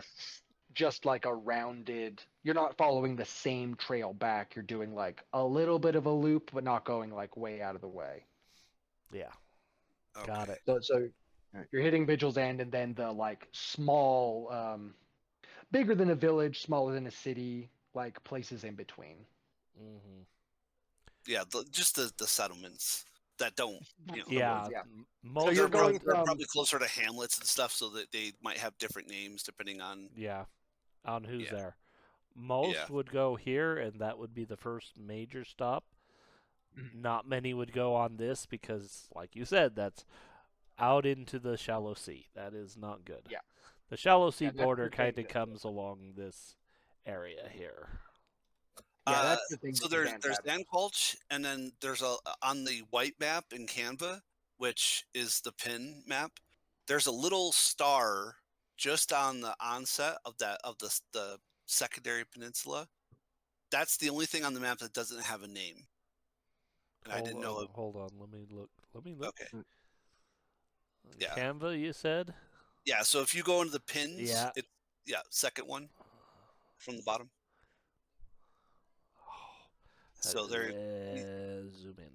just like a rounded. You're not following the same trail back. You're doing like a little bit of a loop, but not going like way out of the way. Yeah, okay. got it. So you're hitting Vigil's End, and then the like small, bigger than a village, smaller than a city, like places in between. Mm-hmm. Yeah, just the settlements that don't, Yeah, yeah. most So you're they're, going they're from probably closer to hamlets and stuff, so that they might have different names depending on. Yeah, on who's Yeah. there. Most Yeah. would go here, and that would be the first major stop. Not many would go on this because, like you said, that's out into the shallow sea. That is not good. Yeah. The shallow sea that's border the thing kind of that- comes along this area here. Yeah, that's the thing. So that there's Van had. Dan Gulch, and then there's on the white map in Canva, which is the pin map. There's a little star just on the onset of the secondary peninsula. That's the only thing on the map that doesn't have a name. And I didn't know it. Hold on. Let me look. Okay. Yeah. Canva, you said? Yeah. So if you go into the pins, Yeah. Second one from the bottom. So there. Zoom in.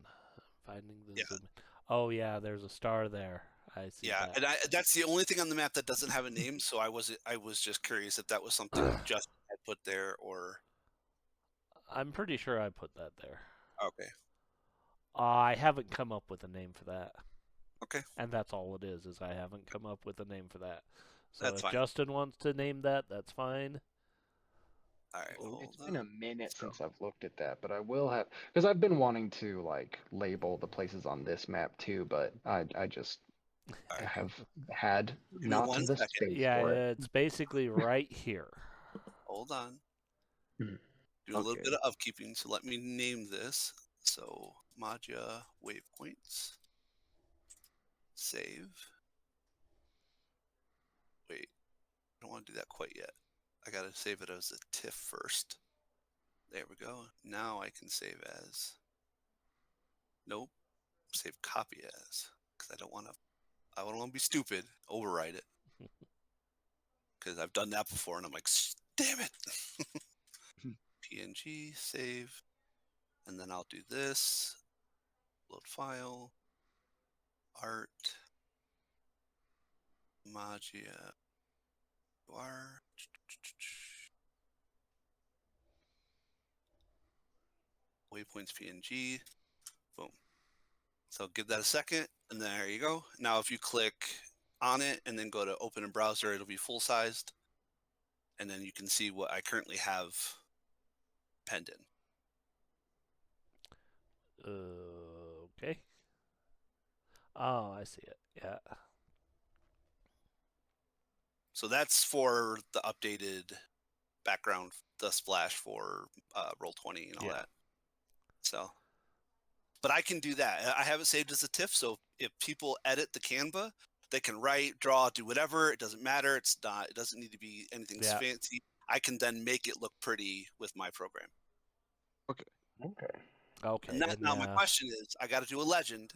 Finding the zoom in. Oh yeah, there's a star there. I see. Yeah, that. and that's the only thing on the map that doesn't have a name. So I was just curious if that was something Justin had put there, or I'm pretty sure I put that there. okay. I haven't come up with a name for that. Okay. And that's all it is I haven't come up with a name for that. So That's if fine. Justin wants to name that, that's fine. All right. It's been a minute since I've looked at that, but I will have because I've been wanting to like label the places on this map too, but I just have had me not one the second. space Yeah, for it. it's basically right here. Hold on. Hmm. Do a little bit of upkeeping. So let me name this. So Majia waypoints. Save. Wait, I don't want to do that quite yet. I gotta save it as a TIFF first. There we go. Now I can save as. Nope. Save copy as, because I don't want to be stupid. Overwrite it. Because I've done that before, and I'm like, damn it. PNG save, and then I'll do this. Load file. Art. Majia. Waypoints PNG. Boom. So give that a second, and there you go. Now if you click on it and then go to open in browser, it'll be full sized, and then you can see what I currently have penned in. Okay. Oh, I see it. Yeah. So that's for the updated background, the splash for Roll20 and all that. So, but I can do that. I have it saved as a TIFF, so if people edit the Canva, they can write, draw, do whatever. It doesn't matter. It doesn't need to be anything fancy. I can then make it look pretty with my program. Okay. And now my question is, I got to do a legend.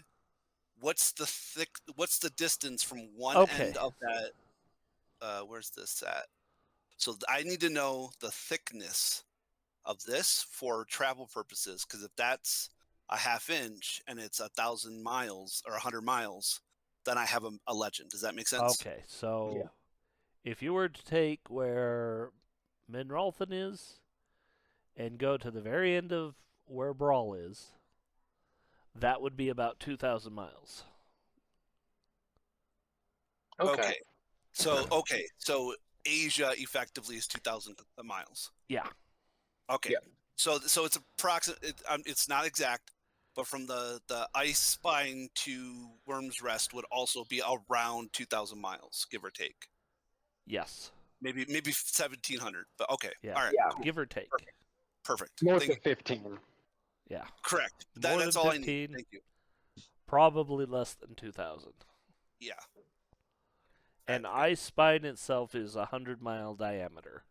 What's the distance from one end of that? Where's this at? So I need to know the thickness of this for travel purposes, because if that's a half inch and it's 1,000 miles or 100 miles, then I have a legend. Does that make sense? Okay, so If you were to take where Minralthan is and go to the very end of where Brawl is, that would be about 2,000 miles. Okay. So Asia effectively is 2,000 miles. Yeah. Okay. Yeah. So it's approximate. It's not exact, but from the ice spine to Worm's Rest would also be around 2,000 miles, give or take. Yes. Maybe 1,700. But okay. Yeah. All right. Yeah. Cool. Give or take. Perfect. North Thank of 15. you. Yeah. Correct. More That's than all I need. 15. Thank you. Probably less than 2,000. Yeah. And Okay. Ice Spine itself is 100-mile diameter.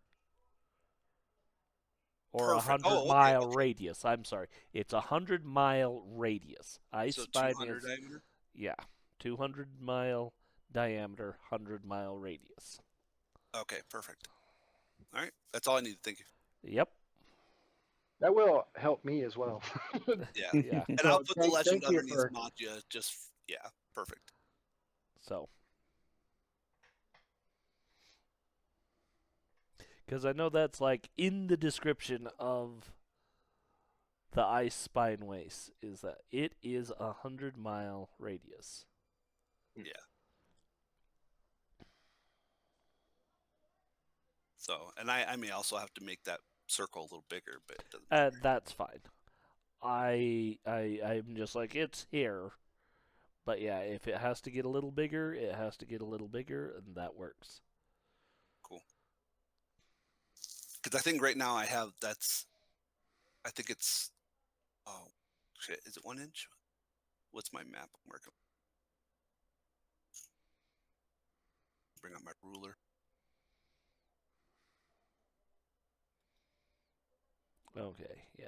Or a Perfect. 100-mile Okay. radius. I'm sorry. It's a 100-mile radius. Ice So Spine 200 is, diameter. yeah, 200-mile diameter, 100-mile radius. Okay. Perfect. All right. That's all I need. Thank you. Yep. That will help me as well. Yeah. Yeah. And So I'll put the legend thank you underneath for. Majia. Yeah. Perfect. So. Because I know that's like in the description of the Ice Spine Waste, is that it is a 100-mile radius. Yeah. So, and I may also have to make that circle a little bigger, but it doesn't matter. That's fine. I'm just like, it's here. But yeah, if it has to get a little bigger, it has to get a little bigger, and that works. Cool. Because I think right now I think it's, oh, shit, is it 1 inch? What's my map I'm working? Bring up my ruler. Okay, yeah.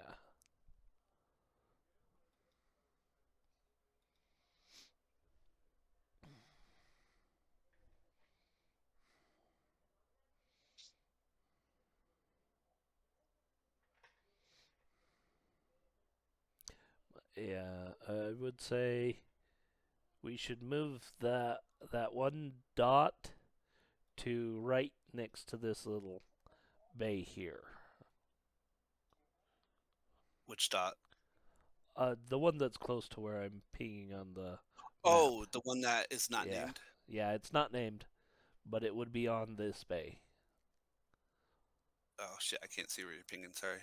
Yeah, I would say we should move that one dot to right next to this little bay here. Which dot? The one that's close to where I'm pinging on the Oh, map. the one that is not Yeah. named? Yeah, it's not named, but it would be on this bay. Oh, shit, I can't see where you're pinging, sorry.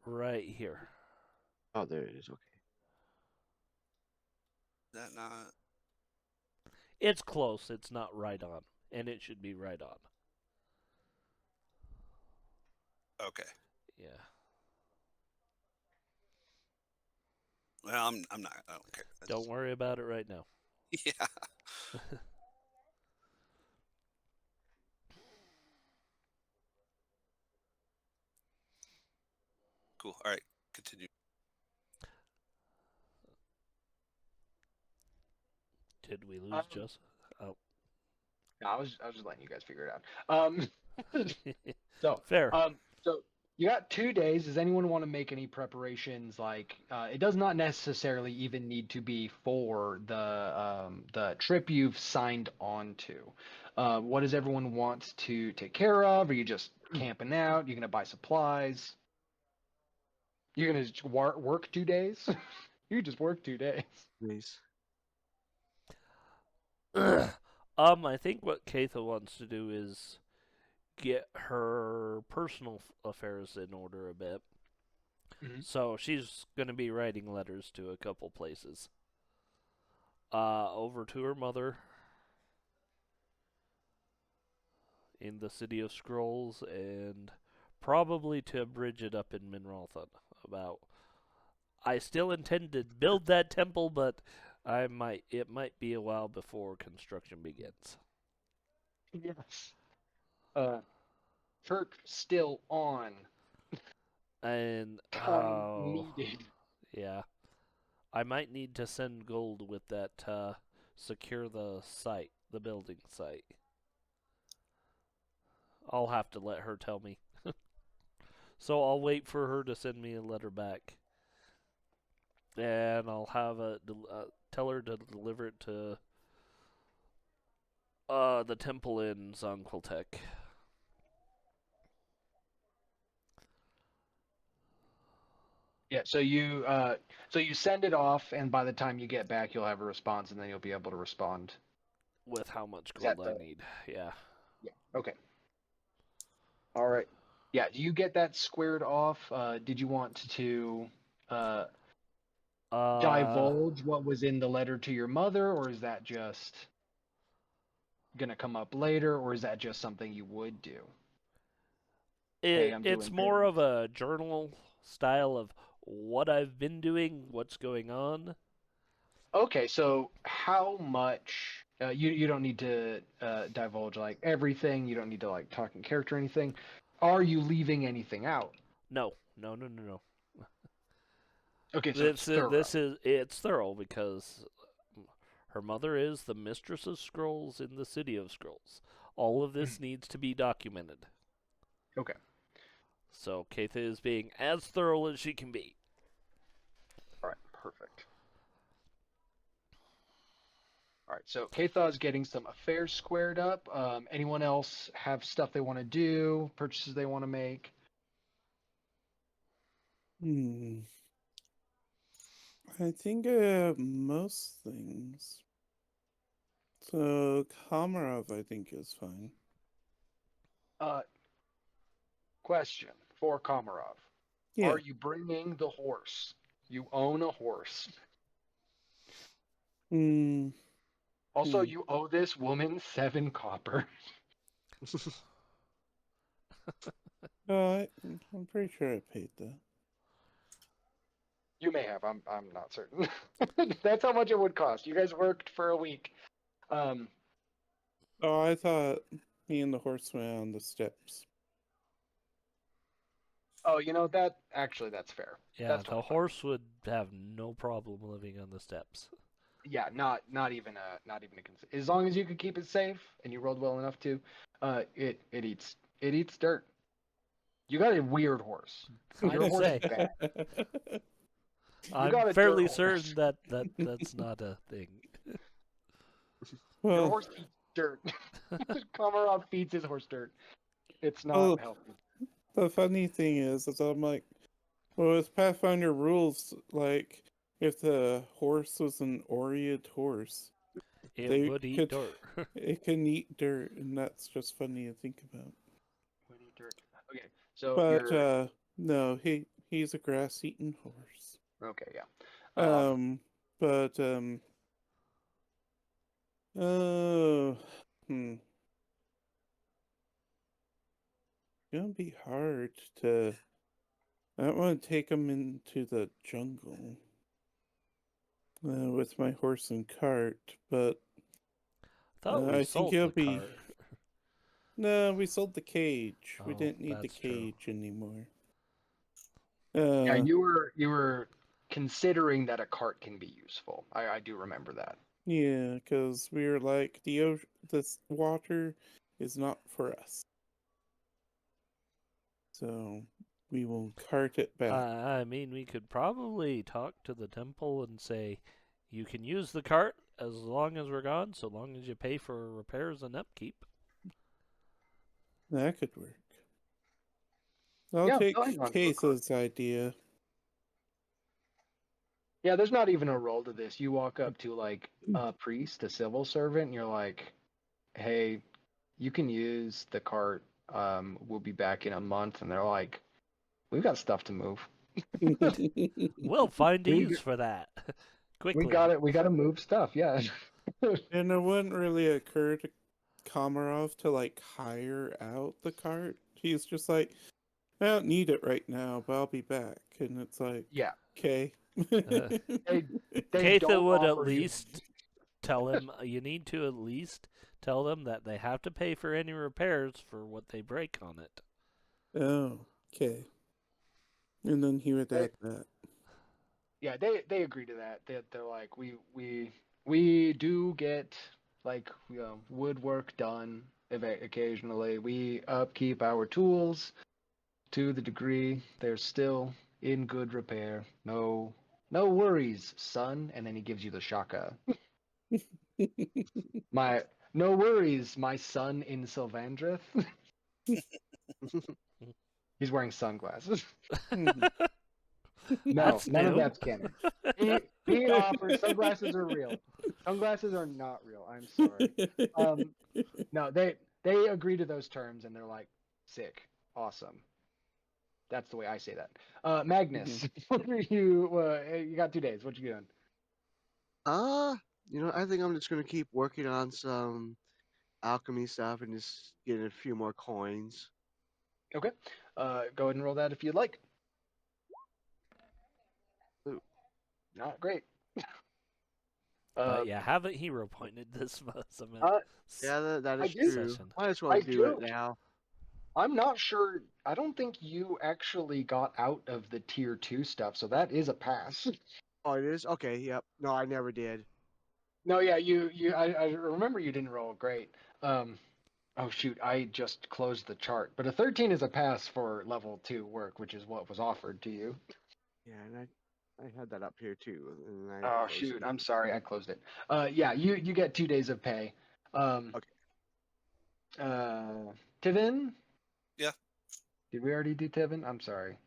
Right here. Oh, there it is. Okay. That not... It's close. It's not right on, and it should be right on. Okay. Yeah. Well, I'm not, I don't care. Don't worry about it right now. Yeah. Cool. All right, continue. Did we lose Joseph? Oh. No, I was just letting you guys figure it out. So Fair. So you got 2 days. Does anyone want to make any preparations? Like, it does not necessarily even need to be for the trip you've signed on to. What does everyone want to take care of? Are you just camping out? You're gonna buy supplies? You're gonna just work 2 days? You just work 2 days. Nice. I think what Katha wants to do is get her personal affairs in order a bit. Mhm. So she's going to be writing letters to a couple places. Over to her mother in the City of Scrolls, and probably to Bridget up in Minralthon about. I still intend to build that temple, but it might be a while before construction begins. Yes. Church still on. And Time needed. yeah, I might need to send gold with that secure the site, the building site. I'll have to let her tell me. So I'll wait for her to send me a letter back, and I'll have tell her to deliver it to The temple in Zonquiltec. Yeah, so you send it off, and by the time you get back, you'll have a response, and then you'll be able to respond. With how much Is that gold I need. Yeah. Yeah. Okay. All right. Yeah. Do you get that squared off? Did you want to uh, divulge what was in the letter to your mother, or is that just gonna come up later, or is that just something you would do? Hey, I'm It's doing more things. of a journal style of what I've been doing, what's going on. Okay, so how much? You don't need to divulge like everything. You don't need to like talk in character or anything. Are you leaving anything out? No, no, no, no, no. Okay, so it's thorough. It's thorough because her mother is the mistress of scrolls in the city of scrolls. All of this Mhm. needs to be documented. Okay. So Keitha is being as thorough as she can be. All right. Perfect. All right, so Katha's getting some affairs squared up. Anyone else have stuff they want to do, purchases they want to make? Hmm. I think most things. So Komarov, I think, is fine. Uh, question for Komarov. Yeah. Are you bringing the horse? You own a horse. Hmm. Also, Hmm. you owe this woman 7 copper. I'm pretty sure I paid that. You may have. I'm not certain. That's how much it would cost. You guys worked for a week. Um, Oh, I thought me and the horse went on the steps. oh, that's fair. Yeah, That's the totally fine. horse would have no problem living on the steps. Yeah, not even a as long as you could keep it safe and you rolled well enough to, it eats dirt. You got a weird horse. Your I'd horse is say. bad. You I'm got a dirt fairly horse. certain that's not a thing. Your well, horse eats dirt. Komarov feeds his horse dirt. It's not well, healthy. the funny thing is I'm like, well, with Pathfinder rules, like, if the horse was an Oriate horse, It they would eat could, dirt. it can eat dirt, and that's just funny to think about. Would eat dirt. Okay, so But you're no, he's a grass-eating horse. okay. Yeah. Um, but oh, hmm, gonna be hard to. I don't want to take him into the jungle with my horse and cart, but Thought we I think sold he'll the be. cart. No, we sold the cage. We Oh, didn't need the that's true. cage anymore. Yeah, Uh, you were considering that a cart can be useful. I do remember that. yeah, because we were like this water is not for us, so we will cart it back. I mean, we could probably talk to the temple and say, you can use the cart as long as we're gone, so long as you pay for repairs and upkeep. That could work. I'll Yeah, take they'll hang on to a cart. Keitha's idea. Yeah, there's not even a role to this. You walk up to like a priest, a civil servant, and you're like, "Hey, you can use the cart. We'll be back in a month." And they're like, "We've got stuff to move. We'll find a We use for that we quickly. got it. We got to move stuff." Yeah. And it wouldn't really occur to Komarov to like hire out the cart. He's just like, I don't need it right now, but I'll be back. And it's like, Yeah. okay. Uh, They Keitha don't would at offer you. least tell him, you need to at least tell them that they have to pay for any repairs for what they break on it. Oh, okay. And then he would They, add that. yeah, they agree to that. They're like, we do get like woodwork done occasionally. We upkeep our tools to the degree they're still in good repair. No worries, son. And then he gives you the shaka. My No worries, my son in Sylvandreth. He's wearing sunglasses. No, That's none of new. that's canon. He offers sunglasses are real. Sunglasses are not real. I'm sorry. No, they agree to those terms and they're like, sick, awesome. That's the way I say that. Magnus, what are you? You got 2 days. What you doing? I think I'm just gonna keep working on some alchemy stuff and just getting a few more coins. Okay. Go ahead and roll that if you'd like. Ooh. Not great. But yeah, haven't hero pointed this summit Uh, Yeah, that I is do. true. session? Might as well I do do. it now. I'm not sure. I don't think you actually got out of the tier 2 stuff, so that is a pass. Oh, it is? Okay, yep. No, I never did. No, yeah, I remember you didn't roll great. Oh shoot, I just closed the chart. But a 13 is a pass for level 2 work, which is what was offered to you. Yeah, and I had that up here too, and I Oh closed shoot, it. I'm sorry, I closed it. Yeah, you get 2 days of pay. Okay. Tivin? Yeah. Did we already do Tivin? I'm sorry.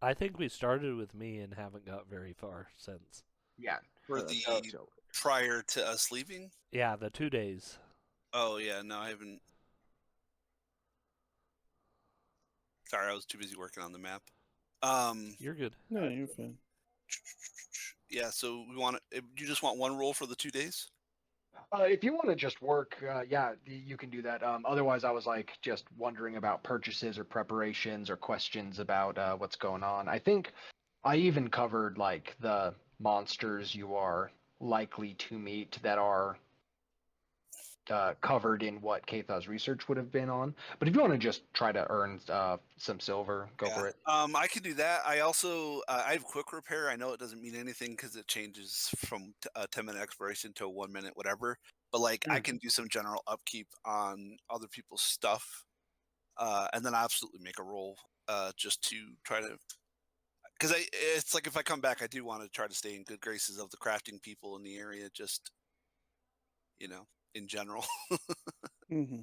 I think we started with me and haven't got very far since. Yeah. For So the that's over. prior to us leaving. Yeah, the 2 days. Oh yeah, no, I haven't. Sorry, I was too busy working on the map. You're good. No, you're fine. Yeah, so we want to. You just want one roll for the 2 days? If you want to just work, yeah, you can do that. Otherwise, I was like just wondering about purchases or preparations or questions about what's going on. I think I even covered like the monsters you are likely to meet that are covered in what Katha's research would have been on. But if you want to just try to earn some silver, go for it. I can do that. I also I have quick repair. I know it doesn't mean anything because it changes from a 10-minute expiration to a 1 minute, whatever. But like I can do some general upkeep on other people's stuff, and then I absolutely make a roll just to try to. Because it's like if I come back, I do want to try to stay in good graces of the crafting people in the area, just in general. Mm-hmm.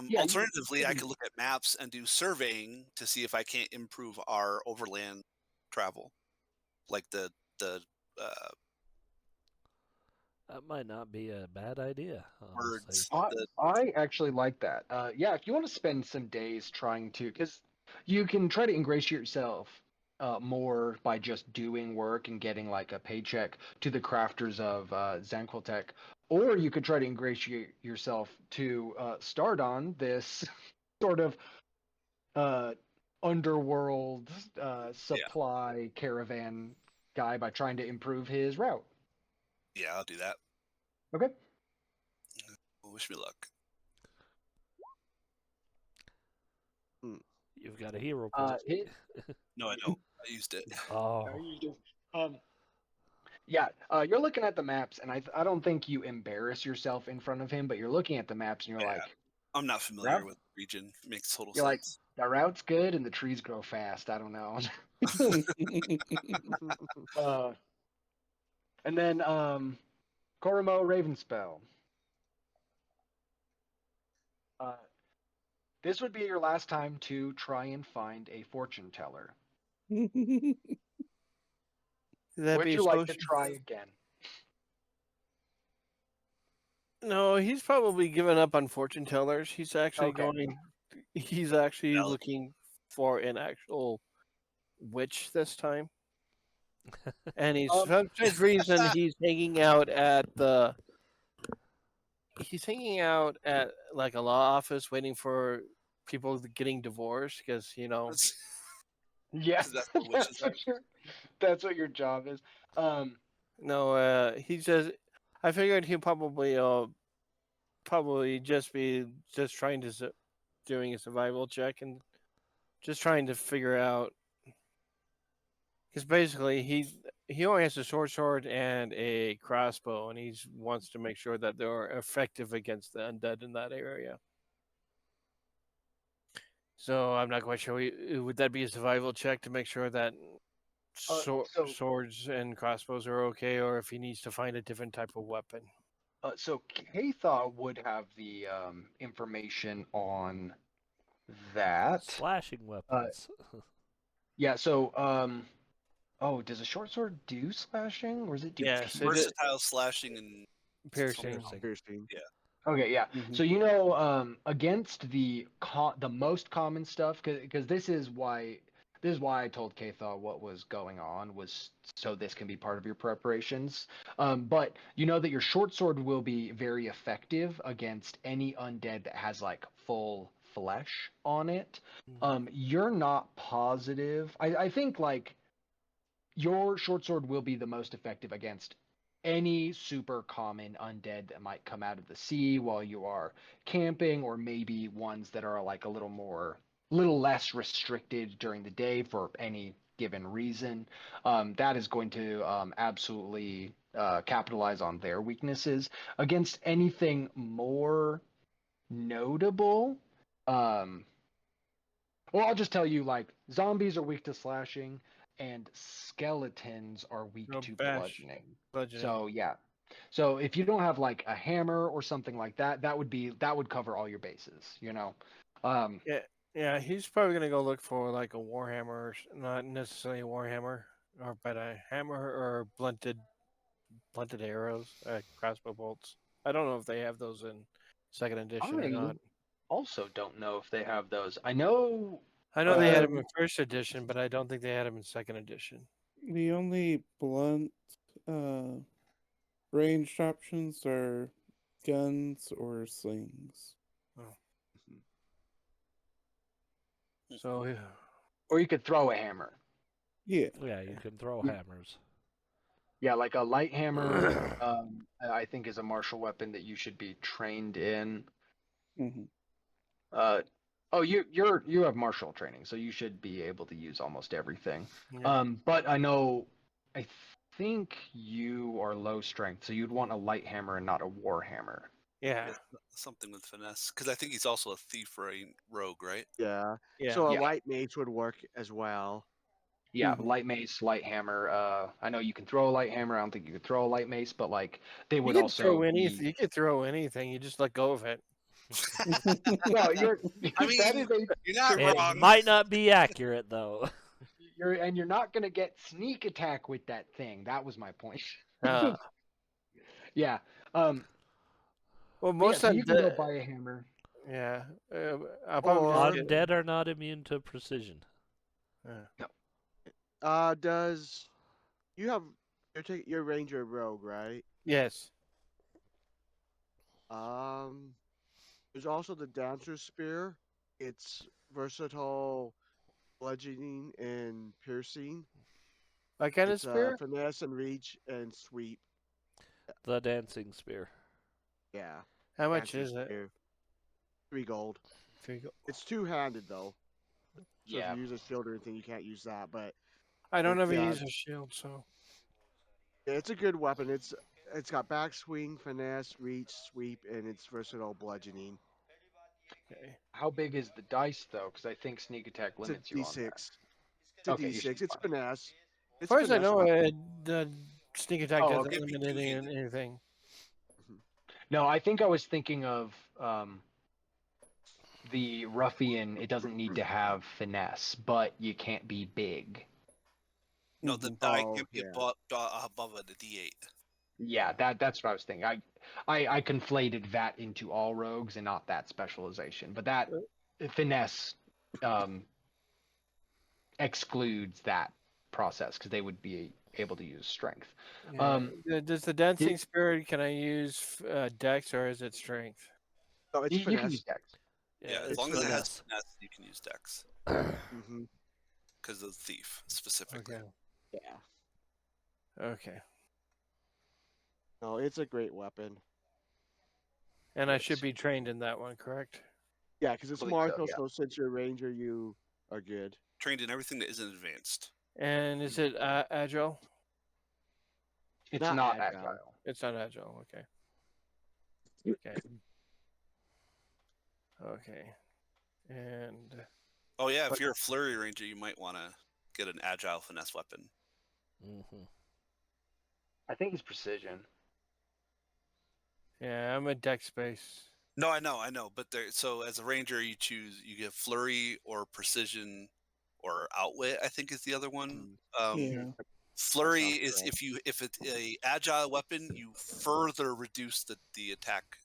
Yeah, Alternatively, I could look at maps and do surveying to see if I can't improve our overland travel, like the That might not be a bad idea, honestly. words. I actually like that. Yeah, if you want to spend some days trying to, because you can try to ingratiate yourself more by just doing work and getting like a paycheck to the crafters of Zanquiltech, or you could try to ingratiate yourself to Stardon, this sort of underworld supply caravan guy, by trying to improve his route. Yeah, I'll do that. Okay. Well, wish me luck. You've got a hero point. No, I don't. I used it. Oh, Yeah, you're looking at the maps, and I don't think you embarrass yourself in front of him, but you're looking at the maps, and you're Yeah. like, I'm not familiar Route? with the region. It makes total you're like, sense. the route's good, and the trees grow fast. I don't know. And then Korimo Ravenspell. This would be your last time to try and find a fortune teller. That'd Would be you like to social. try again? No, he's probably given up on fortune tellers. He's actually Okay. going. He's actually Valid. looking for an actual witch this time. And he's for some strange reason he's hanging out at the. He's hanging out at like a law office, waiting for people getting divorced because Yes, That's what witches are. that's what your job is. No, he just. I figured he'd probably just be just trying to doing a survival check and just trying to figure out because basically he only has a short sword and a crossbow, and he wants to make sure that they're effective against the undead in that area. So I'm not quite sure. Would that be a survival check to make sure that So swords and crossbows are okay, or if he needs to find a different type of weapon? So Katha would have the information on that. Slashing weapons. Yeah. So oh, does a short sword do slashing, or does it do Yes, it piercing? is. Versatile slashing and Piercing. Piercing. Okay, yeah. Mhm. So against the most common stuff, because this is why I told Katha what was going on, was so this can be part of your preparations. But you know that your short sword will be very effective against any undead that has like full flesh on it. You're not positive. I think like your short sword will be the most effective against any super common undead that might come out of the sea while you are camping, or maybe ones that are like a little less restricted during the day for any given reason. That is going to absolutely capitalize on their weaknesses. Against anything more notable, um, well, I'll just tell you, like, zombies are weak to slashing, and skeletons are weak No to bash. bludgeoning. Bludgeoning. So yeah. So if you don't have like a hammer or something like that, that would cover all your bases, you know. Um, Yeah, he's probably gonna go look for like a warhammer, not necessarily a warhammer, but a hammer or blunted arrows, crossbow bolts. I don't know if they have those in second edition or I not. also don't know if they have those. I know. I know they had them Um, in first edition, but I don't think they had them in second edition. The only blunt uh, ranged options are guns or slings. Oh. Mhm. So yeah. or you could throw a hammer. Yeah. Yeah, you can throw Yeah, hammers. yeah, like a light hammer. I think is a martial weapon that you should be trained in. hmm Uh, oh, you have martial training, so you should be able to use almost everything. Yeah. But I think you are low strength, so you'd want a light hammer and not a war hammer. Yeah. yeah, something with finesse. Because I think he's also a thief or a rogue, right? Yeah. Yeah. So a Yeah, light mage would work as well. yeah, light mace, light hammer. I know you can throw a light hammer. I don't think you could throw a light mace, but like they You would can throw also anything. be. You can throw anything. You just let go of it. Well, you're I that mean, is a you're not It wrong. might not be accurate though. you're not gonna get sneak attack with that thing. That was my point. Uh, Yeah. Um. well, But yeah, most so of you can go the buy a hammer. yeah. I'll probably just Or get. Undead are not immune to precision. does you have your ranger rogue, right? Yes. Um, there's also the dancer spear. It's versatile bludgeoning and piercing. What kind of It's spear? finesse and reach and sweep. The dancing spear. Yeah, How much dancing is it? spear. 3 gold. Three go- It's two-handed though, so if Yeah. you use a shield or anything, you can't use that. But I don't ever yeah, use a shield, so it's a good weapon. It's got backswing, finesse, reach, sweep, and it's versatile bludgeoning. okay. How big is the dice though? Because I think sneak attack It's a limits you on that. D6. It's a Okay, you should D6. be It's fine. finesse. As It's a far as I finesse know, weapon. the sneak attack Oh, doesn't okay. It'd be limit two-handed. anything. Mhm. No, I think I was thinking of the ruffian. It doesn't need to have finesse, but you can't be big. No, the hmm die Oh can't be yeah. above a D8. Yeah, that's what I was thinking. I conflated that into all rogues and not that specialization, but that finesse um, excludes that process because they would be able to use strength. Yeah. Does the dancing Did, spirit? Can I use dex or is it strength? No, it's you can use finesse. dex. Yeah, Yeah, as it's long as it has finesse. finesse, you can use Dex Hmm because of the thief specifically. Okay. Yeah. Okay. No, it's a great weapon. And I should Yes, be trained in that one, correct? Yeah, because it's I believe so. martial, Yeah, so since you're a ranger, you are good. Trained in everything that isn't advanced. And is it agile? it's Not not agile. agile. It's not agile. Okay. Okay. Okay. And Oh yeah, if But you're a flurry ranger, you might want to get an agile finesse weapon. Hmm I think it's precision. Yeah, I'm a deck space. No, I know. But so as a ranger, you get flurry or precision or outwit. I think is the other one. Yeah. Flurry sounds is correct. if it's a agile weapon, you further reduce the attack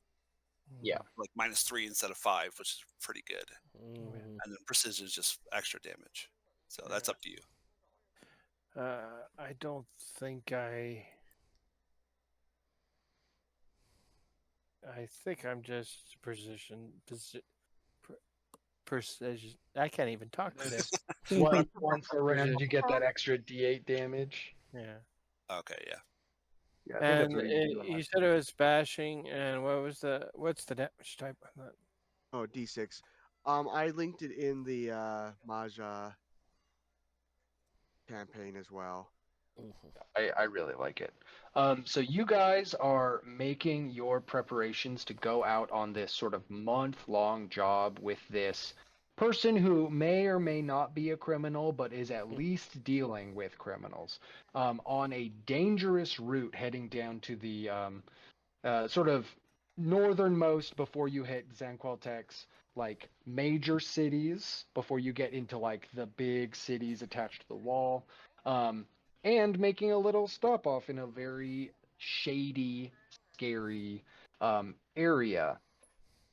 Yeah. like -3 instead of 5, which is pretty good. Mhm. And then precision is just extra damage. So that's Yeah. up to you. I don't think I think I'm just precision. I can't even talk today. That's once around you get that extra D8 damage. Yeah. Okay, yeah. Yeah, I think that's And what you do. you said it was bashing, and what's the damage type on that? Oh, D6. I linked it in the Majia campaign as well. I really like it. So you guys are making your preparations to go out on this sort of month-long job with this person who may or may not be a criminal, but is at least dealing with criminals on a dangerous route heading down to the sort of northernmost before you hit Zanqualtex, like major cities before you get into like the big cities attached to the wall, and making a little stop off in a very shady, scary area.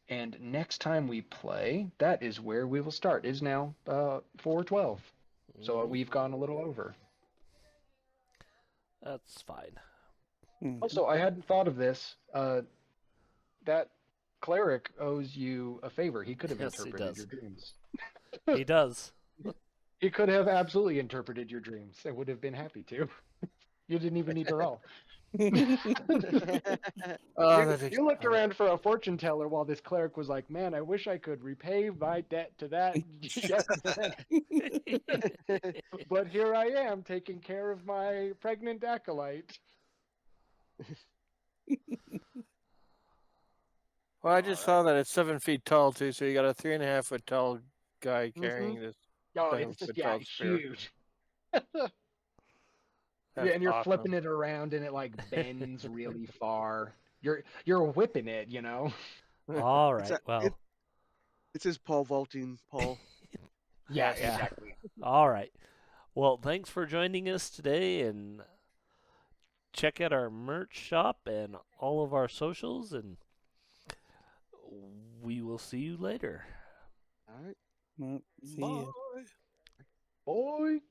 And next time we play, that is where we will start. It is now 4:12, so we've gone a little over. That's fine. Also, I hadn't thought of this. That cleric owes you a favor. He could have Yes, he interpreted does. your dreams. He does. He could have absolutely interpreted your dreams and would have been happy to. You didn't even need to roll. Oh, You, that makes you me looked happy. around for a fortune teller while this cleric was like, "Man, I wish I could repay my debt to that shepherd." But here I am taking care of my pregnant acolyte. Well, I just saw that it's 7 feet tall too, so you got a 3.5 foot tall guy carrying this Oh, 7 it's foot yeah, tall spear. huge. That's And you're awesome. flipping it around and it like bends really far. You're whipping it, you know. All It's right. Well, it says Paul vaulting Paul. Yeah, Yes. exactly. all right. Well, thanks for joining us today, and check out our merch shop and all of our socials, and we will see you later. All right. Well, see ya. Bye. Boy.